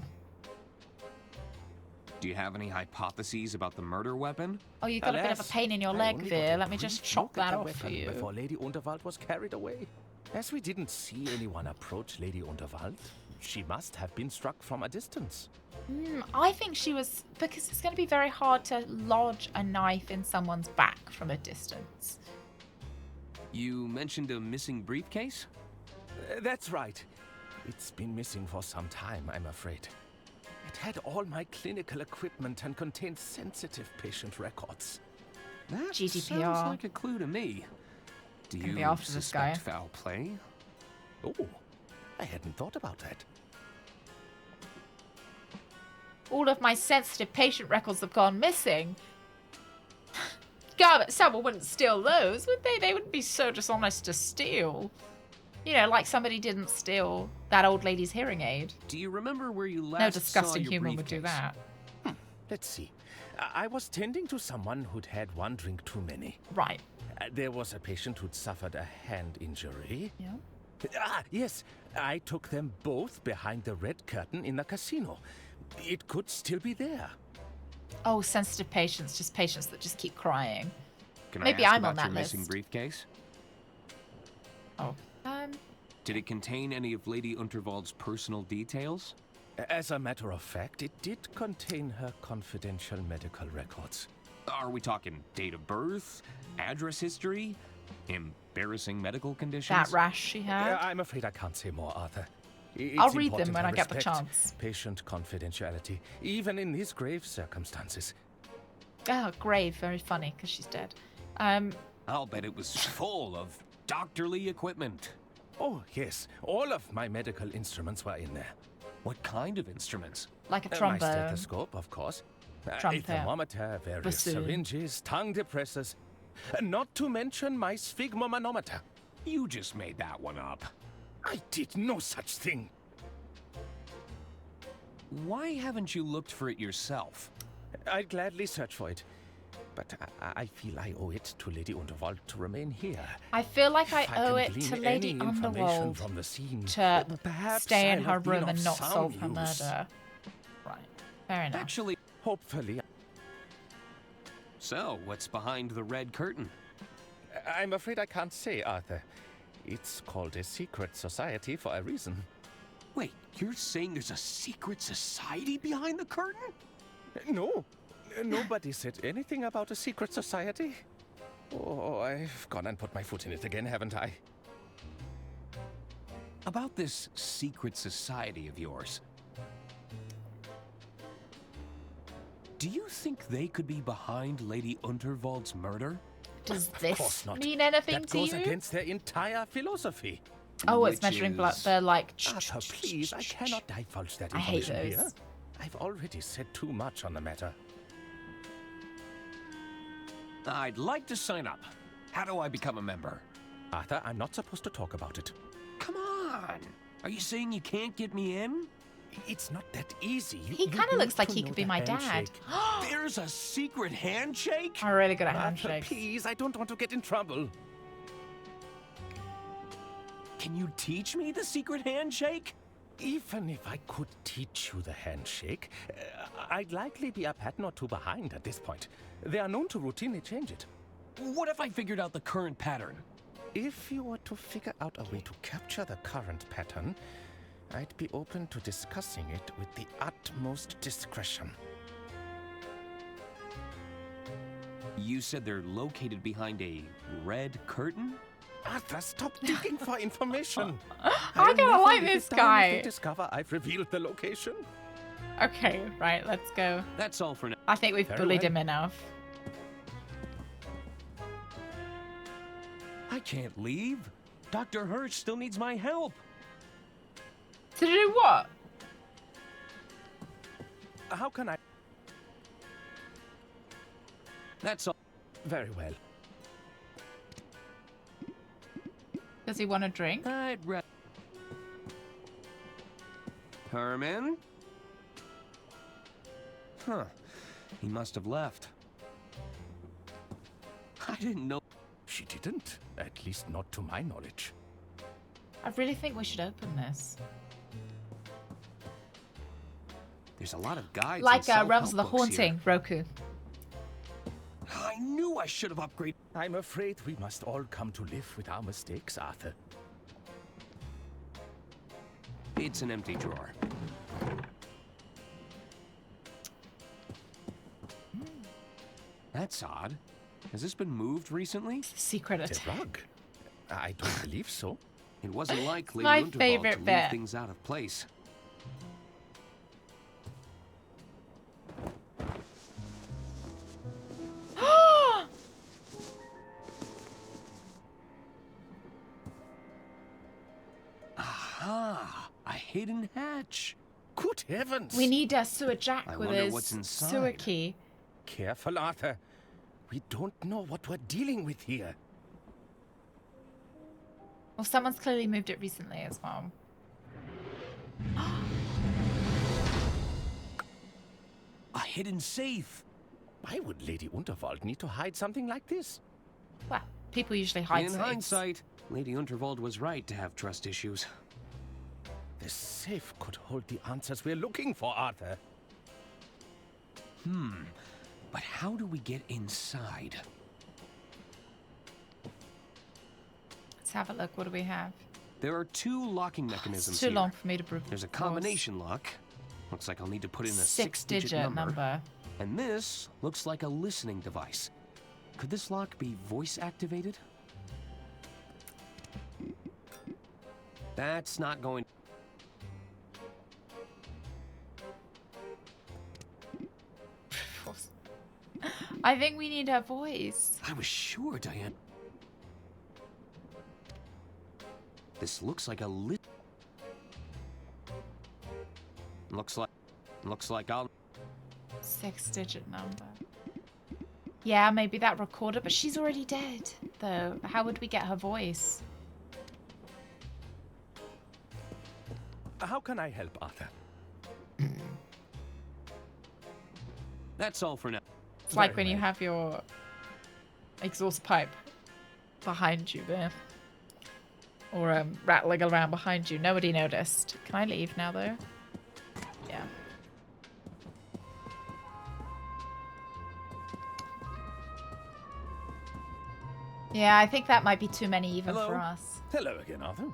Do you have any hypotheses about the murder weapon? Oh, you got a bit of a pain in your leg, Veer. Let me just chop that off for you. Before Lady Unterwald was carried away. As we didn't see anyone approach Lady Unterwald, she must have been struck from a distance. I think she was, because it's going to be very hard to lodge a knife in someone's back from a distance. You mentioned a missing briefcase? That's right. It's been missing for some time, I'm afraid. It had all my clinical equipment and contained sensitive patient records. That GDPR. sounds like a clue to me. Do Gonna be you after this guy. suspect foul play? Oh, I hadn't thought about that. All of my sensitive patient records have gone missing. God, but someone wouldn't steal those, would they? They wouldn't be so dishonest to steal. You know, like somebody didn't steal that old lady's hearing aid. Do you remember where you last No saw disgusting your human would do briefcase? that. Let's see. I was tending to someone who'd had one drink too many. Right. There was a patient who'd suffered a hand injury. Yeah. Ah, yes. I took them both behind the red curtain in the casino. It could still be there. Oh, sensitive patients, just patients that just keep crying. Can Maybe I ask I'm about on that your missing list. briefcase? Oh. Did it contain any of Lady Unterwald's personal details? As a matter of fact, it did contain her confidential medical records. Are we talking date of birth, address history, embarrassing medical conditions? That rash she had. I'm afraid I can't say more, Arthur. I'll read them when I get the chance. Patient confidentiality, even in these grave circumstances. Oh, grave. Very funny, because she's dead. I'll bet it was full of doctorly equipment. Oh, yes. All of my medical instruments were in there. What kind of instruments? Like a My trombone. stethoscope, of course. A Trumpet. thermometer, various Bassoon. syringes, tongue depressors. Not to mention my sphygmomanometer. You just made that one up. I did no such thing. Why haven't you looked for it yourself? I'd gladly search for it. But I feel I owe it to Lady Unterwald to remain here. I feel like I If owe can it to glean Lady any information Underworld from the scene, to perhaps stay in I'll her have been room of and not some solve her use. murder. Right. Fair enough. Actually, hopefully. So, what's behind the red curtain? I'm afraid I can't say, Arthur. It's called a secret society for a reason. Wait, you're saying there's a secret society behind the curtain? No. Nobody said anything about a secret society. Oh, I've gone and put my foot in it again, haven't I? About this secret society of yours. Do you think they could be behind Lady Unterwald's murder? Does Of this course not. mean anything That to goes you? against their entire philosophy. Oh, it's Which measuring blood. is- They're like. Arthur, please, I cannot divulge that I hate information here. those. I've already said too much on the matter. I'd like to sign up. How do I become a member? Arthur, I'm not supposed to talk about it. Come on! Are you saying you can't get me in? It's not that easy. He kind of looks like he could be my dad. There's a secret handshake? I'm really good at Arthur, handshakes. please, I don't want to get in trouble. Can you teach me the secret handshake? Even if I could teach you the handshake, I'd likely be a pattern or two behind at this point. They are known to routinely change it. What if I figured out the current pattern? If you were to figure out a way to capture the current pattern, I'd be open to discussing it with the utmost discretion. You said they're located behind a red curtain? Arthur, stop digging for information. I kind of like this guy. They discover I've revealed the location. Okay, right, let's go. That's all for now. I think we've Very bullied well. him enough. I can't leave. Dr. Hirsch still needs my help. To do what? How can I? That's all. Very well. Does he want a drink? I'd rather. Herman? Huh. He must have left. I didn't know. She didn't. At least not to my knowledge. I really think we should open this. There's a lot of guides. Like and Realms of the self-help books here. Haunting, Roku. I knew I should have upgraded. I'm afraid we must all come to live with our mistakes, Arthur. It's an empty drawer. That's odd. Has this been moved recently? Secret The rug? I don't believe so. It wasn't like Lady My Unterwald favorite to leave bit. things out of place. Aha! A hidden hatch. Good heavens! We need a sewer jack I with wonder his what's inside. sewer key. Careful, Arthur. We don't know what we're dealing with here. Well, someone's clearly moved it recently as well. A hidden safe. Why would Lady Unterwald need to hide something like this? Well, people usually hide In safes. hindsight, Lady Unterwald was right to have trust issues. The safe could hold the answers we're looking for, Arthur. But how do we get inside? Let's have a look. What do we have? There are two locking mechanisms It's too here. long for me to prove. There's a combination lock. Looks like I'll need to put in a Six-digit six-digit number. And this looks like a listening device. Could this lock be voice activated? That's not going. I think we need her voice. I was sure, Diane. This looks like a lit. Looks like I'll. 6-digit number. Yeah, maybe that recorder, but she's already dead, though. How would we get her voice? How can I help, Arthur? That's all for now. It's like when you have your exhaust pipe behind you there. Or rattling around behind you. Nobody noticed. Can I leave now, though? Yeah. Yeah, I think that might be too many even Hello? for us. Hello again, Arthur.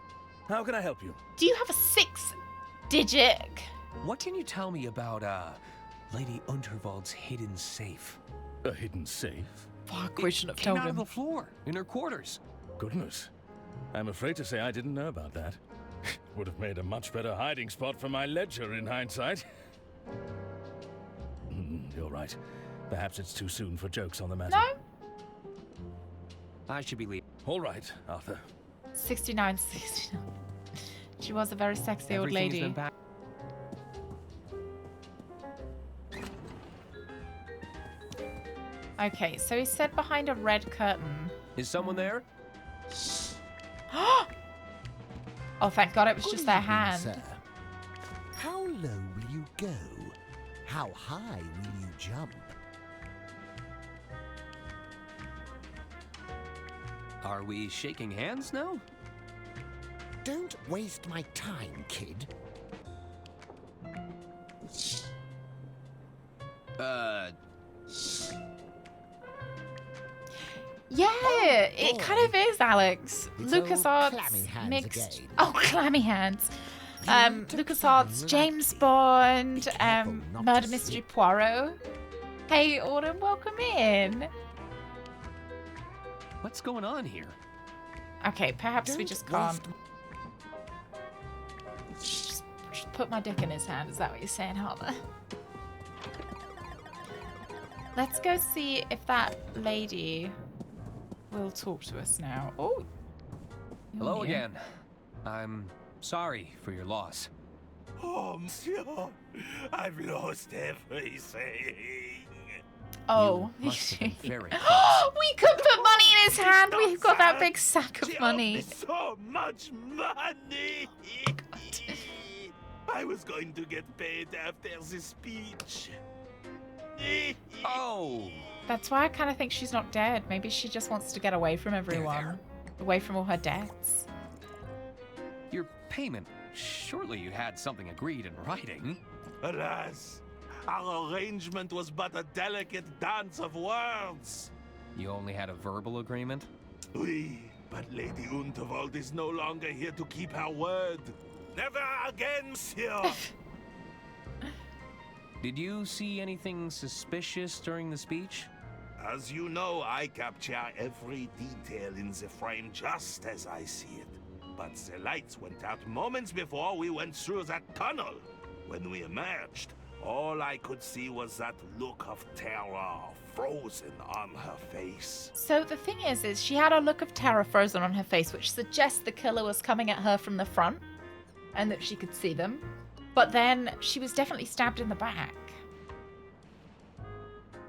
How can I help you? Do you have a 6-digit? What can you tell me about Lady Unterwald's hidden safe? A hidden safe? Fuck, we should have Came told out of him. the floor in her quarters. Goodness. I'm afraid to say I didn't know about that. Would have made a much better hiding spot for my ledger in hindsight. You're right. Perhaps it's too soon for jokes on the matter. No? I should be leaving. All right, Arthur. 69. She was a very sexy old Everything's lady. been back. Okay, so he said behind a red curtain. Is someone there? Oh, thank God it was Good just their evening, hand. sir. How low will you go? How high will you jump? Are we shaking hands now? Don't waste my time, kid. Yeah, it kind of is, Alex. It's Lucas old Arts clammy hands mixed. again. Oh, clammy hands. Lucas Arts, James Bond, Murder Mystery Poirot. Hey, Autumn, welcome in. What's going on here? Okay, perhaps we just can't. Just put my dick in his hand. Is that what you're saying, Harper? Let's go see if that lady will talk to us now. Oh. Hello you're here. again. I'm sorry for your loss. Oh, monsieur, I've lost everything. Oh, You must have been very we could put money in his hand. We've got that big sack of She owed money. me so much money. I was going to get paid after the speech. Oh, That's why I kind of think she's not dead. Maybe she just wants to get away from everyone, away from all her debts. your payment. Surely you had something agreed in writing. Alas, our arrangement was but a delicate dance of words. You only had a verbal agreement? Oui, but Lady Unterwald is no longer here to keep her word. Never again, monsieur! Did you see anything suspicious during the speech? As you know, I capture every detail in the frame just as I see it. But the lights went out moments before we went through that tunnel. When we emerged, all I could see was that look of terror frozen on her face. So the thing is she had a look of terror frozen on her face, which suggests the killer was coming at her from the front and that she could see them. But then she was definitely stabbed in the back.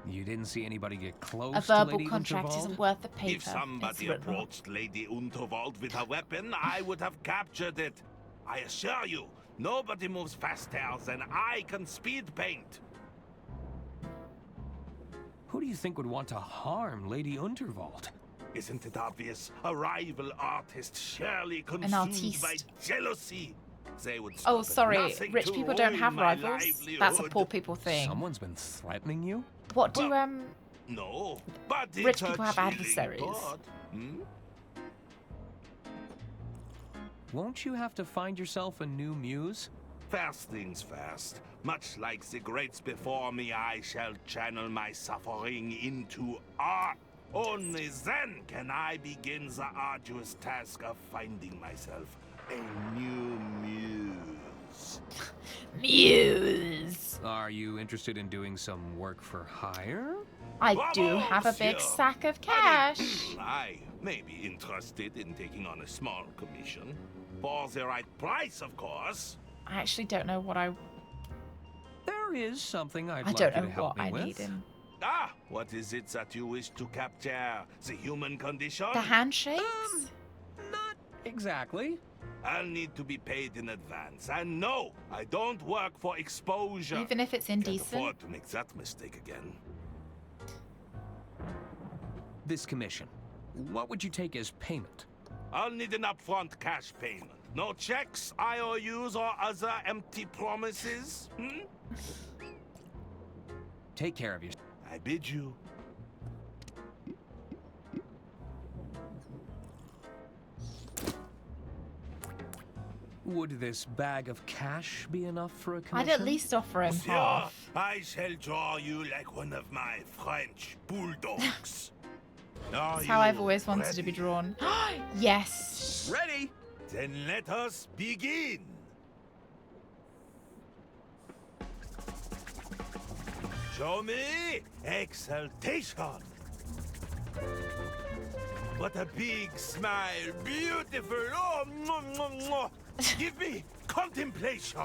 You didn't see anybody get close A to verbal Lady contract Unterwald? isn't worth the paper. If somebody it's written on. approached Lady Unterwald with a weapon, I would have captured it. I assure you, nobody moves faster than I can speed paint. Who do you think would want to harm Lady Unterwald? Isn't it obvious? A rival artist surely An consumed artiste. by jealousy. They would Oh, stop at sorry. nothing Rich to people don't ruin have my rivals. That's a livelihood. poor people thing. Someone's been threatening you? What do No, but rich it's a people have chilling adversaries? thought. Hmm? Won't you have to find yourself a new muse? First things first. Much like the greats before me, I shall channel my suffering into art. Only then can I begin the arduous task of finding myself a new muse. Muse. Are you interested in doing some work for hire? I do Bravo, have a big monsieur. sack of cash. I may be interested in taking on a small commission. For the right price, of course. I actually don't know what I There is something I'd I like don't you know to help what me I with. need in. Ah, what is it that you wish to capture? The human condition? The handshakes? Not exactly. I'll need to be paid in advance. And no, I don't work for exposure. Even if it's Can't indecent? afford to make that mistake again. This commission, what would you take as payment? I'll need an upfront cash payment. No checks, IOUs, or other empty promises. Hmm? Take care of yourself. I bid you. Would this bag of cash be enough for a commission? I'd at least offer him Monsieur, half. I shall draw you like one of my French bulldogs. That's how I've always wanted to be drawn. Yes. Ready? Then let us begin. Show me exaltation. What a big smile. Beautiful. Oh, mwah, mwah, mwah. Give me contemplation.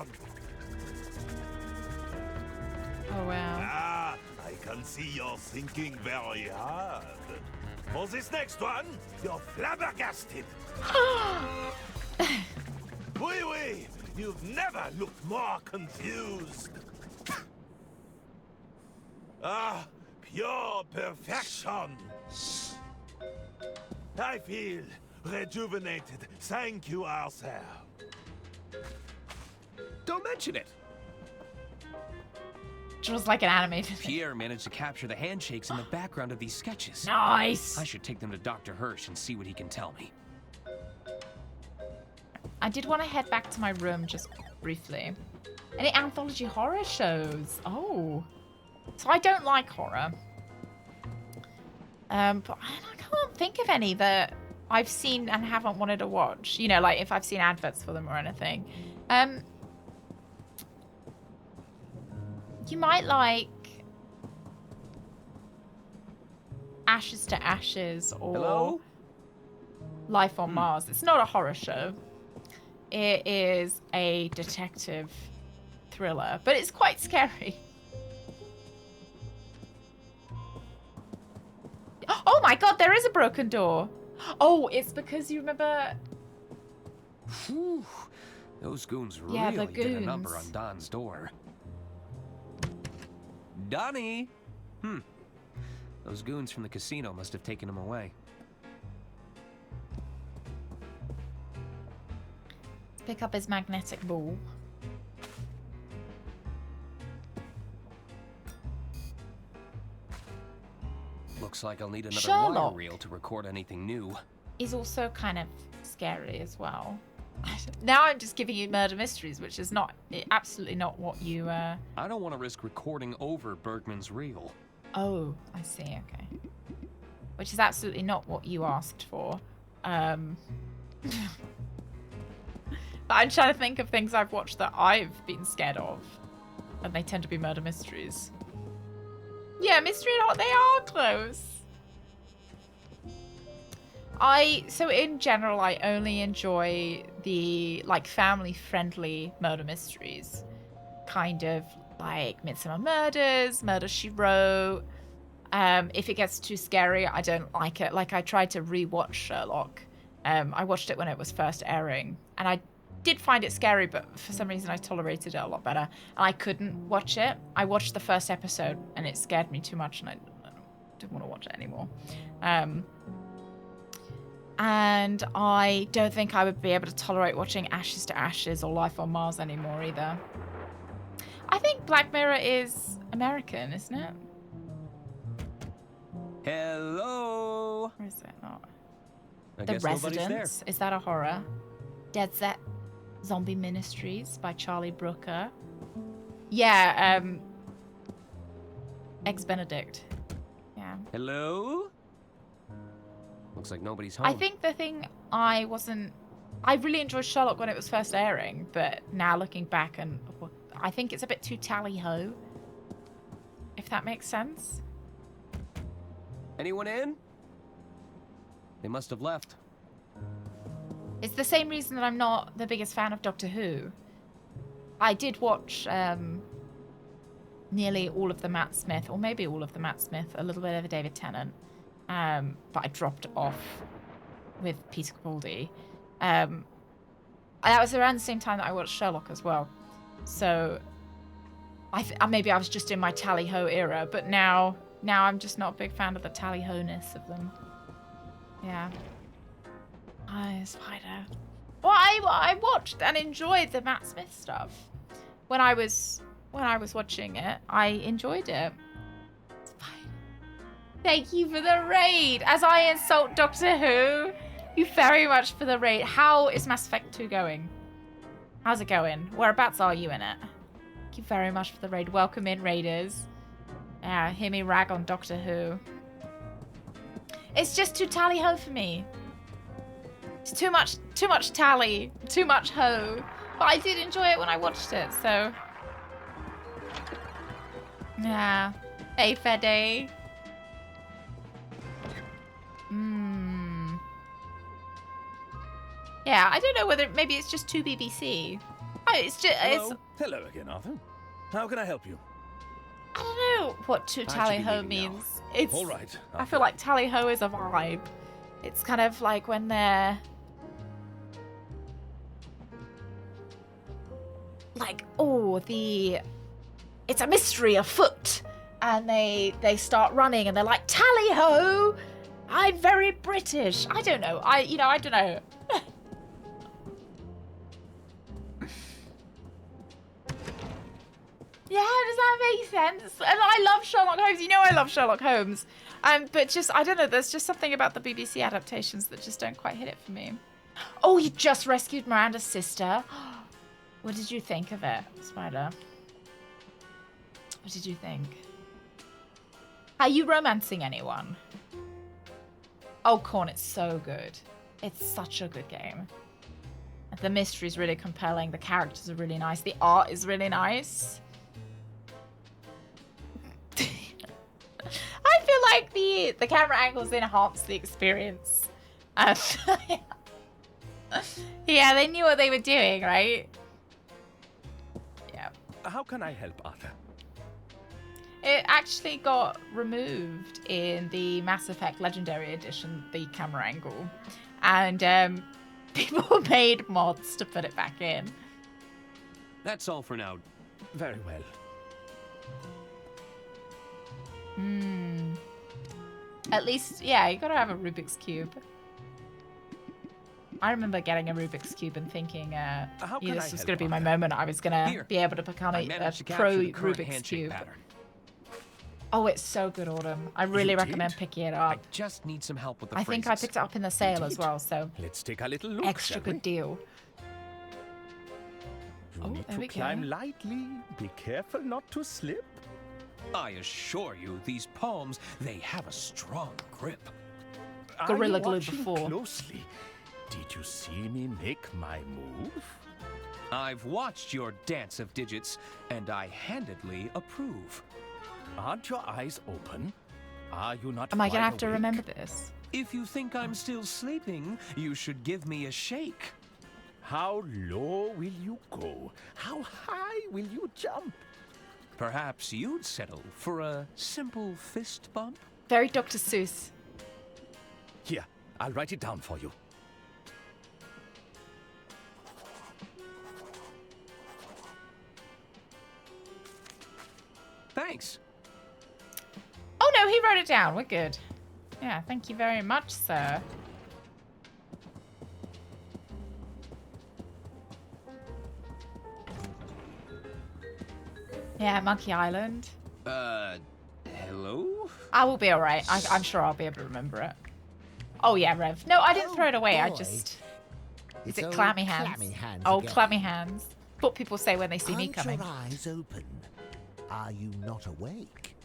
Oh, wow. Ah, I can see you're thinking very hard. For this next one, you're flabbergasted. Oui, oui, you've never looked more confused. Ah, pure perfection. I feel rejuvenated. Thank you, Arthur. Don't mention it. Just like an animated. Pierre managed to capture the handshakes in the background of these sketches. Nice. I should take them to Dr. Hirsch and see what he can tell me. I did want to head back to my room just briefly. Any anthology horror shows? Oh. So I don't like horror. But I can't think of any that I've seen and haven't wanted to watch. You know, like if I've seen adverts for them or anything. You might like Ashes to Ashes or Hello? Life on Mars. It's not a horror show. It is a detective thriller, but it's quite scary. Oh my god, there is a broken door. Oh, it's because you remember... Whew. Those goons Yeah, really the did a number goons. on Don's door. Donnie! Those goons from the casino must have taken him away. Pick up his magnetic ball. Looks like I'll need another Sherlock wire reel to record anything new. is also kind of scary as well. Now I'm just giving you murder mysteries, which is absolutely not what you. I don't want to risk recording over Bergman's reel. Oh, I see. Okay. Which is absolutely not what you asked for. But I'm trying to think of things I've watched that I've been scared of, and they tend to be murder mysteries. Yeah, mystery and hot, they are close. So in general, I only enjoy the like family-friendly murder mysteries, kind of like Midsummer Murders, Murder, She Wrote. If it gets too scary, I don't like it. Like I tried to rewatch Sherlock. I watched it when it was first airing, and I did find it scary, but for some reason I tolerated it a lot better. And I couldn't watch it. I watched the first episode, and it scared me too much, and I didn't want to watch it anymore. And I don't think I would be able to tolerate watching Ashes to Ashes or Life on Mars anymore either. I think Black Mirror is American, isn't it? Hello. Or is it not? I The guess nobody's there. Residence. Is that a horror? Dead Set Zombie Ministries by Charlie Brooker. Yeah, Ex-Benedict. Yeah. Hello? Looks like nobody's home. I think the thing I really enjoyed Sherlock when it was first airing, but now looking back, and I think it's a bit too tally-ho, if that makes sense. Anyone in? They must have left. It's the same reason that I'm not the biggest fan of Doctor Who. I did watch nearly all of the Matt Smith, or maybe all of the Matt Smith, a little bit of David Tennant, but I dropped off with Peter Capaldi. That was around the same time that I watched Sherlock as well. So maybe I was just in my tally-ho era, but now I'm just not a big fan of the tally-ho-ness of them. Yeah. Spider. Well, I watched and enjoyed the Matt Smith stuff. When I was watching it, I enjoyed it. Thank you for the raid. As I insult Doctor Who, you very much for the raid. How is Mass Effect 2 going? How's it going? Whereabouts are you in it? Thank you very much for the raid. Welcome in, raiders. Yeah, hear me rag on Doctor Who. It's just too tally-ho for me. It's too much tally, too much ho. But I did enjoy it when I watched it, so. Yeah. Hey, Fede. Yeah, I don't know whether maybe it's just too BBC. Oh, it's just Hello again, Arthur. How can I help you? I don't know what too tally-ho means. It's all right. I feel like tally-ho is a vibe. It's kind of like when they're like, oh, it's a mystery afoot, and they start running and they're like, tally-ho, I'm very British. I don't know. I don't know. Yeah, does that make sense? And I love Sherlock Holmes. You know I love Sherlock Holmes. But just, I don't know, there's just something about the BBC adaptations that just don't quite hit it for me. Oh, you just rescued Miranda's sister. What did you think of it, Spider? What did you think? Are you romancing anyone? Oh, Corn, it's so good. It's such a good game. The mystery is really compelling. The characters are really nice. The art is really nice. I feel like the camera angles enhance the experience. Yeah, they knew what they were doing, right? Yeah. How can I help, Arthur? It actually got removed in the Mass Effect Legendary Edition, the camera angle. And people made mods to put it back in. That's all for now. Very well. At least, yeah, you gotta have a Rubik's Cube. I remember getting a Rubik's Cube and thinking, this was gonna be my moment. I was gonna be able to become a pro Rubik's Cube. Oh, it's so good, Autumn. I really recommend picking it I up. just need some help with the I think I picked it up in the sale as well, so Let's take a little look, extra shall we? good deal. You Oh, need there to we go. climb lightly. Be careful not to slip. I assure you, these palms, they have a strong grip. Gorilla Are you Glue watching before. closely? Did you see me make my move? I've watched your dance of digits, and I handedly approve. Aren't your eyes open? Are you not Am I gonna wide have to awake? remember this? If you think I'm still sleeping, you should give me a shake. How low will you go? How high will you jump? Perhaps you'd settle for a simple fist bump? Very Dr. Seuss. Here, I'll write it down for you. Thanks. Oh no, he wrote it down. We're good. Yeah, thank you very much, sir. Yeah, Monkey Island. Hello? I will be alright. I'm sure I'll be able to remember it. Oh yeah, Rev. No, I didn't throw it away. I boy. just... Is It's it old clammy hands? clammy hands Oh, again. clammy hands. What people say when they see me Aren't coming. your eyes open? Are you not awake?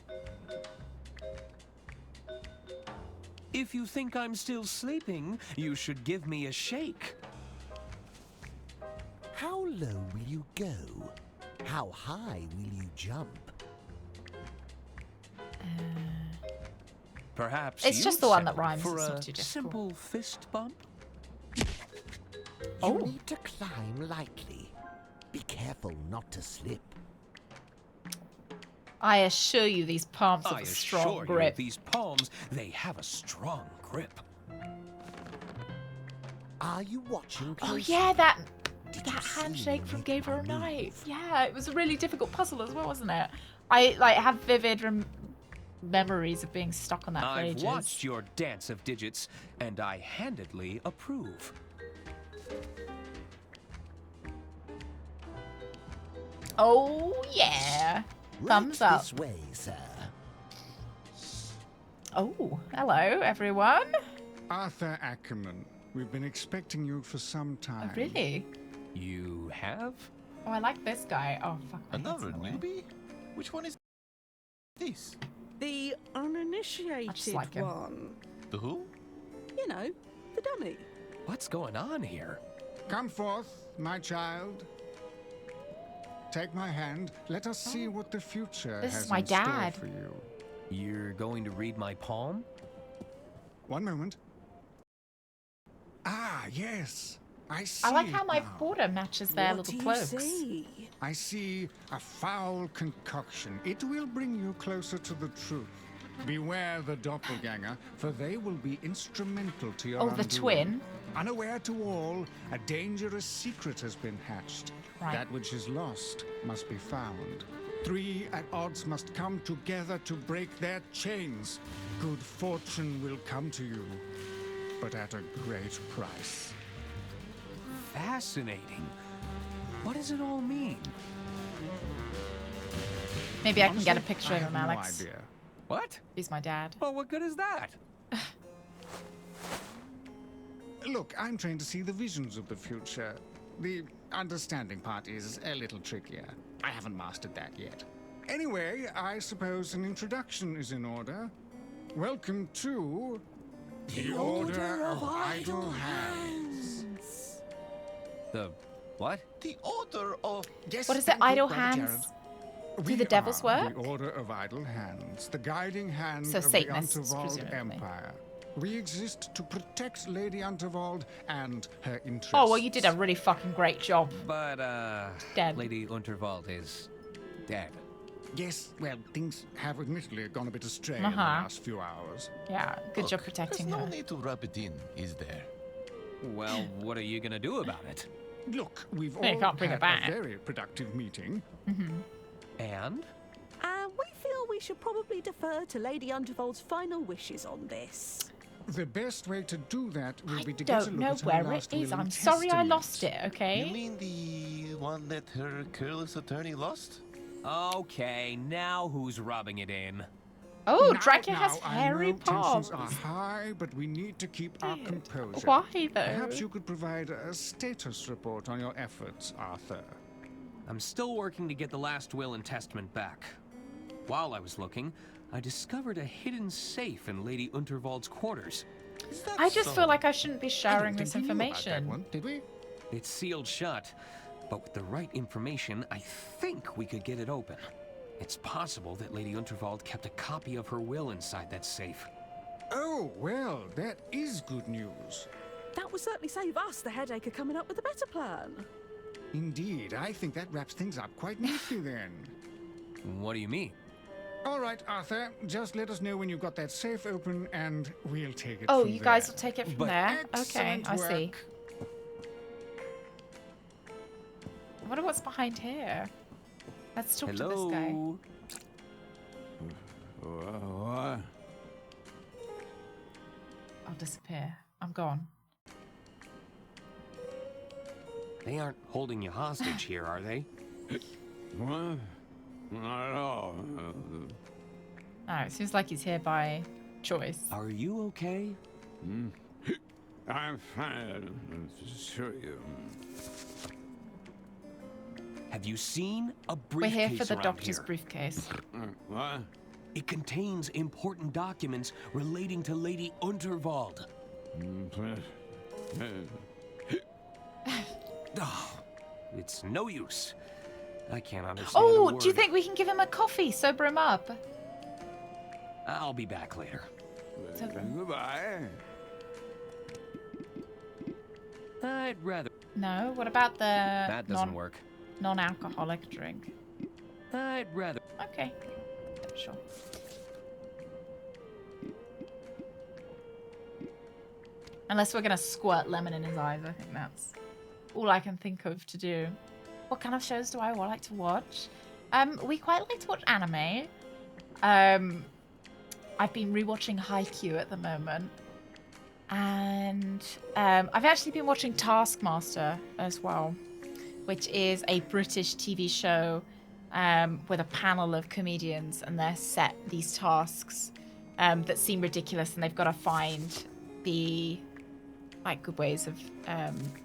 If you think I'm still sleeping, you should give me a shake. How low will you go? How high will you jump? Perhaps It's you'd just the one that settle rhymes, for it's a not too difficult. simple fist bump. You need to climb lightly. Be careful not to slip. I assure you these palms have I a assure strong you, grip. these palms, they have a strong grip. Are you watching Oh closely? yeah, that Did you see handshake me from make Gave Her a my Night. move? Yeah, it was a really difficult puzzle as well, wasn't it? I like have vivid memories of being stuck on that for I've ages. watched your dance of digits, and I handedly approve. Oh yeah, thumbs up. This way, sir. Oh, hello everyone. Arthur Ackerman, we've been expecting you for some time. Oh, really? You have? Oh, I like this guy. Oh fuck. my head's Another in the way. newbie? Which one is this? The uninitiated like him. one. The who? You know, the dummy. What's going on here? Come forth, my child. Take my hand. Let us see what the future This has is my in store dad. for you. You're going to read my palm? One moment. Ah, yes. I see. I like how my now. border matches their What little do you cloaks. see? I see a foul concoction. It will bring you closer to the truth. Beware the doppelganger, for they will be instrumental to your Oh, the undoing. twin. Unaware to all, a dangerous secret has been hatched. Right. That which is lost must be found. 3 at odds must come together to break their chains. Good fortune will come to you, but at a great price. Fascinating. What does it all mean? Maybe I can get a Honestly, picture I of have him, no Alex. idea. What? He's my dad. Well, what good is that? Look, I'm trying to see the visions of the future. The understanding part is a little trickier. I haven't mastered that yet. Anyway, I suppose an introduction is in order. Welcome to the Order of Idle Hands. The what? The Order of... Yes, What is it? thank you, Idle Brother hands? Jared. Do We the devil's are work? The Order of Idle Hands, the guiding hand So of Satanists, the Unterwald presumably. Empire. We exist to protect Lady Unterwald and her interests. Oh well, you did a really fucking great job. But, Dead. Lady Unterwald is dead. Yes, well, things have admittedly gone a bit astray in the Uh-huh. last few hours. Yeah, good job protecting There's her. no need to rub it in, is there? Well, what are you gonna do about it? Look, we've You all can't bring had it back. a very productive meeting. And? We feel we should probably defer to Lady Undervold's final wishes on this. The best way to do that will be to get a Don't look know at her where it last is. will and I'm sorry I testament. lost it, okay? You mean the one that her careless attorney lost? Okay, now who's rubbing it in? Oh, Now, Draco has now, I hairy know tensions paws. are high, but we need to keep our composure. Why, though? Perhaps you could provide a status report on your efforts, Arthur. I'm still working to get the last will and testament back. While I was looking, I discovered a hidden safe in Lady Unterwald's quarters. I just feel like I shouldn't be sharing this information. Did we? It's sealed shut, but with the right information, I think we could get it open. It's possible that Lady Unterwald kept a copy of her will inside that safe. Oh, well, that is good news. That would certainly save us the headache of coming up with a better plan. Indeed, I think that wraps things up quite neatly then. What do you mean? All right, Arthur, just let us know when you've got that safe open and we'll take it Oh, from you there. guys will take it from there? Okay, Excellent I see. work. I wonder what's behind here. Let's talk to this guy. What? I'll disappear. I'm gone. They aren't holding you hostage here, are they? What? Not at all. Oh, it seems like he's here by choice. Are you okay? I'm fine. Sure you. Have you seen a We're briefcase here for the around doctor's here? briefcase. What? It contains important documents relating to Lady Unterwald. Oh, it's no use. I can't understand a Oh, word. do you think we can give him a coffee, sober him up? I'll be back later. Goodbye. I'd rather... No, what about the That doesn't work. non-alcoholic drink? I'd rather... Okay, sure. Unless we're gonna squirt lemon in his eyes, I think that's all I can think of to do. What kind of shows do I like to watch? We quite like to watch anime. I've been rewatching Haikyuu at the moment. And I've actually been watching Taskmaster as well, which is a British TV show with a panel of comedians, and they're set these tasks that seem ridiculous, and they've got to find the good ways of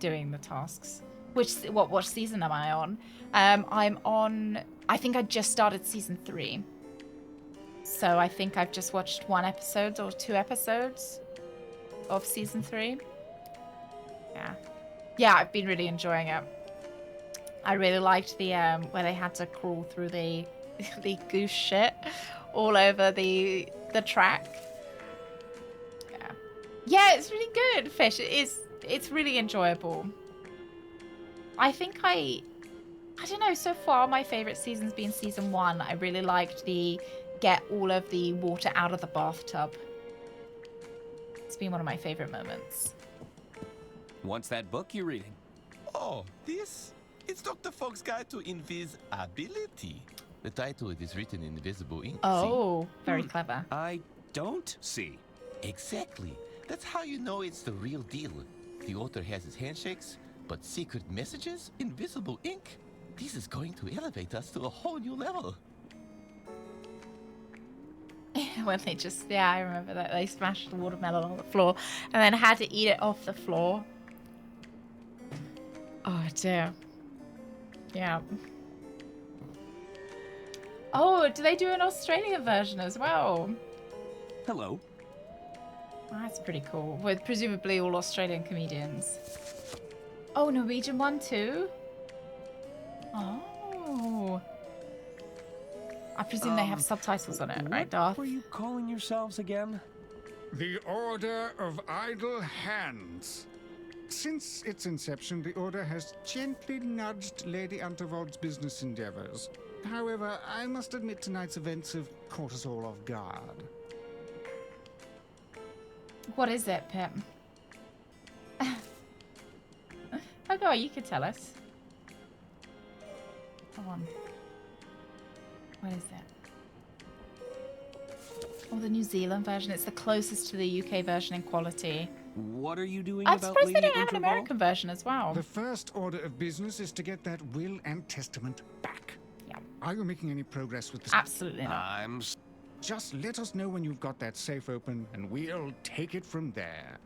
doing the tasks. What season am I on? I'm on, I think I just started season 3. So I think I've just watched 1 episode or 2 episodes of season 3. Yeah, I've been really enjoying it. I really liked the where they had to crawl through the goose shit all over the track. Yeah, it's really good, Fish. It's really enjoyable. I think I don't know, so far my favorite season's been season 1. I really liked the get all of the water out of the bathtub. It's been one of my favorite moments. What's that book you're reading? Oh, this? It's Dr. Fogg's Guide to Invisibility. The title is written in invisible ink. Oh, very clever. I don't see. Exactly. That's how you know it's the real deal. The author has his handshakes, but secret messages, invisible ink. This is going to elevate us to a whole new level. When they just, I remember that they smashed the watermelon on the floor and then had to eat it off the floor. Oh dear. Yeah. Oh, do they do an Australian version as well? Hello. Oh, that's pretty cool. With presumably all Australian comedians. Oh, Norwegian one too? Oh. I presume they have subtitles on it, right, Darth? What were you calling yourselves again? The Order of Idle Hands. Since its inception, the Order has gently nudged Lady Unterwald's business endeavors. However, I must admit tonight's events have caught us all off guard. What is it, Pip? Oh, go on, you could tell us. Come on. What is it? Oh, the New Zealand version. It's the closest to the UK version in quality. What are you doing I'm about surprised they Lady don't have an Unterwald? American version as well. The first order of business is to get that will and testament back. Yeah. Are you making any progress with this? Absolutely not. I'm Just let us know when you've got that safe open, and we'll take it from there.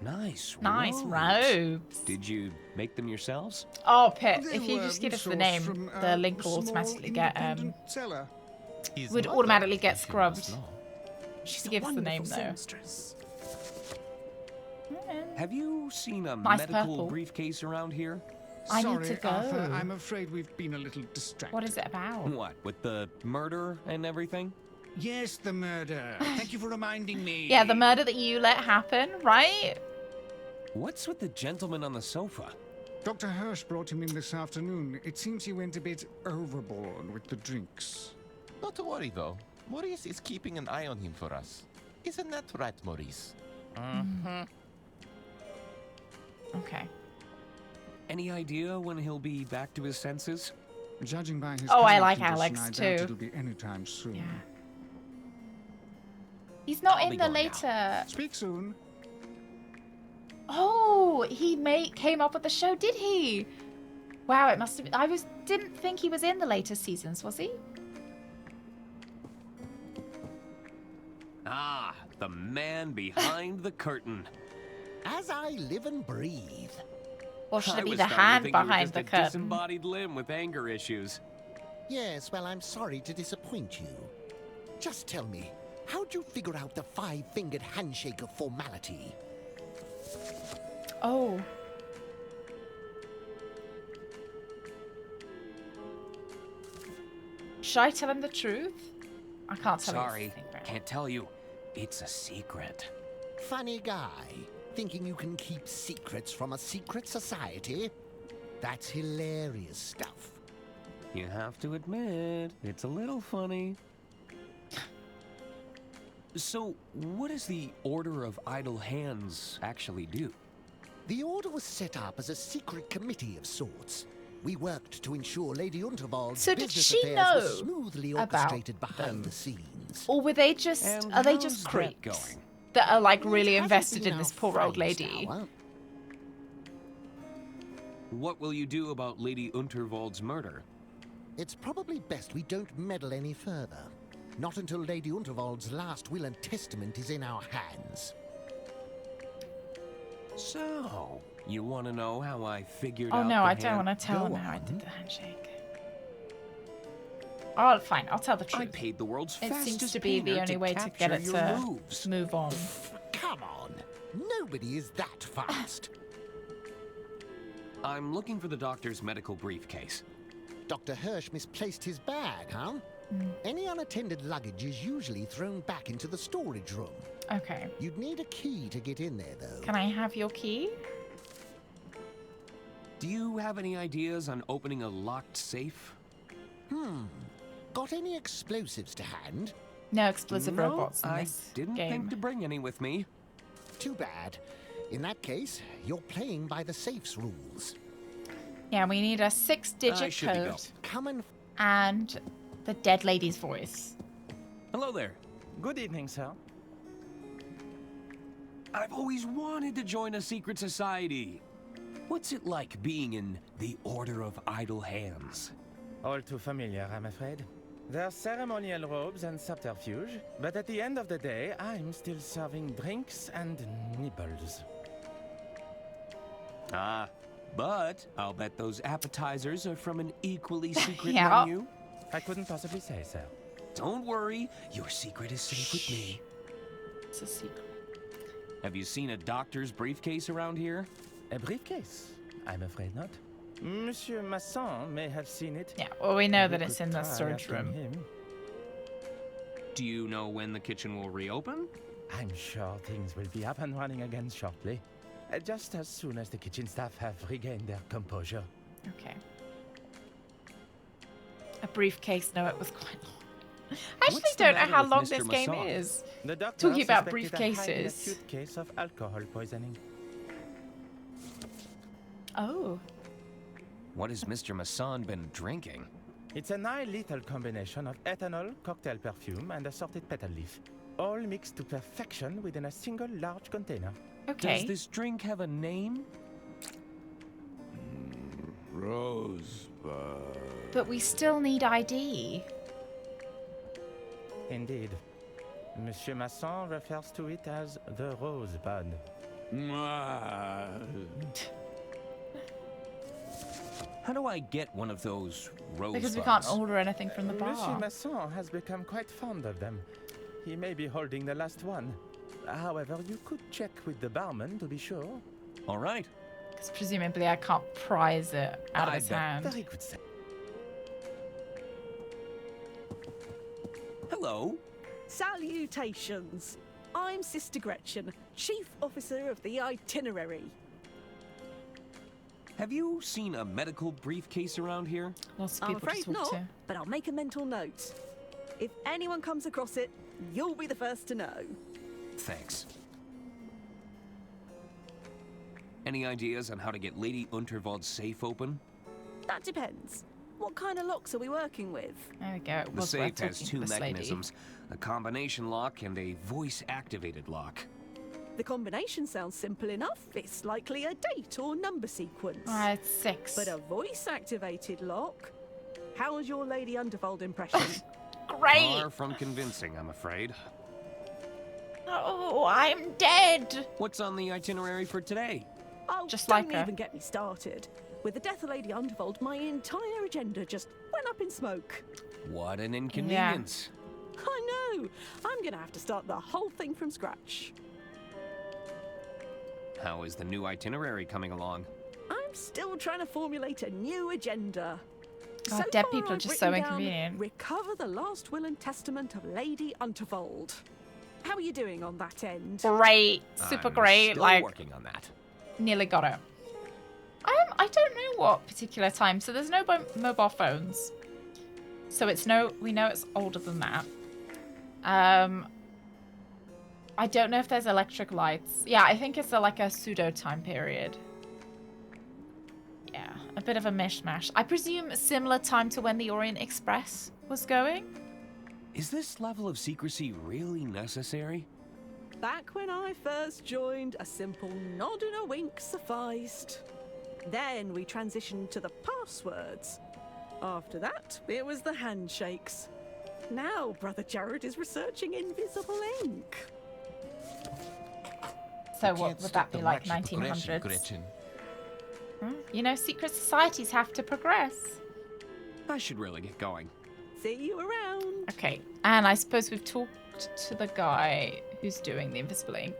Nice robes. Did you make them yourselves? Oh, Pip, They if you were just give us the sourced name, from, the link will small automatically get independent seller. would automatically get scrubbed. Just give us the name though. seamstress. Have you seen a Nice medical purple. briefcase around here? I Sorry, need to go. Arthur, I'm afraid we've been a little distracted. What is it about? What, with the murder and everything? Yes, the murder. Thank you for reminding me. Yeah, the murder that you let happen, right? What's with the gentleman on the sofa? Dr. Hirsch brought him in this afternoon. It seems he went a bit overboard with the drinks. Not to worry, though. Maurice is keeping an eye on him for us. Isn't that right, Maurice? Mm-hmm. Okay. Any idea when he'll be back to his senses? Judging by his Oh, I current like condition, Alex I doubt too. It'll be anytime soon. Yeah. He's not I'll in be the going later. Speak soon. Oh, he came up with the show, did he? Wow, it must have been. Didn't think he was in the later seasons, was he? Ah, the man behind the curtain. As I live and breathe. Or should I it be was the starting to hand think you were behind just the a curtain? disembodied limb with anger issues. Yes, well, I'm sorry to disappoint you. Just tell me, how'd you figure out the five-fingered handshake of formality? Oh. Should I tell him the truth? I can't tell him. Sorry, can't tell you. It's a secret. Funny guy, thinking you can keep secrets from a secret society? That's hilarious stuff. You have to admit, it's a little funny. So, what does the Order of Idle Hands actually do? The Order was set up as a secret committee of sorts. We worked to ensure Lady Unterwald's So did business she affairs know were smoothly about orchestrated behind them? the scenes. Or were they just And are they how's just that creeps going? that are like Well, really it hasn't invested been in this our poor old finest lady? hour. What will you do about Lady Unterwald's murder? It's probably best we don't meddle any further. Not until Lady Unterwald's last will and testament is in our hands. So, you want to know how I figured Oh out no, the I don't hand- want to tell Go him how I on. did the handshake. Oh, fine, I'll tell the truth. I paid the world's It fastest seems to be the painter only to way to capture get it your to moves. move on. Come on, nobody is that fast. I'm looking for the doctor's medical briefcase. Dr. Hirsch misplaced his bag, huh? Any unattended luggage is usually thrown back into the storage room. Okay. You'd need a key to get in there, though. Can I have your key? Do you have any ideas on opening a locked safe? Got any explosives to hand? No explosive No, robots in I this didn't game. think to bring any with me. Too bad. In that case, you're playing by the safe's rules. Yeah, we need a I 6-digit should be code going. Come and the dead lady's voice. Hello there. Good evening, sir. I've always wanted to join a secret society. What's it like being in the Order of Idle Hands? All too familiar, I'm afraid. There's ceremonial robes and subterfuge, but at the end of the day, I'm still serving drinks and nibbles. Ah, but I'll bet those appetizers are from an equally secret Yeah. menu. I couldn't possibly say, sir. Don't worry, your secret is safe with me. It's a secret. Have you seen a doctor's briefcase around here? A briefcase? I'm afraid not. Monsieur Masson may have seen it. Yeah, well, we know We that it's could in the try storage asking room. him. Do you know when the kitchen will reopen? I'm sure things will be up and running again shortly. Just as soon as the kitchen staff have regained their composure. Okay. A briefcase. No, it was quite long. I actually What's the don't know matter how with long Mr. this game Masson? is. The doctor Talking about suspected a highly briefcases. acute case of alcohol poisoning. Oh. What has Mr. Masson been drinking? It's a nigh-lethal combination of ethanol, cocktail perfume, and assorted petal leaf. All mixed to perfection within a single large container. Okay. Does this drink have a name? Rosebud. But we still need ID. Indeed. Monsieur Masson refers to it as the rosebud. How do I get one of those rosebuds? Because we can't order anything from the bar. Monsieur Masson has become quite fond of them. He may be holding the last one. However, you could check with the barman to be sure. All right. Because presumably I can't prize it out of his hand. Very good. Hello. Salutations. I'm Sister Gretchen, Chief Officer of the Itinerary. Have you seen a medical briefcase around here? Lots of I'm people to afraid talk not, to. but I'll make a mental note. If anyone comes across it, you'll be the first to know. Thanks. Any ideas on how to get Lady Unterwald's safe open? That depends. What kind of locks are we working with? There we go. It The was safe worth has talking to two this lady. mechanisms, a combination lock and a voice-activated lock. The combination sounds simple enough. It's likely a date or number sequence. It's 6. But a voice-activated lock? How was your Lady Unterwald impression? Great! Far from convincing, I'm afraid. Oh, I'm dead! What's on the itinerary for today? Oh, Just don't like her. even get me started. With the death of Lady Unterwald, my entire agenda just went up in smoke. What an inconvenience. I know. I'm gonna have to start the whole thing from scratch. How is the new itinerary coming along? I'm still trying to formulate a new agenda. God, dead people are just so inconvenient. Recover the last will and testament of Lady Unterwald. How are you doing on that end? Great. Super I'm great. Still Like, working on that. nearly got it. I don't know what particular time. So there's no mobile phones. So we know it's older than that. I don't know if there's electric lights. Yeah, I think it's like a pseudo time period. Yeah, a bit of a mishmash. I presume a similar time to when the Orient Express was going. Is this level of secrecy really necessary? Back when I first joined, a simple nod and a wink sufficed. Then we transitioned to the passwords. After that, it was the handshakes. Now, Brother Jared is researching invisible ink. So what would that be, like 1900s? You know, secret societies have to progress. I should really get going. See you around. Okay, and I suppose we've talked to the guy who's doing the invisible ink.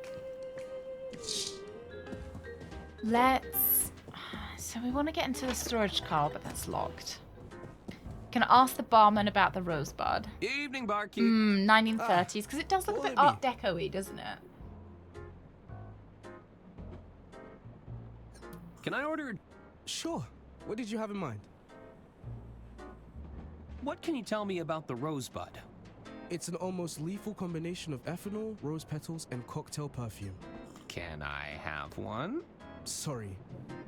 So we want to get into the storage car, but that's locked. Can I ask the barman about the rosebud? Evening, barkeep. 1930s, because it does look a bit Art Deco-y, doesn't it? Can I order? Sure. What did you have in mind? What can you tell me about the rosebud? It's an almost lethal combination of ethanol, rose petals, and cocktail perfume. Can I have one? Sorry,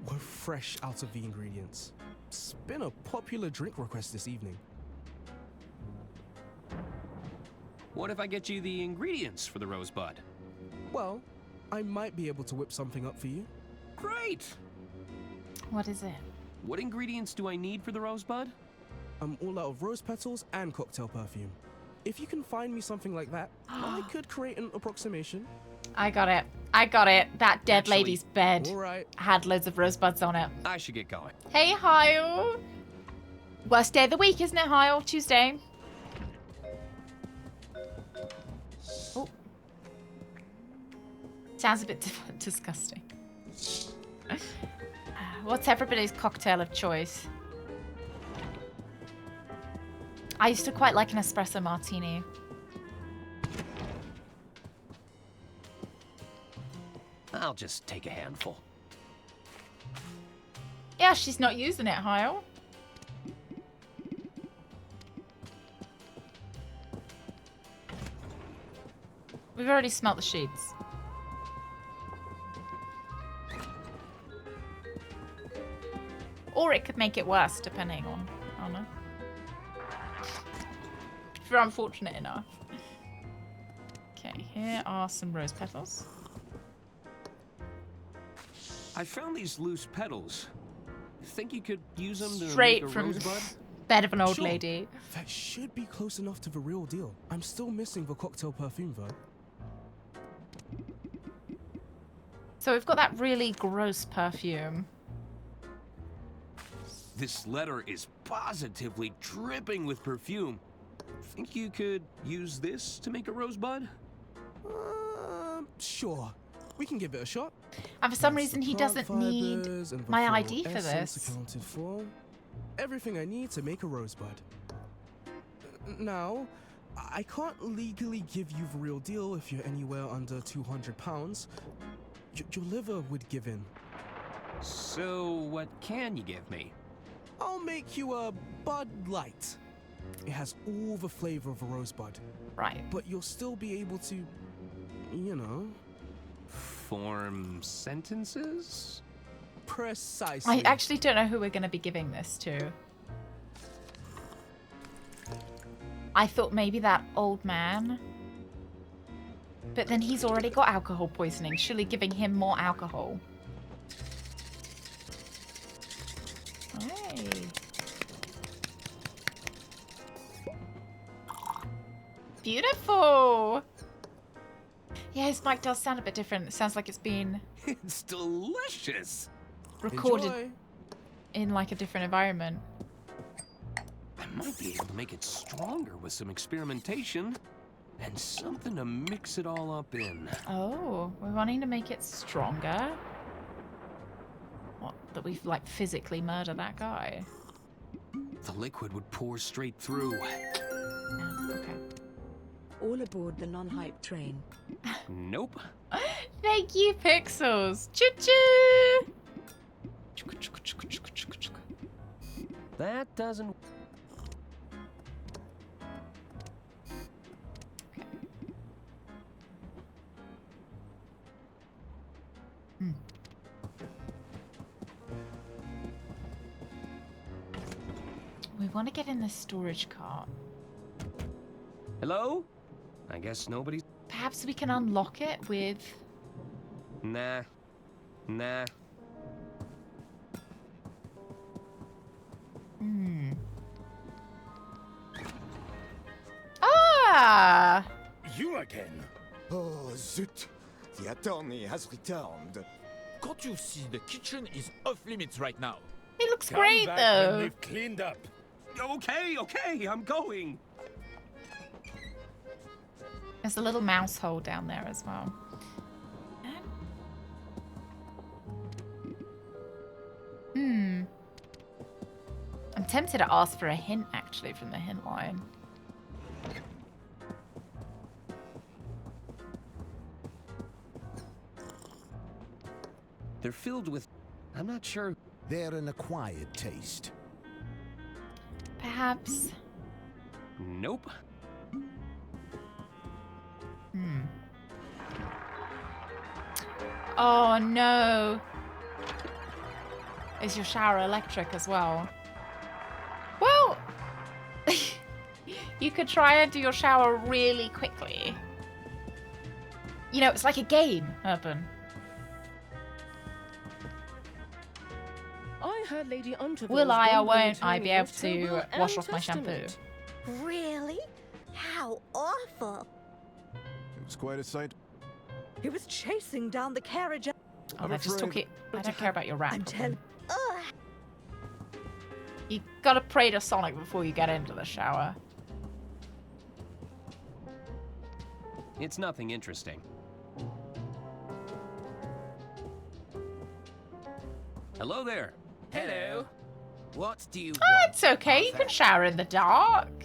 we're fresh out of the ingredients. It's been a popular drink request this evening. What if I get you the ingredients for the rosebud? Well, I might be able to whip something up for you. Great! What is it? What ingredients do I need for the rosebud? I'm all out of rose petals and cocktail perfume. If you can find me something like that, I could create an approximation. I got it. I got it. That dead Actually, lady's bed had loads of rosebuds on it. I should get going. Hey, Hyle. Worst day of the week, isn't it, Hyle? Tuesday. Oh. Sounds a bit disgusting. What's everybody's cocktail of choice? I used to quite like an espresso martini. I'll just take a handful. Yeah, she's not using it, Hyle. We've already smelt the sheets. Or it could make it worse, depending on... I don't know. If you're unfortunate enough. Okay, here are some rose petals. I found these loose petals. Think you could use them to Straight make a from rosebud? Bed of an old Sure. lady. That should be close enough to the real deal. I'm still missing the cocktail perfume, though. So we've got that really gross perfume. This letter is positively dripping with perfume. Think you could use this to make a rosebud? Sure. We can give it a shot. And for some reason, he doesn't need my ID for Essence this. accounted for. Everything I need to make a rosebud. Now, I can't legally give you the real deal if you're anywhere under 200 pounds. Your liver would give in. So, what can you give me? I'll make you a Bud Light. It has all the flavor of a rosebud. Right. But you'll still be able to, you know... Form sentences? Precisely. I actually don't know who we're going to be giving this to. I thought maybe that old man. But then he's already got alcohol poisoning. Surely giving him more alcohol. Hey. Beautiful. Yeah, his mic does sound a bit different. It sounds like it's been It's delicious. recorded Enjoy. in like a different environment. I might be able to make it stronger with some experimentation and something to mix it all up in. Oh, we're wanting to make it stronger? What, that we've like physically murdered that guy? The liquid would pour straight through. Okay. All aboard the non-hype train. Nope. Thank you, Pixels. Choo-choo! That doesn't... We want to get in the storage cart. Hello? I guess nobody's... Perhaps we can unlock it with... Nah. Nah. Ah! You again? Oh, zut! The attorney has returned. Can't you see the kitchen is off limits right now? He looks Come great, back though. when we've cleaned up. Okay, I'm going. There's a little mouse hole down there as well. I'm tempted to ask for a hint, actually, from the hint line. They're filled with... I'm not sure. They're an acquired taste. Perhaps. Nope. Oh, no. Is your shower electric as well? Well, you could try and do your shower really quickly. You know, it's like a game, Urban. I heard Lady Unterville's Will I or grumbling won't I be able attorney to of Tobel wash and off my shampoo? Testament. Really? How awful. It was quite a sight. He was chasing down the carriage. Oh, they're just talking. I don't care about your rap. I'm telling. You gotta pray to Sonic before you get into the shower. It's nothing interesting. Hello there. Hello. What do you Oh, want? it's okay. You can shower in the dark.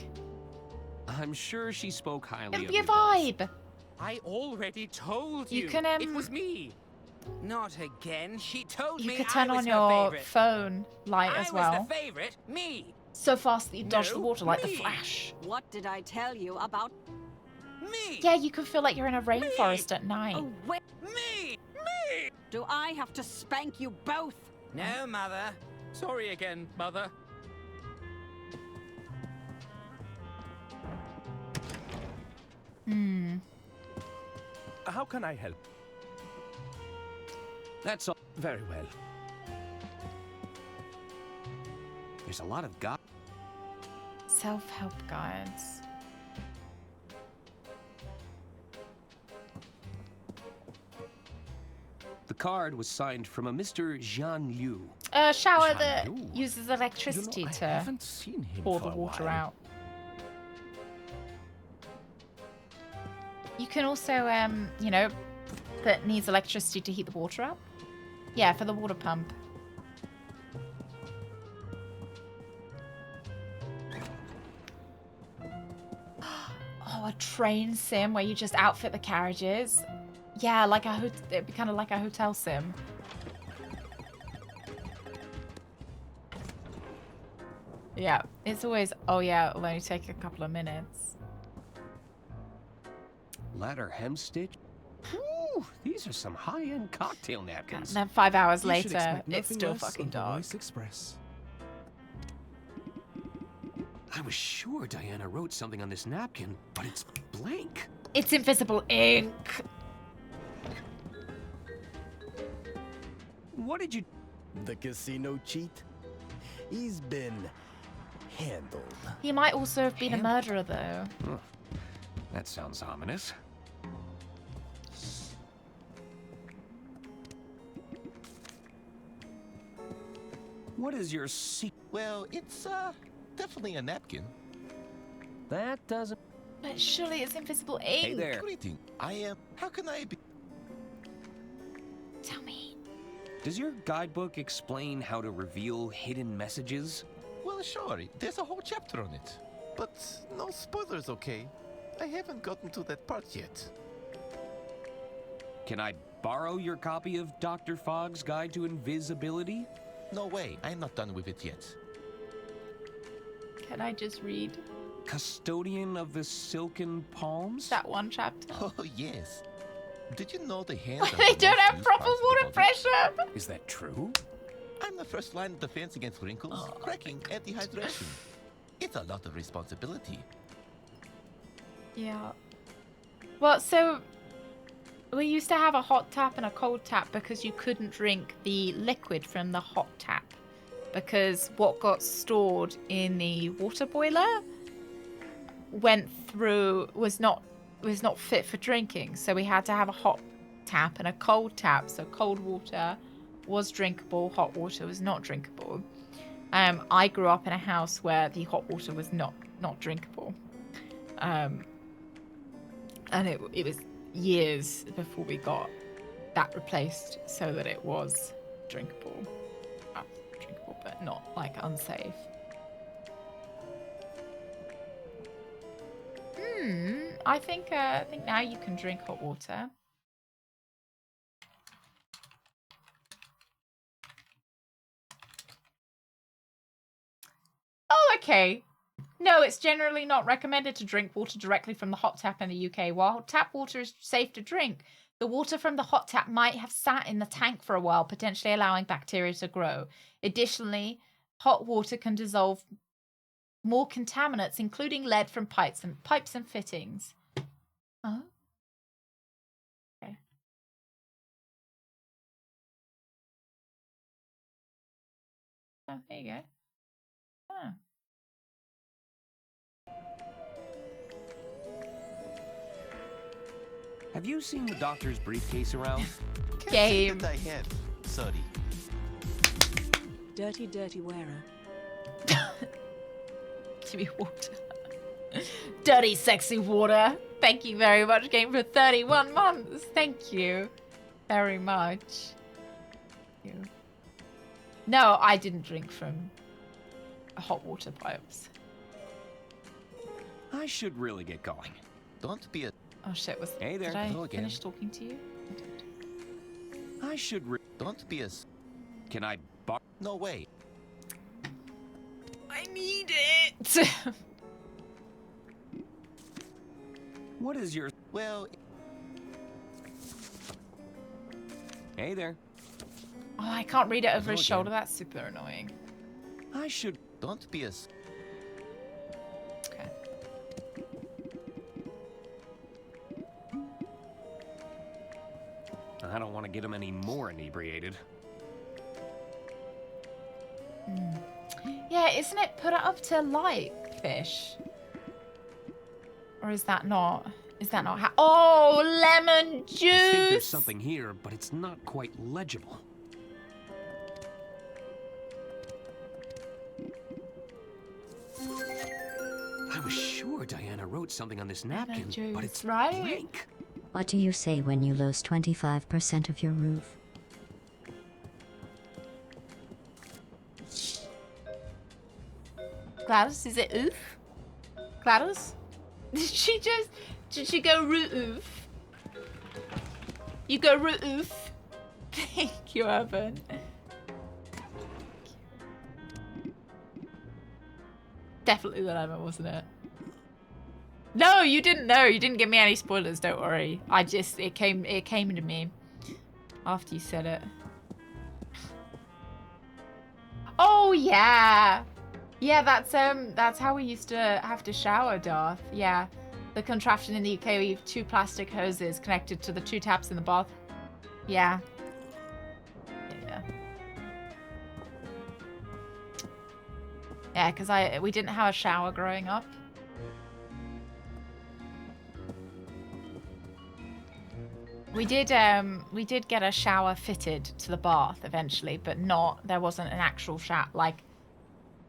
I'm sure she spoke highly It'll of be a you both. vibe. I already told You you. can, It was me. Not again. She told You me could turn I was on her your favorite. phone light as I well. was the favorite. Me. So fast that you dodge the No, water like the me. Flash. What did I tell you about Me. Yeah, you can feel like you're in a rainforest at night. Oh, wait. Me. Do I have to spank you both? No, Mother. Sorry again, Mother. How can I help? That's all. Very well. There's a lot of God. Self-help guides. The card was signed from a Mr. Jean Liu. A shower Jean that Liu? uses electricity I to haven't seen him pour for the a water while. out. You can also, you know, that needs electricity to heat the water up. Yeah, for the water pump. Oh, a train sim where you just outfit the carriages. Yeah, like it'd be kind of like a hotel sim. Yeah, it's always, oh yeah, it'll only take a couple of minutes. Ladder hemstitch. Ooh, these are some high-end cocktail napkins. And then 5 hours You should later, expect it's nothing still less fucking of the dark. Rice Express. I was sure Diana wrote something on this napkin, but it's blank. It's invisible ink. What did you... The casino cheat? He's been handled. He might also have been a murderer, though. Huh. That sounds ominous. What is your secret? Well, it's definitely a napkin. That doesn't... But surely it's invisible ink. Hey there. Greeting. I am. How can I be? Tell me. Does your guidebook explain how to reveal hidden messages? Well, sure. There's a whole chapter on it. But no spoilers, okay? I haven't gotten to that part yet. Can I borrow your copy of Dr. Fogg's Guide to Invisibility? No way. I'm not done with it yet. Can I just read Custodian of the Silken Palms? that one chapter? Oh, yes. Did you know the hands They don't have proper water pressure. Is that true? I'm the first line of defense against wrinkles, cracking, and dehydration. It's a lot of responsibility. Yeah. Well, so we used to have a hot tap and a cold tap because you couldn't drink the liquid from the hot tap because what got stored in the water boiler was not fit for drinking. So we had to have a hot tap and a cold tap. So cold water was drinkable, hot water was not drinkable. I grew up in a house where the hot water was not drinkable. And it was years before we got that replaced so that it was drinkable. Drinkable, but not like unsafe. I think now you can drink hot water. Oh, okay. No, it's generally not recommended to drink water directly from the hot tap in the UK. While tap water is safe to drink, the water from the hot tap might have sat in the tank for a while, potentially allowing bacteria to grow. Additionally, hot water can dissolve more contaminants, including lead from pipes and fittings. Oh. Okay. Oh, there you go. Oh. Have you seen the doctor's briefcase around? Game. I have. Sorry. Dirty, dirty wearer. Give me water. Dirty, sexy water. Thank you very much, game, for 31 months. Thank you very much. Thank you. No, I didn't drink from hot water pipes. I should really get going. Don't be a... Oh shit, Hey there. Did I Hello again. finish talking to you? I should Don't be a... Can I No way. I need it. What is your... Well... Hey there. Oh, I can't read it over Hello his again. shoulder. That's super annoying. I should... Don't be a... Okay. I don't want to get him any more inebriated. Yeah, isn't it put it up to like fish? Or is that not? Is that not how? Oh, lemon juice! I think there's something here, but it's not quite legible. I was sure Diana wrote something on this napkin, but it's blank. What do you say when you lose 25% of your roof? GLaDOS, is it oof? GLaDOS? Did she go roof? You go roof. Thank you, Urban. Definitely the lemon, wasn't it? No, you didn't know. You didn't give me any spoilers, don't worry. It came to me after you said it. Oh yeah. Yeah, that's how we used to have to shower, Darth. Yeah. The contraption in the UK where you have 2 plastic hoses connected to the 2 taps in the bath. Yeah. Yeah. Yeah, because we didn't have a shower growing up. We did get a shower fitted to the bath eventually, but there wasn't an actual shower. Like,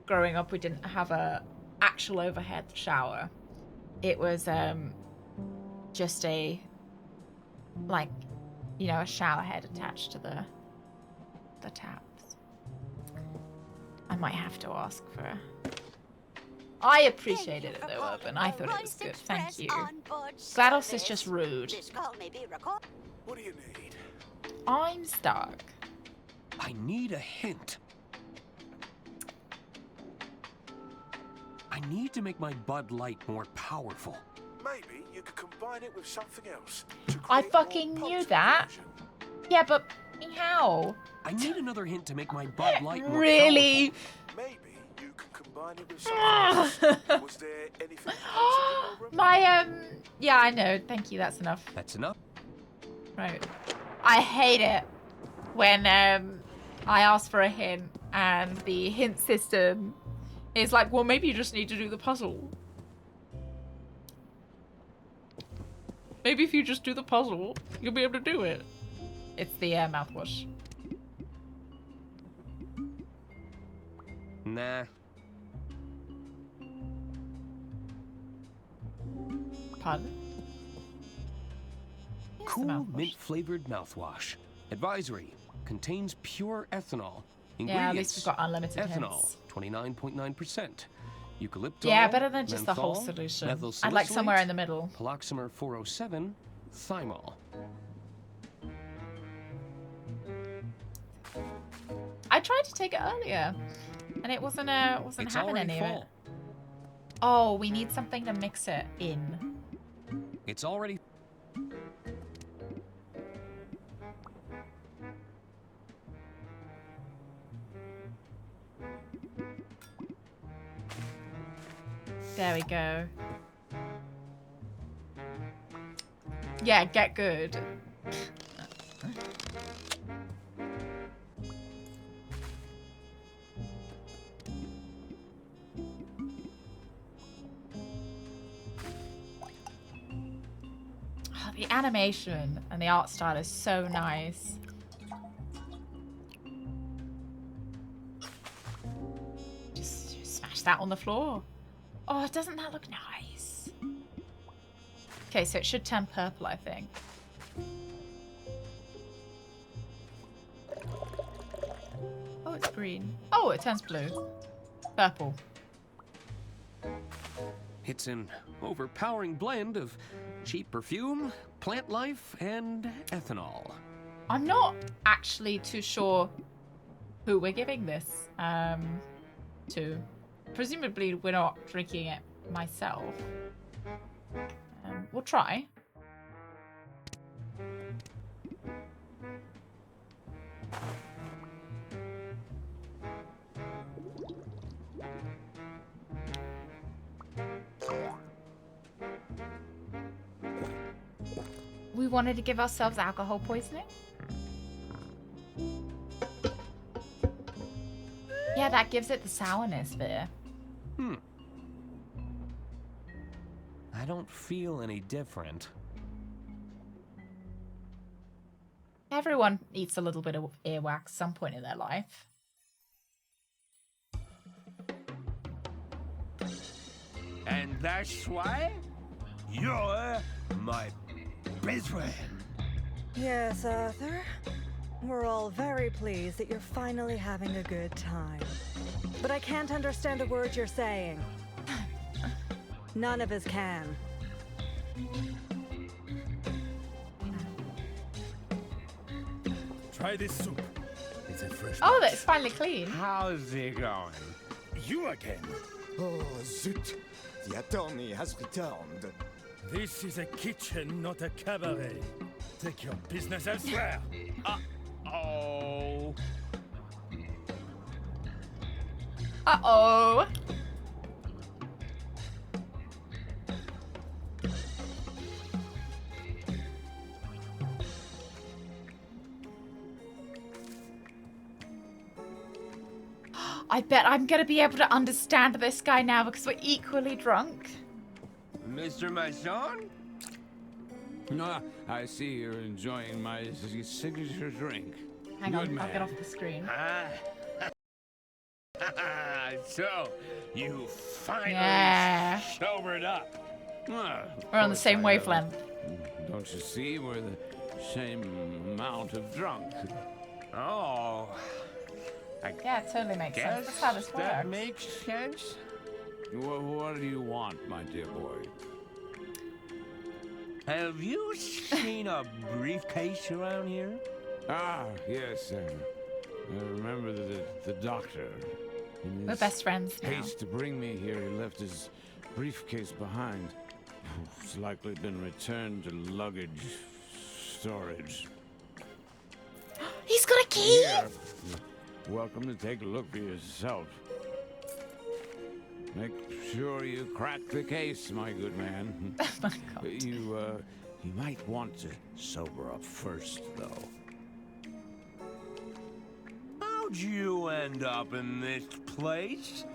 growing up, we didn't have a actual overhead shower. It was just a, like, you know, a shower head attached to the taps. I might have to ask for a... I appreciated it though, Urban. I thought it was good. Thank you. GLaDOS is just rude. What do you need? I'm stuck. I need a hint. I need to make my Bud Light more powerful. Maybe you could combine it with something else. I fucking knew that. Yeah, but how? I need another hint to make my Bud Light more really? powerful. Maybe you can combine it with something else. Was there anything else? My yeah, I know. Thank you. That's enough. That's enough. Right. I hate it when I ask for a hint and the hint system is like, well, maybe you just need to do the puzzle. Maybe if you just do the puzzle, you'll be able to do it. It's the mouthwash. Nah. Pardon? Cool mint-flavored mouthwash. Advisory: contains pure ethanol. Ingredients: yeah, at least we've got unlimited ethanol, hints. 29.9%. Eucalyptol. Yeah, better than just the whole menthol, solution. methyl I'd like salicylate, somewhere in the middle. Paloxamer 407, thymol. I tried to take it earlier, and it wasn't It's having already any of it. full. Oh, we need something to mix it in. It's already. There we go. Yeah, get good. Oh, the animation and the art style is so nice. Just smash that on the floor. Oh, doesn't that look nice? Okay, so it should turn purple, I think. Oh, it's green. Oh, it turns blue. Purple. It's an overpowering blend of cheap perfume, plant life, and ethanol. I'm not actually too sure who we're giving this to. Presumably, we're not drinking it myself. We'll try. We wanted to give ourselves alcohol poisoning. Yeah, that gives it the sourness there. I don't feel any different. Everyone eats a little bit of earwax some point in their life. And that's why you're my best friend. Yes, Arthur. We're all very pleased that you're finally having a good time. But I can't understand a word you're saying. None of us can. Try this soup. It's a fresh Oh, batch. that's finally clean. How's it going? You again. Oh, zut. The attorney has returned. This is a kitchen, not a cabaret. Take your business elsewhere. Oh. Uh-oh. I bet I'm gonna be able to understand this guy now because we're equally drunk. Mr. Mason? Ah, I see you're enjoying my signature drink. Hang Good on, man. I'll get off the screen. So, you finally Yeah. sobered up. Ah, of We're on the course same I haven't. wavelength. Don't you see? We're the same amount of drunk. Oh. Yeah, it totally makes sense. That's how this That works. makes sense. What do you want, my dear boy? Have you seen a briefcase around here? Ah, yes. I remember the doctor. In We're his best friends now. haste to bring me here, he left his briefcase behind. It's likely been returned to luggage storage. He's got a key! Here. Welcome to take a look for yourself. Make sure you crack the case, my good man. Oh my God. You might want to sober up first, though. How'd you end up in this place?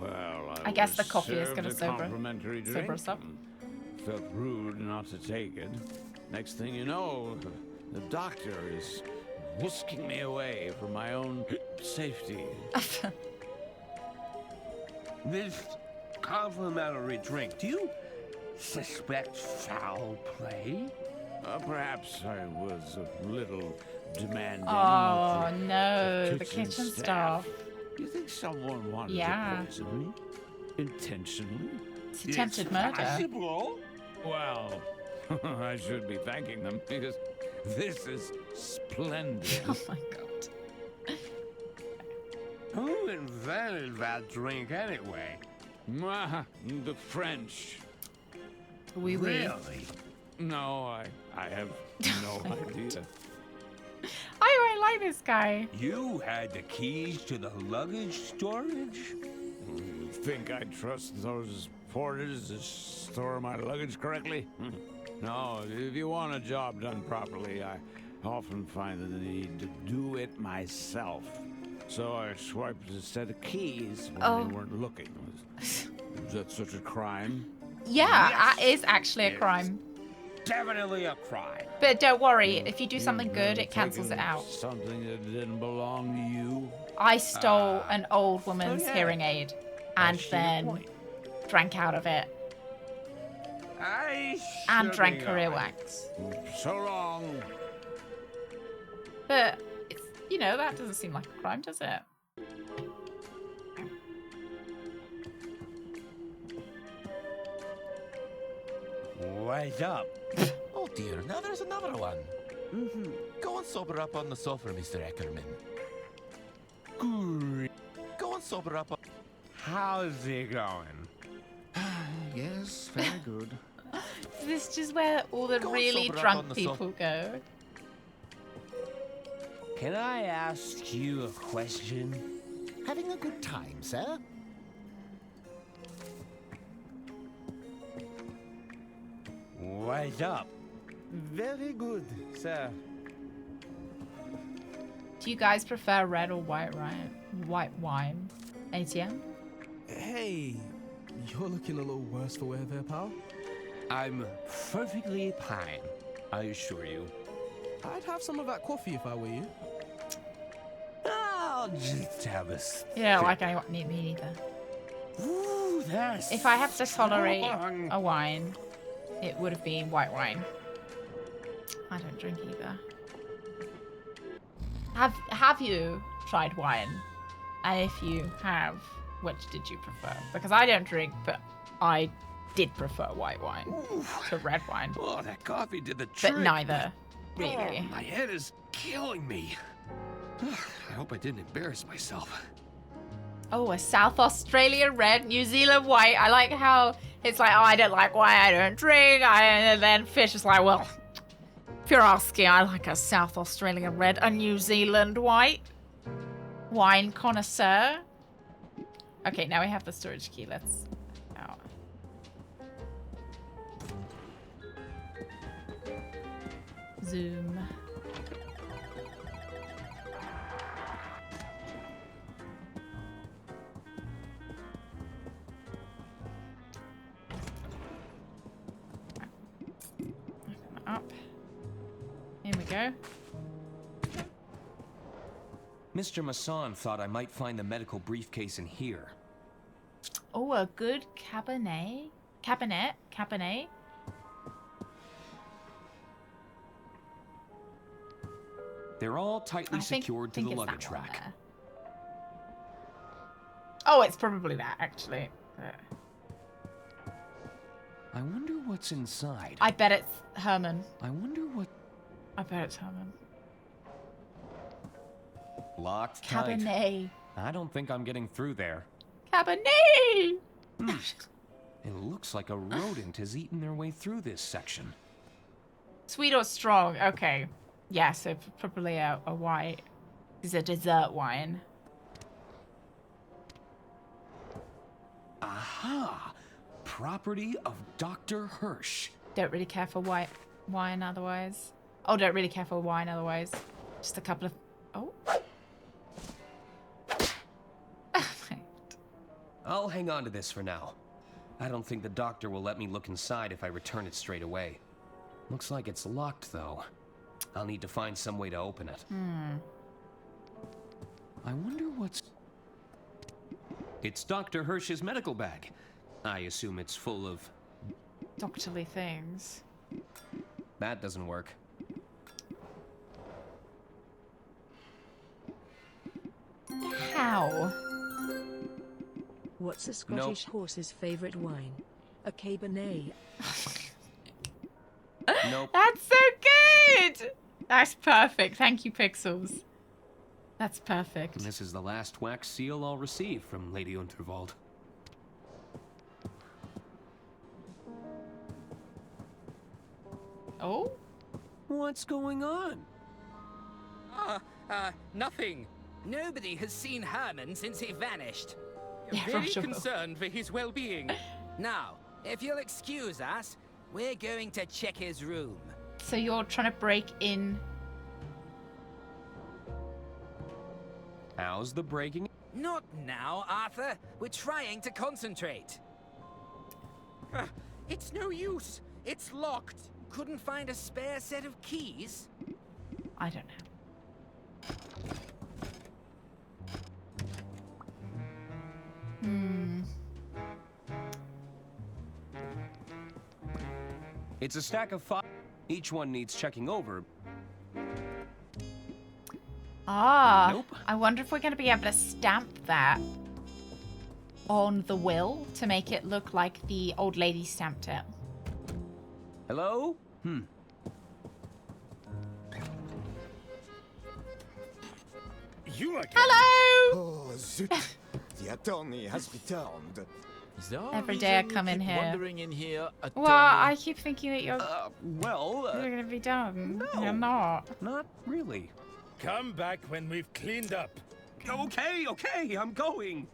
Well, I guess the was coffee is served gonna a sober complimentary us drink up. and felt rude not to take it. Next thing you know, the doctor is whisking me away for my own safety. This complimentary drink, do you suspect foul play? Perhaps I was a little demanding. Oh with no, the kitchen staff. You think someone wanted Yeah. to poison me? Intentionally? It's attempted murder. Possible. Well, I should be thanking them because this is splendid. Oh my God. Who invented that drink anyway? The French. Oui, oui. Really? No, I have no idea. I really like this guy. You had the keys to the luggage storage? You think I trust those porters to store my luggage correctly? No, if you want a job done properly, I often find the need to do it myself. So I swiped a set of keys when they weren't looking. Is that such a crime? Yeah, Yes. that is actually a crime. Definitely a crime. But don't worry, if you do something You've good, never it cancels it taken out. Something that didn't belong to you? I stole an old woman's yeah. hearing aid and I see your then point. drank out of it and should drank be her all right. earwax. So long. But, it's, you know, that doesn't seem like a crime, does it? What's up? Oh dear, now there's another one. Go and sober up on the sofa, Mr. Eckerman. Good. Go and sober up on... How's it going? Yes, very good. This is just where all the Go and really sober up drunk on the people go. Can I ask you a question? Having a good time, sir? What's up? Very good, sir. Do you guys prefer red or white wine? White wine? ATM? Hey, you're looking a little worse for wear there, pal. I'm perfectly fine, I assure you. I'd have some of that coffee if I were you. I'll just have a Yeah, like I want me either. Ooh, that's If I have to tolerate strong. a wine, it would have been white wine. I don't drink either. Have you tried wine? And if you have, which did you prefer? Because I don't drink, but I did prefer white wine to red wine. Oh, that coffee did the trick. But neither, really. Oh, my head is killing me. I hope I didn't embarrass myself. Oh, a South Australia red, New Zealand white. I like how it's like, oh, I don't like wine, I don't drink. And then Fish is like, well, if you're asking, I like a South Australian red, a New Zealand white. Wine connoisseur. Okay, now we have the storage key. Let's out. Zoom. Open that up. Here we go. Mr. Masson thought I might find the medical briefcase in here. Oh, a good cabinet. Cabinet. They're all tightly secured to the luggage rack. Oh, it's probably that, actually. I wonder what's inside. I bet it's Herman. I wonder what... I bet it's Herman. Locked tight. Cabinet. I don't think I'm getting through there. Cabinet! It looks like a rodent has eaten their way through this section. Sweet or strong? Okay. Yeah, so probably a white. This is a dessert wine. Aha! Property of Dr. Hirsch. Don't really care for white wine otherwise. Oh, don't really care for wine otherwise. Just a couple of... Oh. I'll hang on to this for now. I don't think the doctor will let me look inside if I return it straight away. Looks like it's locked, though. I'll need to find some way to open it. I wonder what's... It's Dr. Hirsch's medical bag. I assume it's full of... doctorly things. That doesn't work. How? What's a Scottish horse's favourite wine? A Cabernet. Nope. That's so good! That's perfect. Thank you, Pixels. That's perfect. This is the last wax seal I'll receive from Lady Unterwald. Oh? What's going on? Nothing. Nobody has seen Herman since he vanished. Yeah, Very Russia. concerned for his well-being. Now, if you'll excuse us, we're going to check his room. So you're trying to break in... How's the breaking? Not now, Arthur. We're trying to concentrate. It's no use. It's locked. Couldn't find a spare set of keys? I don't know. It's a stack of 5. Each one needs checking over. Ah, Nope. I wonder if we're going to be able to stamp that on the will to make it look like the old lady stamped it. Hello? You again? Hello! Oh, zut. The attorney has returned. Is there Every a day I reason come you in keep here. wandering in here, Well, attorney? I keep thinking that you're Well, going to be done. no. You're not. Not really. Come back when we've cleaned up. Okay, I'm going.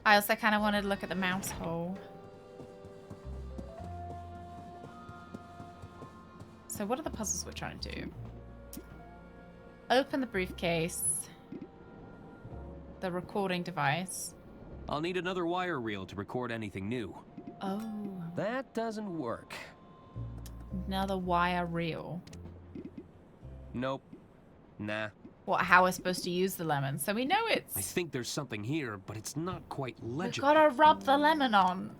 I also kind of wanted to look at the mouse hole. So what are the puzzles we're trying to do? Open the briefcase. The recording device. I'll need another wire reel to record anything new. Oh. That doesn't work. Another wire reel. Nope. Nah. What, how we're supposed to use the lemon? So we know I it's... think there's something here, but it's not quite We've legible. gotta rub the lemon on.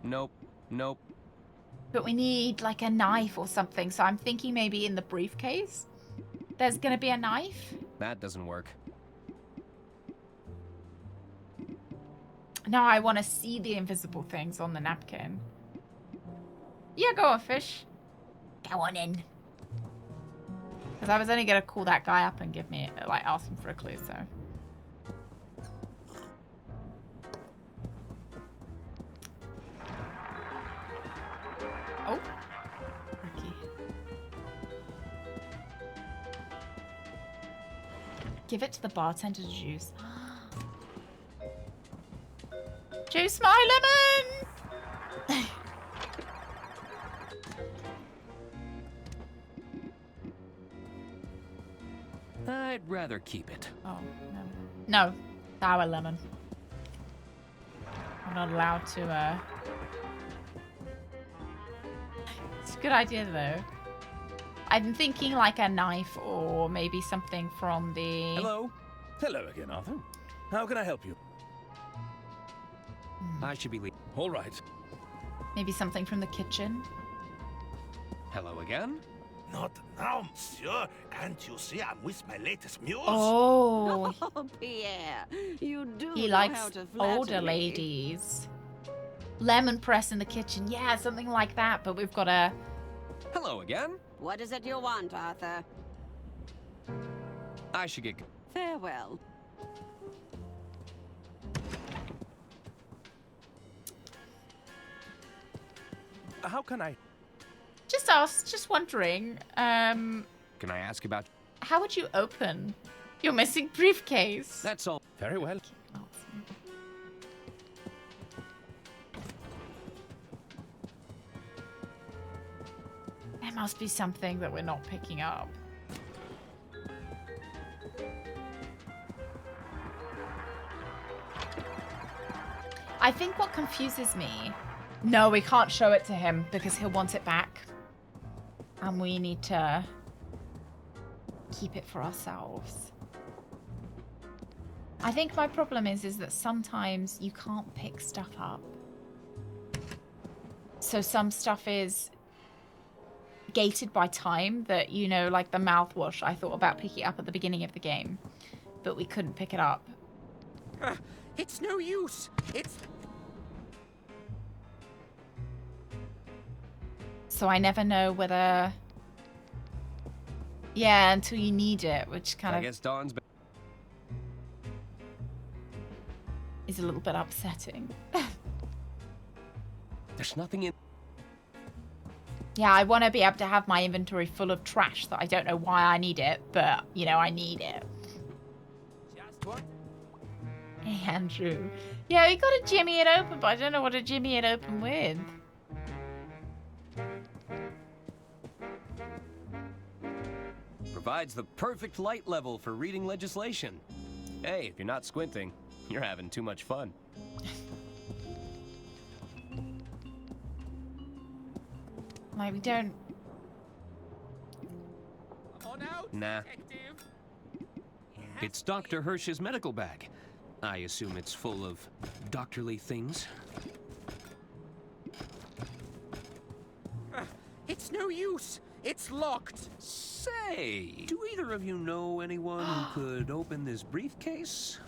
Nope. Nope. But we need like a knife or something. So I'm thinking maybe in the briefcase there's gonna be a knife. That doesn't work. Now I want to see the invisible things on the napkin. Yeah, go on, fish. Go on in. Because I was only gonna call that guy up and give me, like, ask him for a clue, so. Oh. Ricky. Give it to the bartender to juice. Juice my lemon! I'd rather keep it. Oh, no. No. Sour lemon. I'm not allowed to, It's a good idea, though. I'm thinking like a knife or maybe something from the... Hello. Hello again, Arthur. How can I help you? I should be leaving. All right. Maybe something from the kitchen. Hello again? Not now, monsieur. Can't you see I'm with my latest muse? Oh. Oh, Pierre, you do He know likes how to flatter older me. ladies. Lemon press in the kitchen. Yeah, something like that, but we've got a... Hello again? What is it you want, Arthur? I should get... Farewell. How can I... Just wondering, Can I ask about... how would you open your missing briefcase? That's all. Very well. There must be something that we're not picking up. I think what confuses me... No, we can't show it to him because he'll want it back. And we need to keep it for ourselves. I think my problem is that sometimes you can't pick stuff up. So some stuff is gated by time that, you know, like the mouthwash, I thought about picking it up at the beginning of the game, but we couldn't pick it up. It's no use. It's... So I never know whether... Yeah, until you need it, which kind I of guess Dawn's... is a little bit upsetting. There's nothing in... Yeah, I want to be able to have my inventory full of trash that I don't know why I need it, but, you know, I need it. Just what? Hey, Andrew. Yeah, you gotta jimmy it open, but I don't know what to jimmy it open with. Provides the perfect light level for reading legislation. Hey, if you're not squinting, you're having too much fun. Like, we don't... On out, Nah. detective. It's Dr. Hirsch's medical bag. I assume it's full of doctorly things. It's no use. It's locked. Say, do either of you know anyone who could open this briefcase?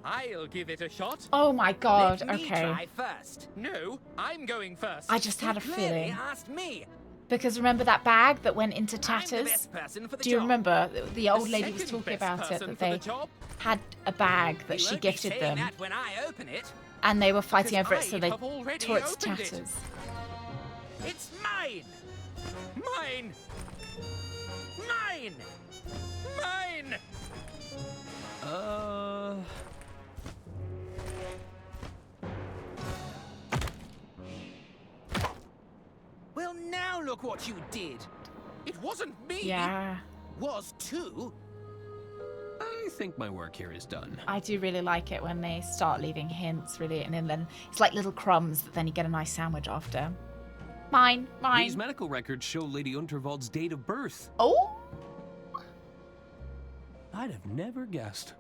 I'll give it a shot. Oh my god, Let me okay. try first. No, I'm going first. I just had a Clearly feeling. asked me. Because remember that bag that went into I'm the tatters? best person for the Do you job. remember? The old The lady was second talking best about it, person that for the they job. had a bag that You she won't be gifted saying them. that when I open it. And they were fighting 'Cause over it, so I they have already tore its opened it. tatters. It's mine! Mine! Mine! Mine! Well, now look what you did. It wasn't me. Yeah. Was too. I think my work here is done. I do really like it when they start leaving hints, really, and then it's like little crumbs that then you get a nice sandwich after. Mine. These medical records show Lady Unterwald's date of birth. Oh! I'd have never guessed.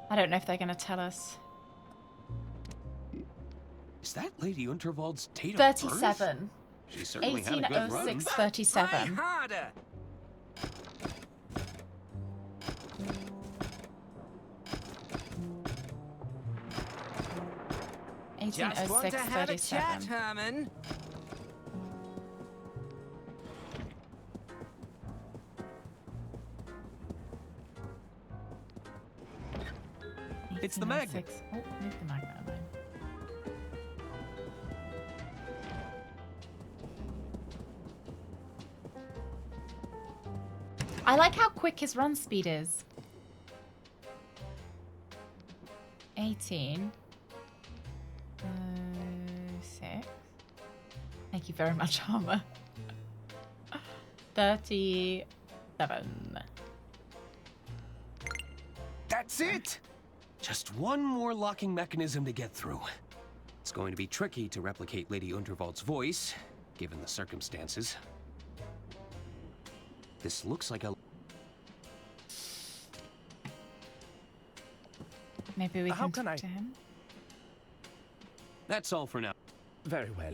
I don't know if they're going to tell us. Is that Lady Unterwald's date of 37. birth? She certainly had a good run. 1806 37. Harder. Just want to have a chat, Herman. It's the magnet. Oh, move the magnet alone. I like how quick his run speed is. 18. 6. Thank you very much, Armor. 37. That's it! Just one more locking mechanism to get through. It's going to be tricky to replicate Lady Unterwald's voice, given the circumstances. This looks like a... Maybe we can talk to him. That's all for now. Very well.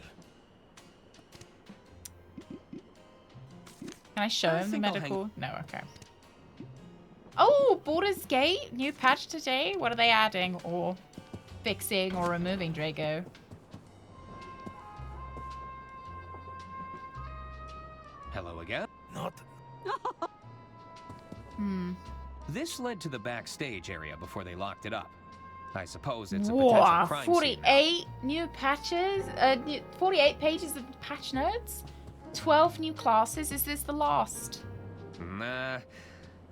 Can I show him the medical? No, okay. Oh, Borders Gate, new patch today. What are they adding or fixing or removing, Drago? Hello again? Not... This led to the backstage area before they locked it up. I suppose it's a Wow, potential crime 48 new patches, 48 pages of patch notes, 12 new classes. Is this the last? Nah,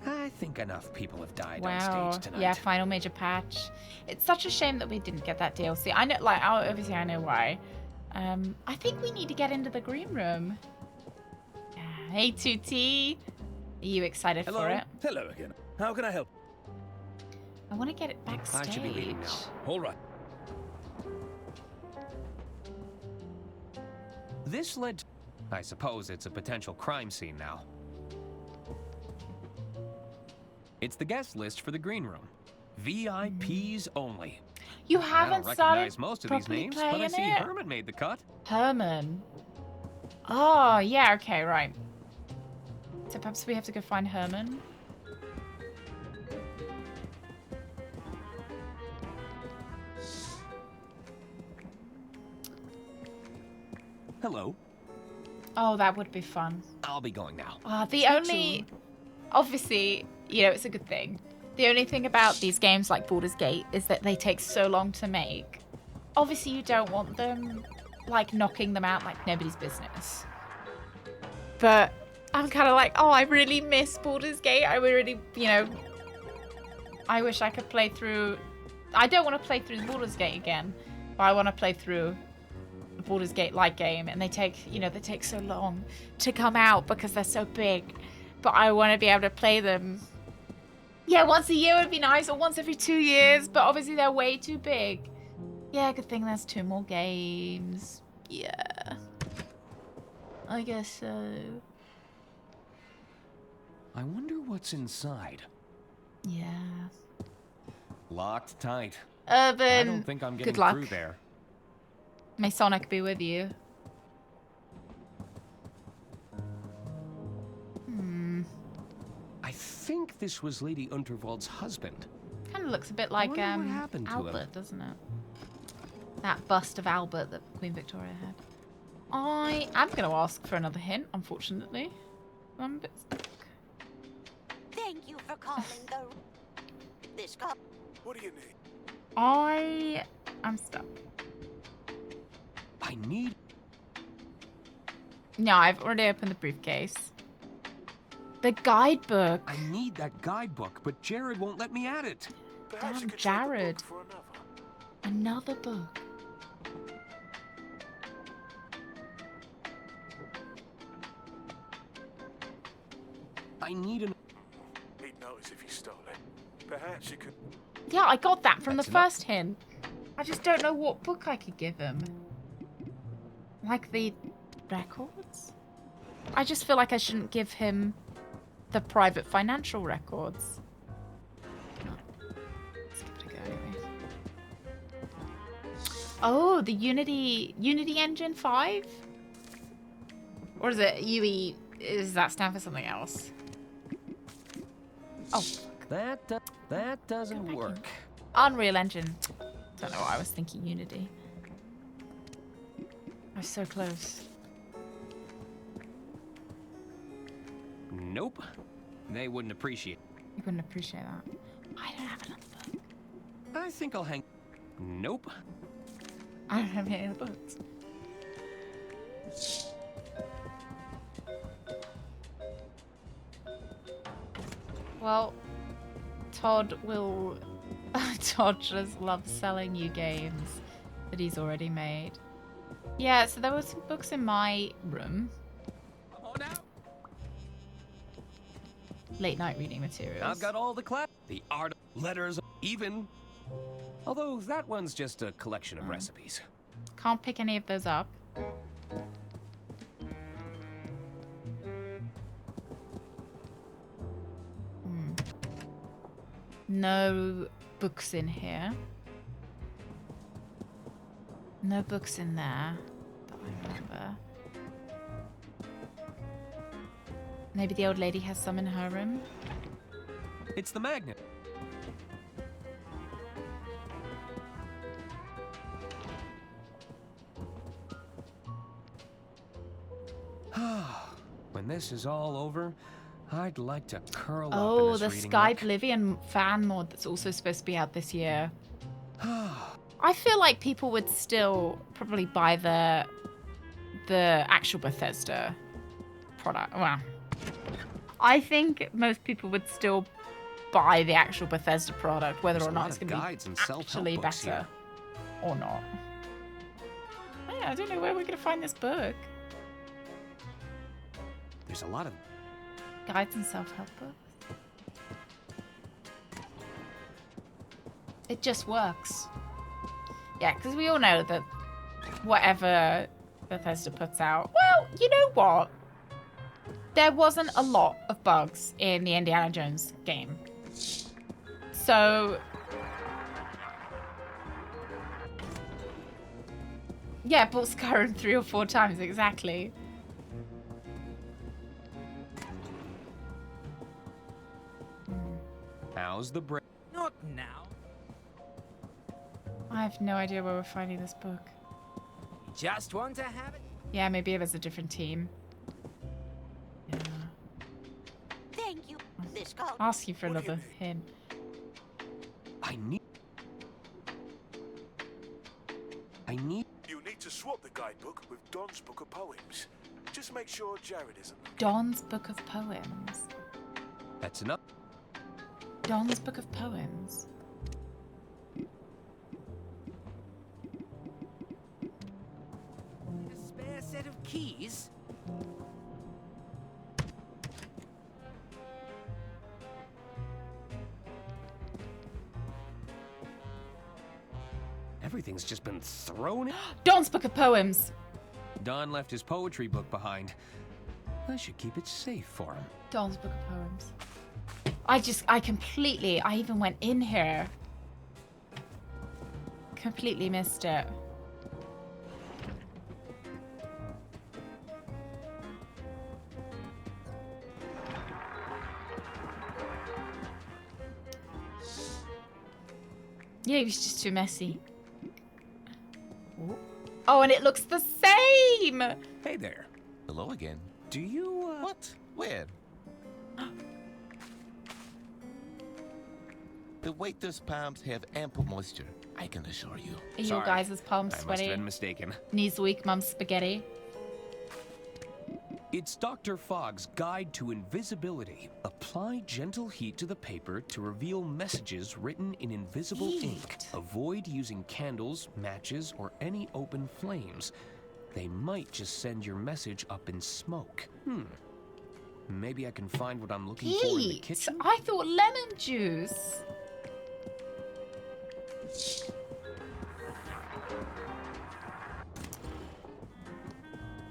I think enough people have died on Wow. stage tonight. Yeah, final major patch. It's such a shame that we didn't get that DLC. I know, like, obviously I know why. I think we need to get into the green room. Hey, 2T. Are you excited for it? Hello again. How can I help? I want to get it backstage. I should be leaving now. All right. This led to... I suppose it's a potential crime scene now. It's the guest list for the green room. VIPs only. You I haven't don't started recognize most of these properly names, but I playing see it. Herman made the cut. Herman. Oh, yeah, okay, right. So perhaps we have to go find Herman. Hello. Oh, that would be fun. I'll be going now. Obviously, you know, it's a good thing. The only thing about these games like Baldur's Gate is that they take so long to make. Obviously, you don't want them, like, knocking them out like nobody's business. But I'm kind of like, oh, I really miss Baldur's Gate. I really, you know, I wish I could play through... I don't want to play through Baldur's Gate again, but I want to play through the Baldur's Gate-like game, and they take, you know, they take so long to come out because they're so big. But I want to be able to play them. Yeah, once a year would be nice, or once every 2 years, but obviously they're way too big. Yeah, good thing there's 2 more games. Yeah. I guess so. I wonder what's inside. Yeah. Locked tight. Urban, I don't think I'm getting good luck. through there. May Sonic be with you. I think this was Lady Unterwald's husband. Kind of looks a bit like what happened to him? Albert, doesn't it? That bust of Albert that Queen Victoria had. I am going to ask for another hint, unfortunately. I'm a bit stuck. Thank you for calling this call. What do you need? I am stuck. I need... No, I've already opened the briefcase. The guidebook. I need that guidebook, but Jared won't let me at it. Damn, Jared. Another book. I need an... He knows if he stole it. Perhaps you could... Yeah, I got that from That's the first hint. I just don't know what book I could give him. Like the records? I just feel like I shouldn't give him the private financial records. Let's give it a go anyway. Oh, the Unity Engine 5? Or is it UE? Does that stand for something else? Oh, That doesn't work. Unreal Engine. Don't know why I was thinking Unity. I was so close. Nope. They wouldn't appreciate. You wouldn't appreciate that. I don't have another book. I think I'll hang. Nope. I don't have any other books. Well, Todd will... Todd just loves selling you games that he's already made. Yeah, so there were some books in my room. Late night reading materials. I've got all the the art, letters, even. Although that one's just a collection of recipes. Can't pick any of those up. No books in here. No books in there that I remember. Maybe the old lady has some in her room. It's the magnet. When this is all over, I'd like to curl up in Oh, this the reading Sky nook. Oblivion fan mod that's also supposed to be out this year. I feel like people would still probably buy the actual Bethesda product. Well, I think most people would still buy the actual Bethesda product, whether There's or a not lot it's of going to guides be and self-help actually books better here. or not. Oh, yeah, I don't know where we're going to find this book. There's a lot of Guides and self-help books. It just works. Yeah, because we all know that whatever Bethesda puts out, well, you know what? There wasn't a lot of bugs in the Indiana Jones game. So, yeah, bought Skyrim 3 or 4 times, exactly. How's the break? Not now. I have no idea where we're finding this book. Just want to have it. Yeah, maybe it was a different team. Yeah. Thank you. This call. Ask you for another hint. I need. You need to swap the guidebook with Don's book of poems. Just make sure Jared isn't. Don's Book of Poems. That's enough. Don's Book of Poems. A spare set of keys? Everything's just been thrown in. Don's Book of Poems. Don left his poetry book behind. I should keep it safe for him. Don's Book of Poems. I even went in here. Completely missed it. Yeah, it was just too messy. Oh, and it looks the same! Hey there. Hello again. Do you, What? Where? The waiter's palms have ample moisture, I can assure you. Are your guys' palms I must sweaty? have been mistaken. Knees weak, mum's spaghetti. It's Dr. Fogg's Guide to Invisibility. Apply gentle heat to the paper to reveal messages written in invisible ink. Avoid using candles, matches, or any open flames. They might just send your message up in smoke. Maybe I can find what I'm looking for in the Heat. kitchen. I thought lemon juice.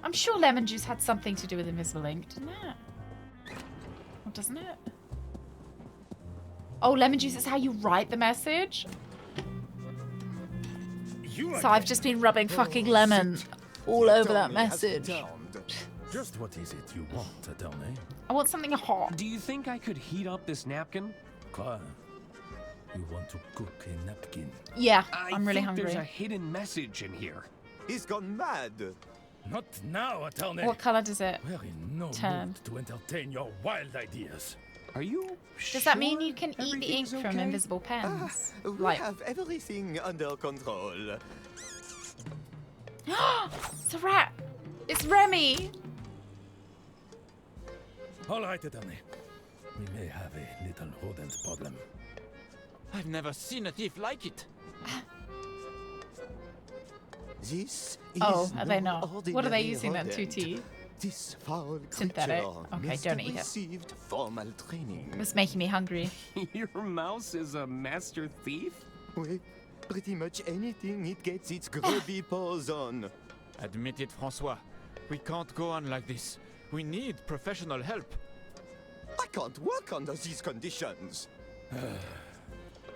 I'm sure lemon juice had something to do with invisible ink, didn't it? Or doesn't it? Oh, lemon juice is how you write the message? So I've just been rubbing fucking lemon all over that message. Just what is it you want, attorney? I want something hot. Do you think I could heat up this napkin? Quoi? You want to cook a napkin? Yeah, I'm really hungry. There's a hidden message in here. He's gone mad. Not now, attorney. What color does it We're in no turn? mood to entertain your wild ideas. Are you Does that mean you can eat the ink from invisible pens? We have everything under control. It's a rat! It's Remy! All right, attorney. We may have a little rodent problem. I've never seen a thief like it. This Oh, is are they no not? What are they ordinary using then, rodent. 2T? This foul Synthetic. creature Okay, must don't have eat it. received formal training. It's making me hungry. Your mouse is a master thief? Oui, pretty much anything it gets its grubby paws on. Admit it, Francois. We can't go on like this. We need professional help. I can't work under these conditions.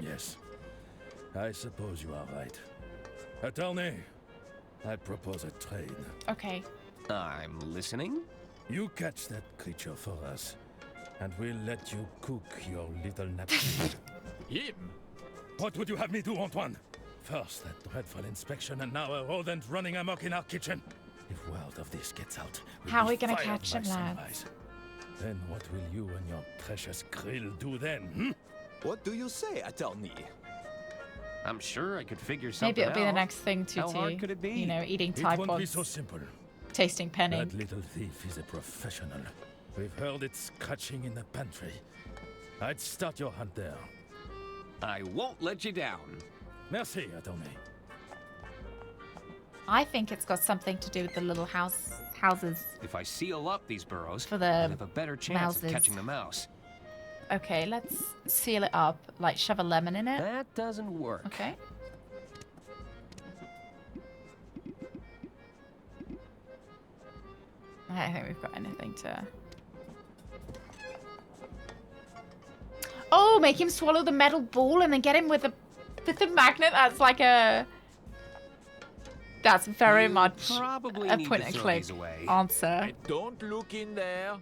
Yes, I suppose you are right. Attorney, I propose a trade. Okay. I'm listening. You catch that creature for us, and we'll let you cook your little napkin. Him? What would you have me do, Antoine? First, that dreadful inspection, and now a rodent running amok in our kitchen. If word of this gets out, we'll How are be we gonna fired catch by him, lads? sunrise. Then what will you and your precious grill do then, hmm? What do you say, attorney? I'm sure I could figure something out. Maybe it'll be the next thing, How 2T. hard could it be? You know, eating It Tide won't be Pods, so simple. tasting penny. That little thief is a professional. We've heard it scratching in the pantry. I'd start your hunt there. I won't let you down. Merci, attorney. I think it's got something to do with the little houses. If I seal up these burrows, For the I'll have a better chance mouses. of catching the mouse. Okay, let's seal it up. Like, shove a lemon in it. That doesn't work. Okay. I don't think we've got anything to... Oh, make him swallow the metal ball and then get him with the magnet. That's like a... That's very much probably a need point to and throw click these away. answer. Don't look in there.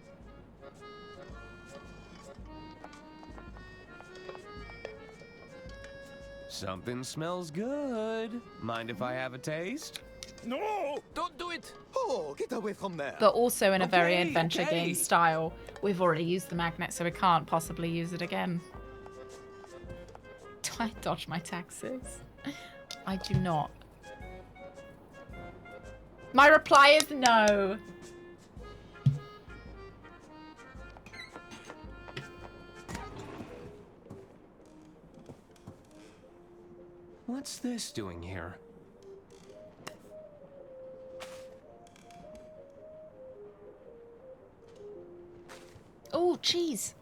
Something smells good. Mind if I have a taste? No! Don't do it! Oh, get away from there! But also in a very Okay, adventure okay. game style. We've already used the magnet, so we can't possibly use it again. Do I dodge my taxes? I do not. My reply is no. What's this doing here? Oh, cheese.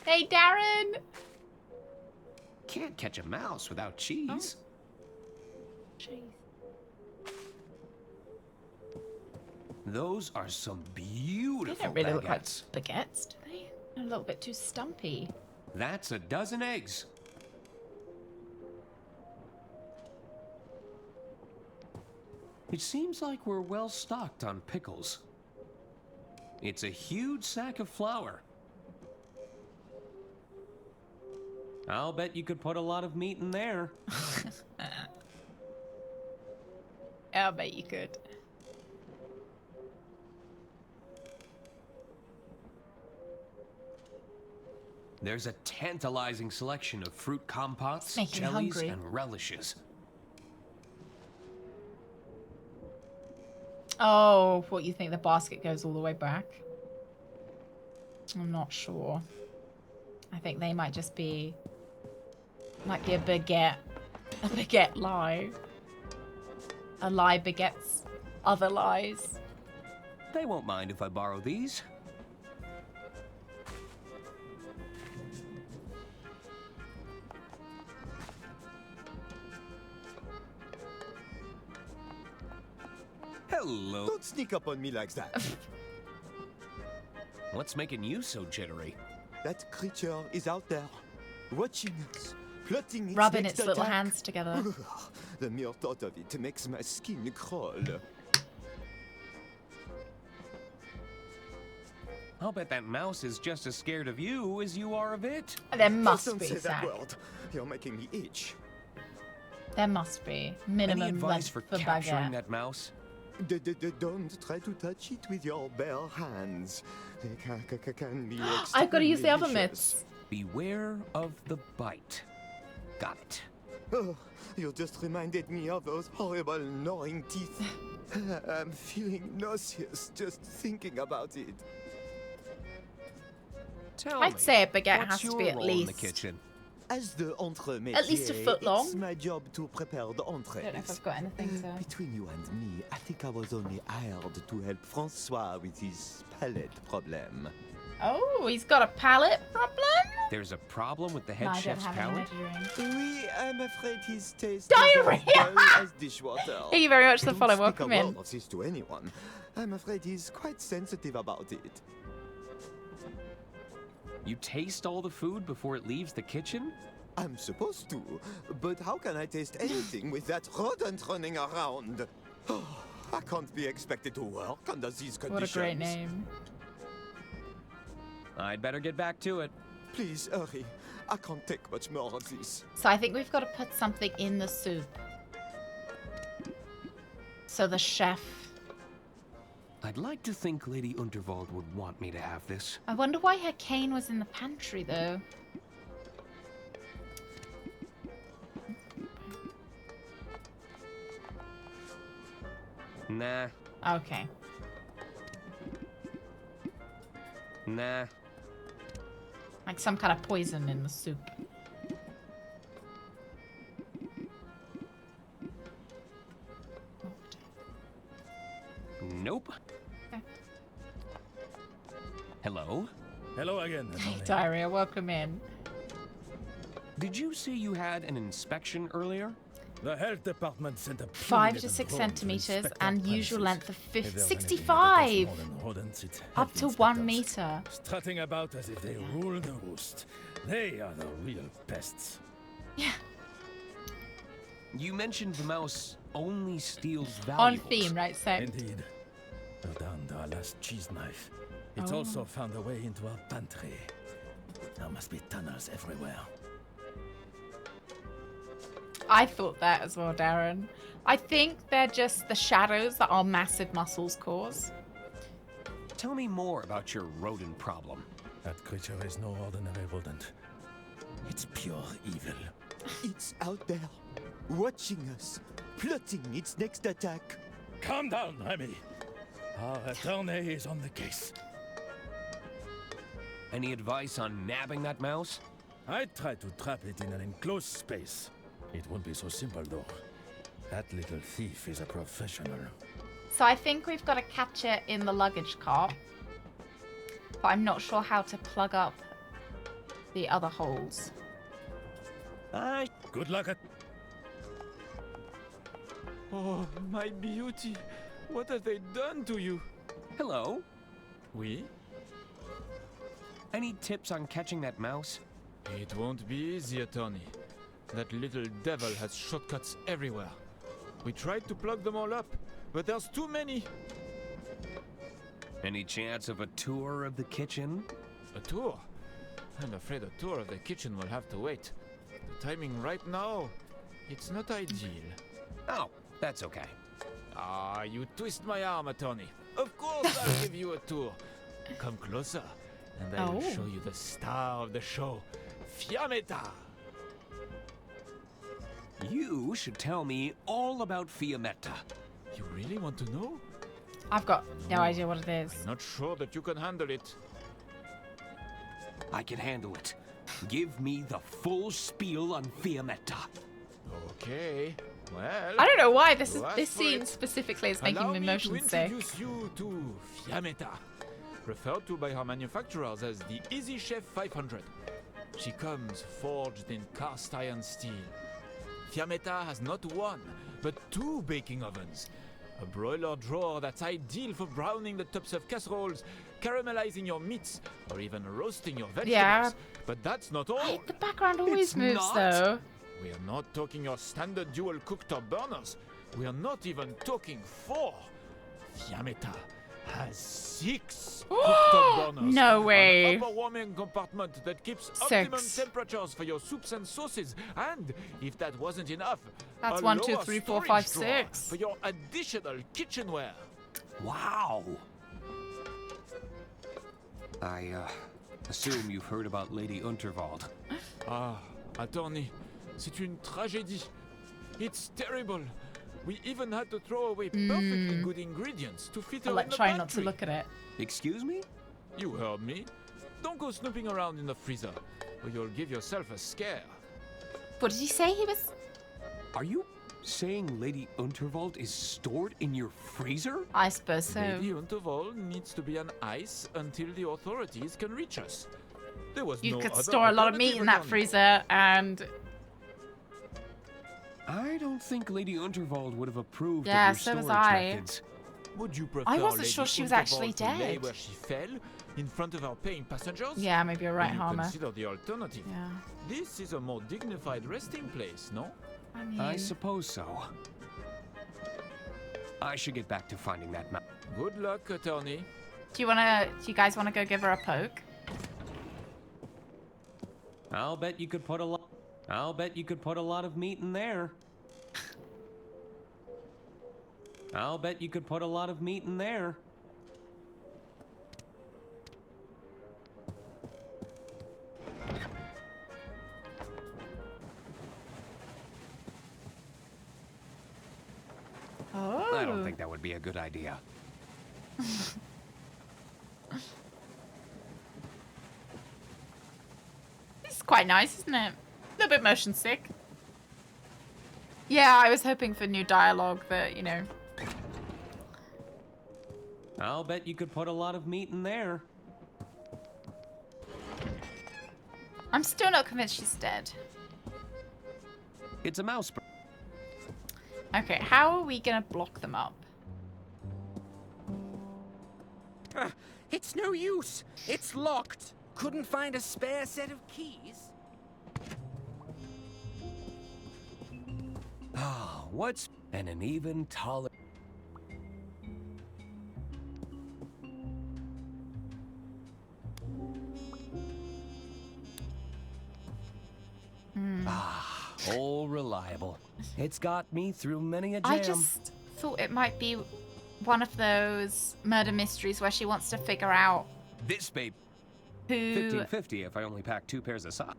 Hey, Darren. Can't catch a mouse without cheese. Cheese. Those are some They beautiful don't really look like baguettes. baguettes, do they? They're a little bit too stumpy. That's a dozen eggs. It seems like we're well stocked on pickles. It's a huge sack of flour. I'll bet you could put a lot of meat in there. I'll bet you could. There's a tantalizing selection of fruit compotes, Making me jellies, hungry. and relishes. Oh, what, you think the basket goes all the way back? I'm not sure. I think they might just be... Might be a baguette. A baguette lie. A lie begets other lies. They won't mind if I borrow these. Hello. Don't sneak up on me like that. What's making you so jittery? That creature is out there, watching us, plotting its Rubbing next its little attack. hands together. The mere thought of it makes my skin crawl. I'll bet that mouse is just as scared of you as you are of it. There must Don't be, say that Zach. word. You're making me itch. There must be. Minimum Any advice length for for capturing Baguette. that mouse? Don't try to touch it with your bare hands. They can be I've got to use the other extremely mitts. Beware of the bite. Got it. Oh, you just reminded me of those horrible gnawing teeth. I'm feeling nauseous just thinking about it. Tell I'd me, say a baguette what's has to your be at role in the least kitchen? As the entremets, At least a foot long. It's my job to prepare the entrees. I don't know if I've got anything to. Between you and me, I think I was only hired to help Francois with his palate problem. Oh, he's got a palate problem? There's a problem with the head No, I don't chef's have any palate? measuring. Oui, I'm afraid his taste Diarrhea! is as dull as dishwater. Thank you very much for the Don't follow. speak Welcome a in. word of this to anyone. I'm afraid he's quite sensitive about it. You taste all the food before it leaves the kitchen? I'm supposed to, but how can I taste anything with that rodent running around? I can't be expected to work under these conditions. What a great name. I'd better get back to it. Please hurry. I can't take much more of this. So I think we've got to put something in the soup. So the chef. I'd like to think Lady Unterwald would want me to have this. I wonder why her cane was in the pantry though. Nah. Okay. Nah. Like some kind of poison in the soup. Nope. Okay. Hello? Hello again. Hey, Diarrhea, welcome in. Did you say you had an inspection earlier? The health department sent a 5 to 6 centimeters and usual length of If there's 65. anything that does more than rodents, it's Up health to inspectors. 1 meter. Strutting about as if they rule the roost. They are the real pests. Yeah. You mentioned the mouse only steals On valuables. theme, right? So. Indeed. Well, down to our last cheese knife. It's Oh. also found a way into our pantry. There must be tunnels everywhere. I thought that as well, Darren. I think they're just the shadows that our massive muscles cause. Tell me more about your rodent problem. That creature is no ordinary rodent. It's pure evil. It's out there, watching us, plotting its next attack. Calm down, Remy. Our attorney is on the case. Any advice on nabbing that mouse? I tried to trap it in an enclosed space. It won't be so simple, though. That little thief is a professional. So I think we've got to catch it in the luggage cart. But I'm not sure how to plug up the other holes. Good luck at... Oh, my beauty. What have they done to you? Hello? Oui? Any tips on catching that mouse? It won't be easy, attorney. That little devil has shortcuts everywhere. We tried to plug them all up, but there's too many. Any chance of a tour of the kitchen? A tour? I'm afraid a tour of the kitchen will have to wait. The timing right now, it's not ideal. Oh, that's okay. Ah, you twist my arm, attorney. Of course I'll give you a tour. Come closer, and I will Oh. show you the star of the show, Fiammetta. You should tell me all about Fiammetta. You really want to know? I've got no idea what it is. I'm not sure that you can handle it. I can handle it. Give me the full spiel on Fiammetta. Okay. Well, I don't know why this you asked this for scene it. specifically is making Allow me me motion to sick. introduce you to Fiammetta, referred to by her manufacturers as the Easy Chef 500. She comes forged in cast iron steel. Fiammetta has not one, but two baking ovens, A broiler drawer that's ideal for browning the tops of casseroles, caramelizing your meats, or even roasting your vegetables. Yeah. But that's not all. The background always moves though. We are not talking your standard dual cooktop burners. We are not even talking 4. Fiammetta has 6 cooktop burners. No way. An upper warming compartment that keeps 6. optimum temperatures for your soups and sauces. And if that wasn't enough, That's a 1, 2, lower 3, 4, storage 5, drawer 6. for your additional kitchenware. Wow. I assume you've heard about Lady Unterwald. Ah, attorney, c'est une tragédie. It's terrible. We even had to throw away perfectly good ingredients to fit her I'll in the try pantry. not to look at it. Excuse me? You heard me. Don't go snooping around in the freezer, or you'll give yourself a scare. What did he say he was? Are you saying Lady Unterwald is stored in your freezer? I suppose so. Lady Unterwald needs to be on ice until the authorities can reach us. There was You no could other store a lot of meat in that alternative, freezer and... I don't think Lady Unterwald would have approved Yeah, of your so was storage I. methods. Would you prefer I wasn't Lady sure she was actually Unterwald to lay dead. where she fell, in front of our paying passengers? Yeah, maybe you're right, Or you Harmer. consider the alternative. Yeah. This is a more dignified resting place, no? I mean... I suppose so. I should get back to finding that map. Good luck, attorney. Do you guys wanna go give her a poke? I'll bet you could put a lot of meat in there. I'll bet you could put a lot of meat in there. Oh. I don't think that would be a good idea. It's quite nice, isn't it? A little bit motion sick. Yeah, I was hoping for new dialogue, but you know. I'll bet you could put a lot of meat in there. I'm still not convinced she's dead. It's a mouse. Okay, how are we gonna block them up? It's no use. It's locked. Couldn't find a spare set of keys. Ah, what's and an even taller. Ah, all reliable. It's got me through many a jam. I just thought it might be one of those murder mysteries where she wants to figure out This babe. who 1550 if I only pack 2 pairs of socks.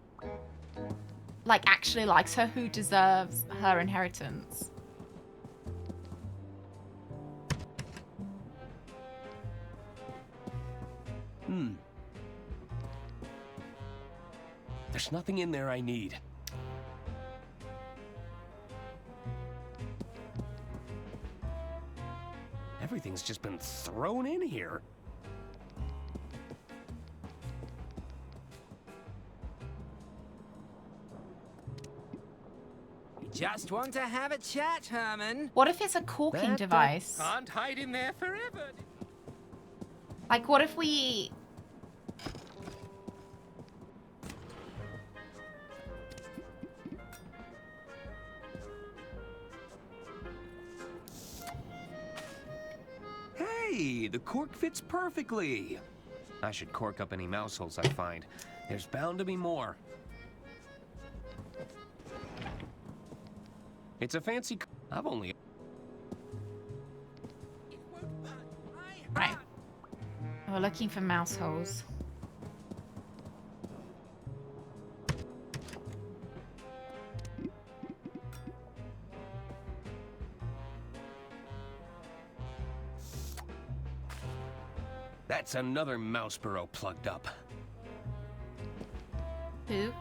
like actually likes her, who deserves her inheritance. There's nothing in there I need. Everything's just been thrown in here. Just want to have a chat, Herman. What if it's a corking device? Can't hide in there forever. Like, what if we... Hey, the cork fits perfectly. I should cork up any mouse holes I find. There's bound to be more. It's a fancy... I've only... Right. We're looking for mouse holes. That's another mouse burrow plugged up. Who?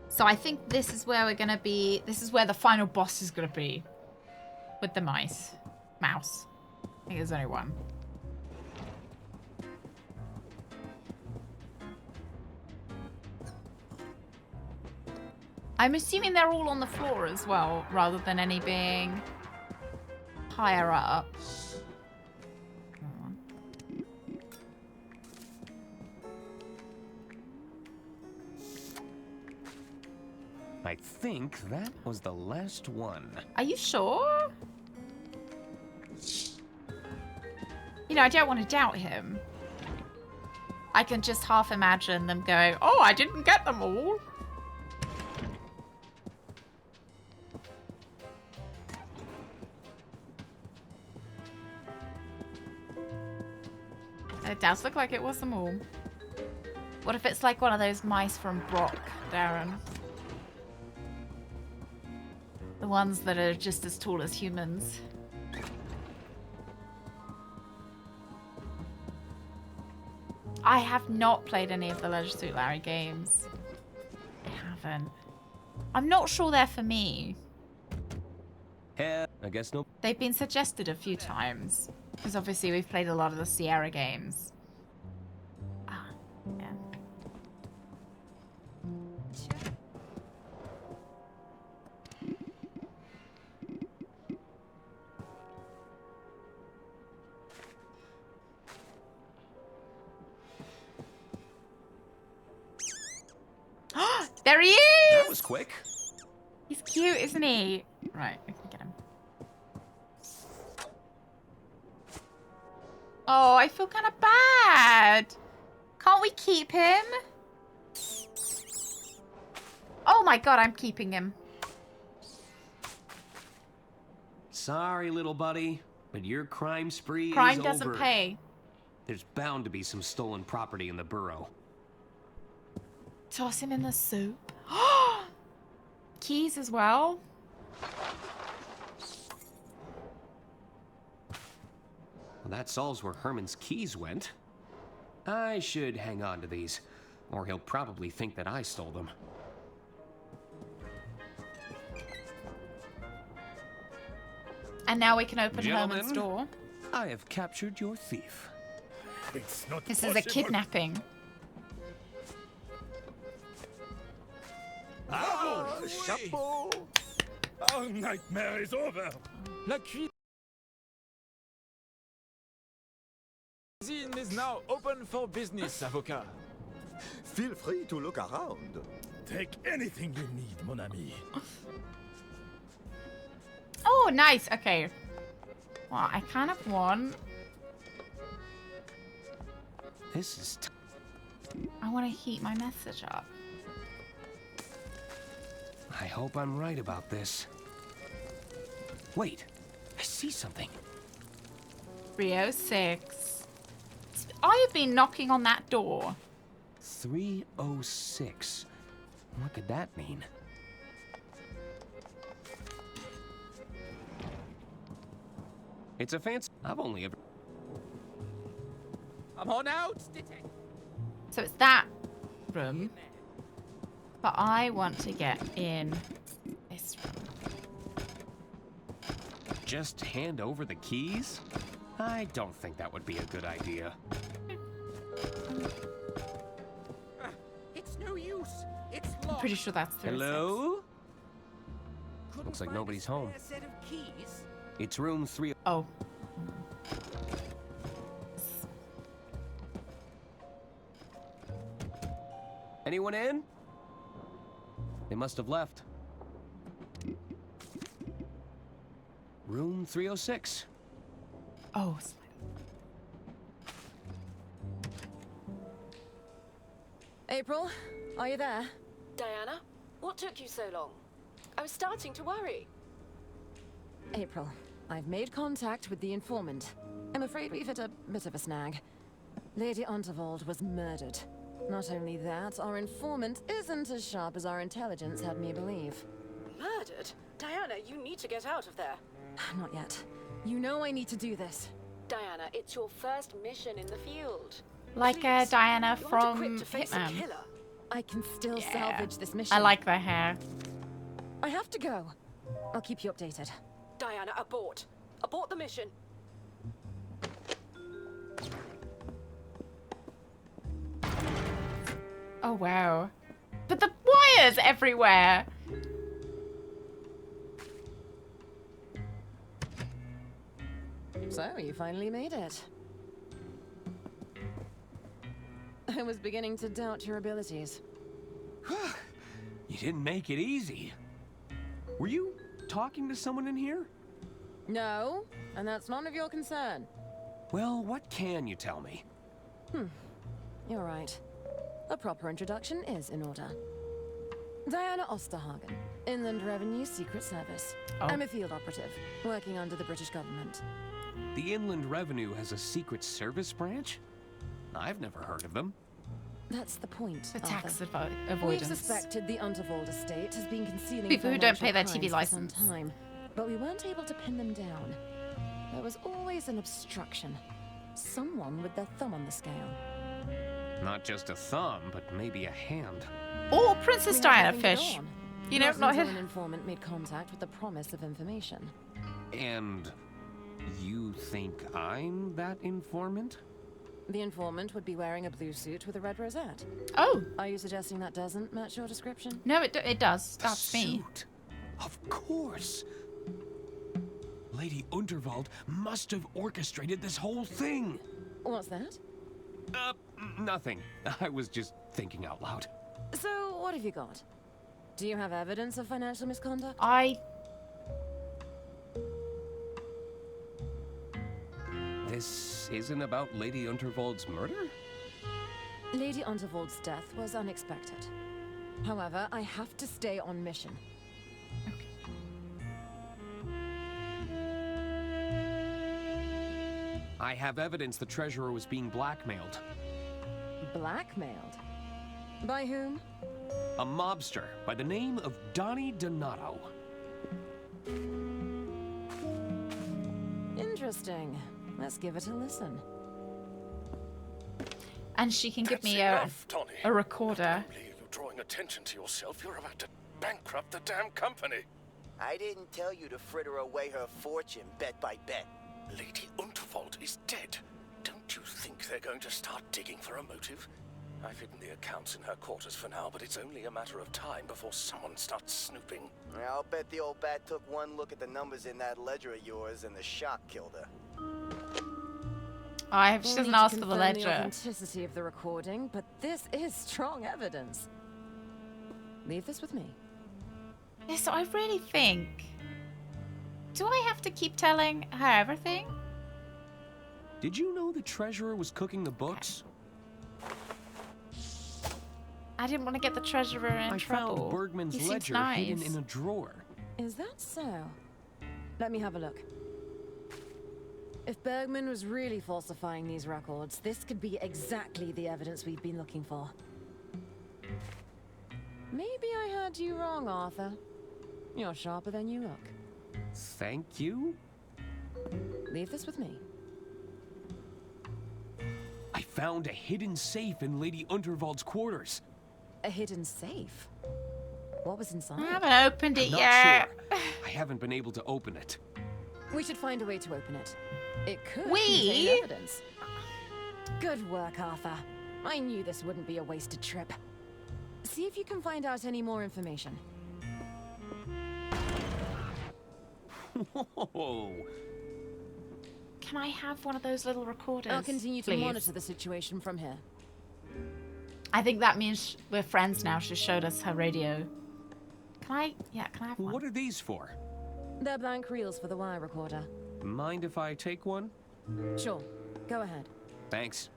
So I think this is where we're gonna be. This is where the final boss is gonna be. With the mouse. I think there's only one. I'm assuming they're all on the floor as well, rather than any being higher up. I think that was the last one. Are you sure? You know, I don't want to doubt him. I can just half imagine them going, oh, I didn't get them all. It does look like it was them all. What if it's like one of those mice from Brock, Darren? The ones that are just as tall as humans. I have not played any of the Leisure Suit Larry games. I haven't. I'm not sure they're for me. Yeah, I guess no. They've been suggested a few times. Because obviously we've played a lot of the Sierra games. Ah, yeah. There he is! That was quick. He's cute, isn't he? Right, I can get him. Oh, I feel kind of bad. Can't we keep him? Oh my god, I'm keeping him. Sorry, little buddy, but your crime spree is over. Crime doesn't pay. There's bound to be some stolen property in the borough. Toss him in the soup. Keys as well. Well, that solves where Herman's keys went. I should hang on to these, or he'll probably think that I stole them. And now we can open Gentlemen, Herman's door. I have captured your thief. It's not This is a kidnapping. Oh, chapeau! Our nightmare is over. La cuisine is now open for business, avocat. Feel free to look around. Take anything you need, mon ami. Oh, nice. Okay. Well, I kind of want... This is... I want to heat my message up. I hope I'm right about this. Wait, I see something. 306. I have been knocking on that door. 306. What could that mean? It's a fancy... I've only ever... I'm on out, detective. So it's that room. But I want to get in this room. Just hand over the keys? I don't think that would be a good idea. It's no use. It's I'm locked. pretty sure that's 306. Hello? Couldn't Looks like find a nobody's home. spare set of keys. It's room 3... Oh. Anyone in? They must have left. Room 306. Oh. April, are you there? Diana, what took you so long? I was starting to worry. April, I've made contact with the informant. I'm afraid we've hit a bit of a snag. Lady Unterwald was murdered. Not only that, our informant isn't as sharp as our intelligence had me believe. Murdered? Diana, you need to get out of there. Not yet. You know I need to do this. Diana, it's your first mission in the field. Like Please, Diana you aren't from equipped to face a Hitman. killer. I can still salvage this mission. I like the hair. I have to go. I'll keep you updated. Diana, abort. Abort the mission. Oh, wow. But the wires everywhere. So, you finally made it. I was beginning to doubt your abilities. You didn't make it easy. Were you talking to someone in here? No, and that's none of your concern. Well, what can you tell me? You're right. A proper introduction is in order. Diana Osterhagen, Inland Revenue Secret Service. Oh. I'm a field operative, working under the British government. The Inland Revenue has a Secret Service branch? I've never heard of them. That's the point. For tax Arthur. avoidance. We've suspected the Unterwald estate has been concealing People who don't financial pay their TV crimes for license. some time, but we weren't able to pin them down. There was always an obstruction. Someone with their thumb on the scale. Not just a thumb, but maybe a hand. Or Princess We had Diana nothing to go fish. on. You know, not until him. an informant made contact with the promise of information. And you think I'm that informant? The informant would be wearing a blue suit with a red rosette. Oh. Are you suggesting that doesn't match your description? No, it does. The That's me. suit. Of course. Lady Unterwald must have orchestrated this whole thing. What's that? Nothing. I was just thinking out loud. So, what have you got? Do you have evidence of financial misconduct? This isn't about Lady Unterwald's murder? Lady Unterwald's death was unexpected. However, I have to stay on mission. I have evidence the treasurer was being blackmailed. Blackmailed? By whom? A mobster by the name of Donnie Donato. Interesting. Let's give it a listen. And she can give That's me enough, Donnie. a recorder. I believe you're drawing attention to yourself. You're about to bankrupt the damn company. I didn't tell you to fritter away her fortune bet by bet. Lady Unterwald is dead. Don't you think they're going to start digging for a motive? I've hidden the accounts in her quarters for now, but it's only a matter of time before someone starts snooping. I'll bet the old bat took one look at the numbers in that ledger of yours and the shock killed her. She We'll doesn't need to ask for the confirm ledger. The authenticity of the recording, but this is strong evidence. Leave this with me. Yeah, so I really think... Do I have to keep telling her everything? Did you know the treasurer was cooking the books? I didn't want to get the treasurer in I trouble. found Bergman's He seems ledger nice. hidden in a drawer. Is that so? Let me have a look. If Bergman was really falsifying these records, this could be exactly the evidence we've been looking for. Maybe I heard you wrong, Arthur. You're sharper than you look. Thank you? Leave this with me. I found a hidden safe in Lady Unterwald's quarters. A hidden safe? What was inside? I haven't opened it Not yet. sure. I haven't been able to open it. We should find a way to open it. It could We? contain evidence. Good work, Arthur. I knew this wouldn't be a wasted trip. See if you can find out any more information. Whoa. Can I have one of those little recorders? I'll continue to please? monitor the situation from here. I think that means we're friends now. She showed us her radio. Can I? Yeah, can I have one? What are these for? They're blank reels for the wire recorder. Mind if I take one? Sure. Go ahead. Thanks.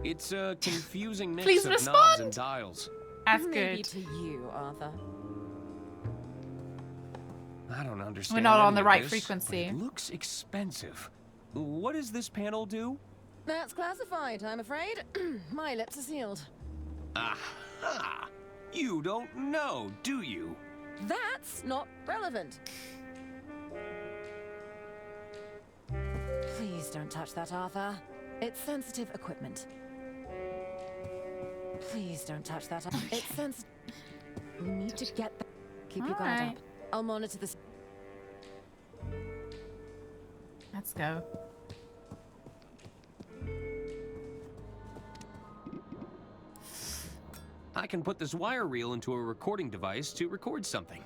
It's a confusing mix Please of respond. knobs and dials. That's Maybe good. to you, Arthur. I don't understand. We're not on any the of right this, frequency. but it looks expensive. What does this panel do? That's classified, I'm afraid. My lips are sealed. Aha! You don't know, do you? That's not relevant. Please don't touch that, Arthur. It's sensitive equipment. Please don't touch that. It's sensitive. We need to get back. Keep your guard Alright. up. I'll monitor this. Let's go. I can put this wire reel into a recording device to record something.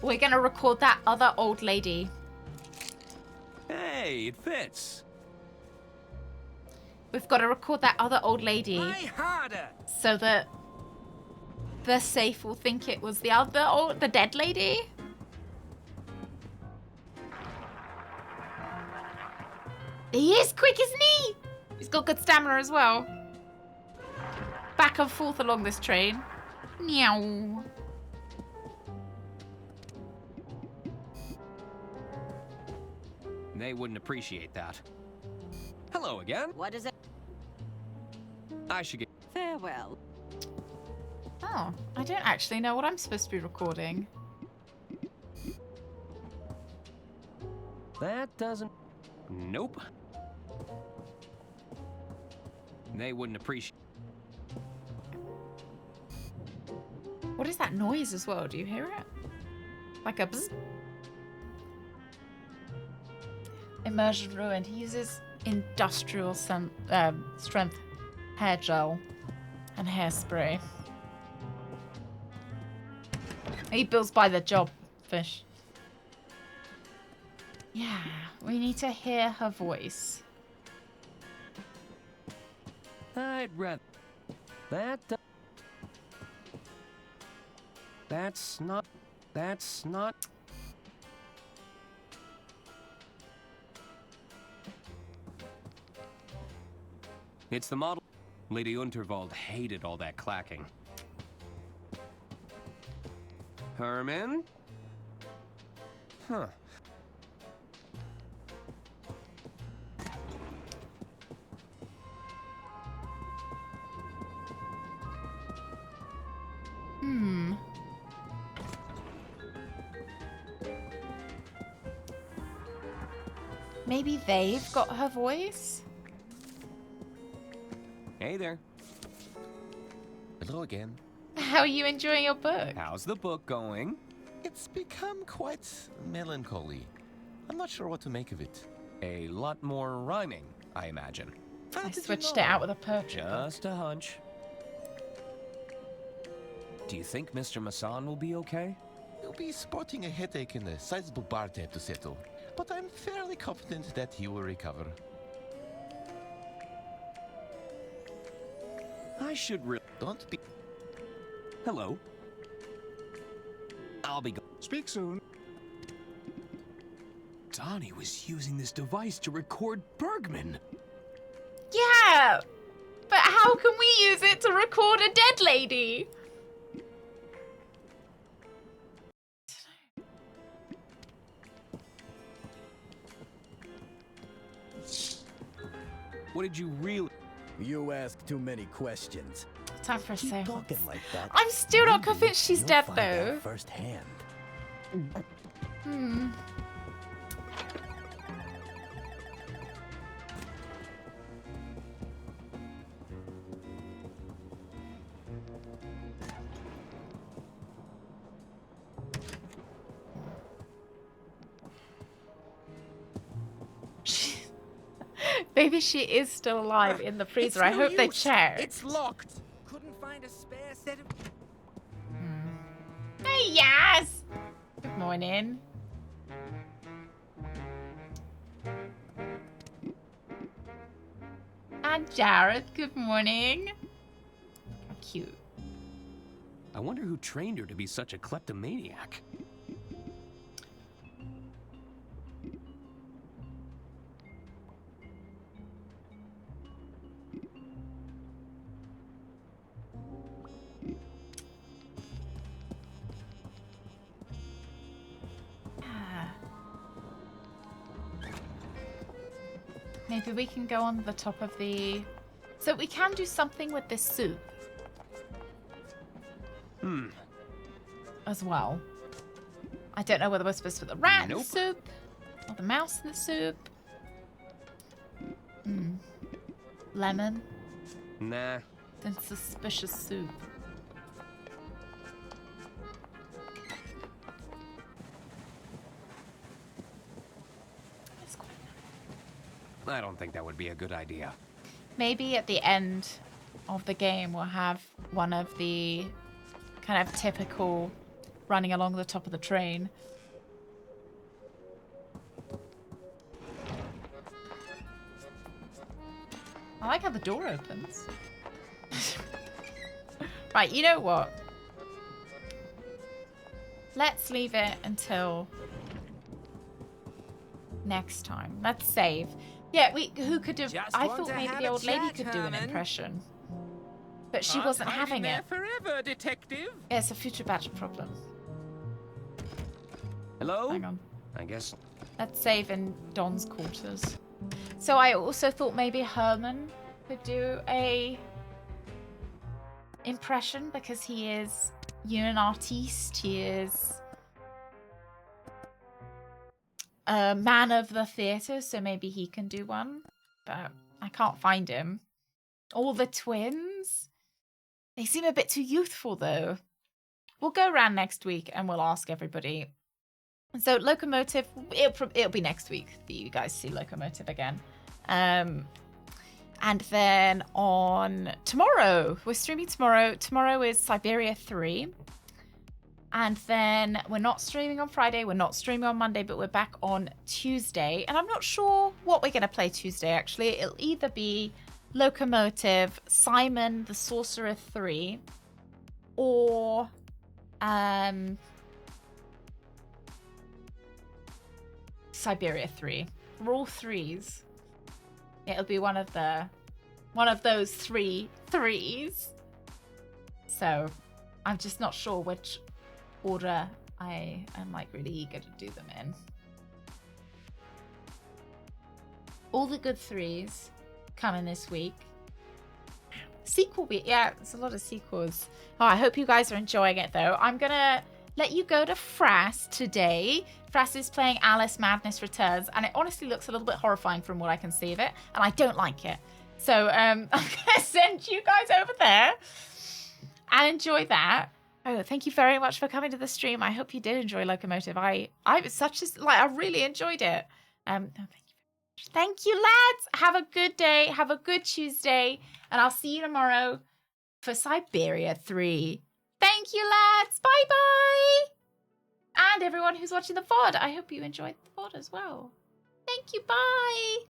We're gonna record that other old lady. Hey, it fits. We've got to record that other old lady. Try harder. So that the safe will think it was the dead lady. He is quick, isn't he? He's got good stamina as well. Back and forth along this train. Meow. They wouldn't appreciate that. Hello again. What is it? I should get... Farewell. Oh, I don't actually know what I'm supposed to be recording. That doesn't... Nope. They wouldn't appreciate... What is that noise as well? Do you hear it? Like a bzz? Immersion ruined. He uses industrial strength hair gel and hairspray. He bills by the job, fish. Yeah, we need to hear her voice. I'd rather... That's not... It's the model. Lady Unterwald hated all that clacking. Herman? Huh. Maybe they've got her voice? Hey there. Hello again. How are you enjoying your book? How's the book going? It's become quite melancholy. I'm not sure what to make of it. A lot more rhyming, I imagine. I switched it out with a purchase. Just a hunch. Do you think Mr. Masson will be okay? He'll be sporting a headache and a sizable bar tab to settle. But I'm fairly confident that he will recover. I should really... Don't be... Hello. I'll be... Speak soon. Donnie was using this device to record Bergman. Yeah! But how can we use it to record a dead lady? What did you really... You ask too many questions. Time for a Keep seance. talking like that. I'm still not convinced she's You'll dead find out though. firsthand. Maybe she is still alive in the freezer. I hope they checked. It's locked. Couldn't find a spare set of... Hey, Yaz! Good morning. And Jared, good morning. How cute. I wonder who trained her to be such a kleptomaniac. Maybe we can go on the top of the... So we can do something with this soup. As well. I don't know whether we're supposed to put the rat in the soup or the mouse in the soup. Lemon. Nah. Then suspicious soup. I don't think that would be a good idea. Maybe at the end of the game we'll have one of the kind of typical running along the top of the train. I like how the door opens. Right, you know what? Let's leave it until next time. Let's save. Yeah, who could have... I thought maybe the old lady could do an impression. But she wasn't having it. Forever, detective. Yeah, it's a future batch problem. Hello? Hang on. I guess. Let's save in Don's quarters. So I also thought maybe Herman could do a impression because he is, you know, an artiste. He is a man of the theatre, so maybe he can do one. But I can't find him. All the twins? They seem a bit too youthful, though. We'll go around next week and we'll ask everybody. So Loco Motive, it'll be next week that you guys see Loco Motive again. And then on tomorrow, we're streaming tomorrow. Tomorrow is Siberia 3. And then we're not streaming on Friday. We're not streaming on Monday, but we're back on Tuesday. And I'm not sure what we're going to play Tuesday, actually. It'll either be Loco Motive, Simon the Sorcerer 3, or Siberia 3. We're all threes. It'll be one of those three threes. So I'm just not sure which order I am like really eager to do them in. All the good threes coming this week. Sequel week, yeah, there's a lot of sequels. Oh, I hope you guys are enjoying it though. I'm gonna let you go to Frass today. Frass is playing Alice Madness Returns, and it honestly looks a little bit horrifying from what I can see of it, and I don't like it. So I'm gonna send you guys over there and enjoy that. Oh, thank you very much for coming to the stream. I hope you did enjoy Loco Motive. I was such a I really enjoyed it. Thank you. Thank you, lads. Have a good day. Have a good Tuesday. And I'll see you tomorrow for Siberia 3. Thank you, lads. Bye-bye. And everyone who's watching the VOD, I hope you enjoyed the VOD as well. Thank you. Bye.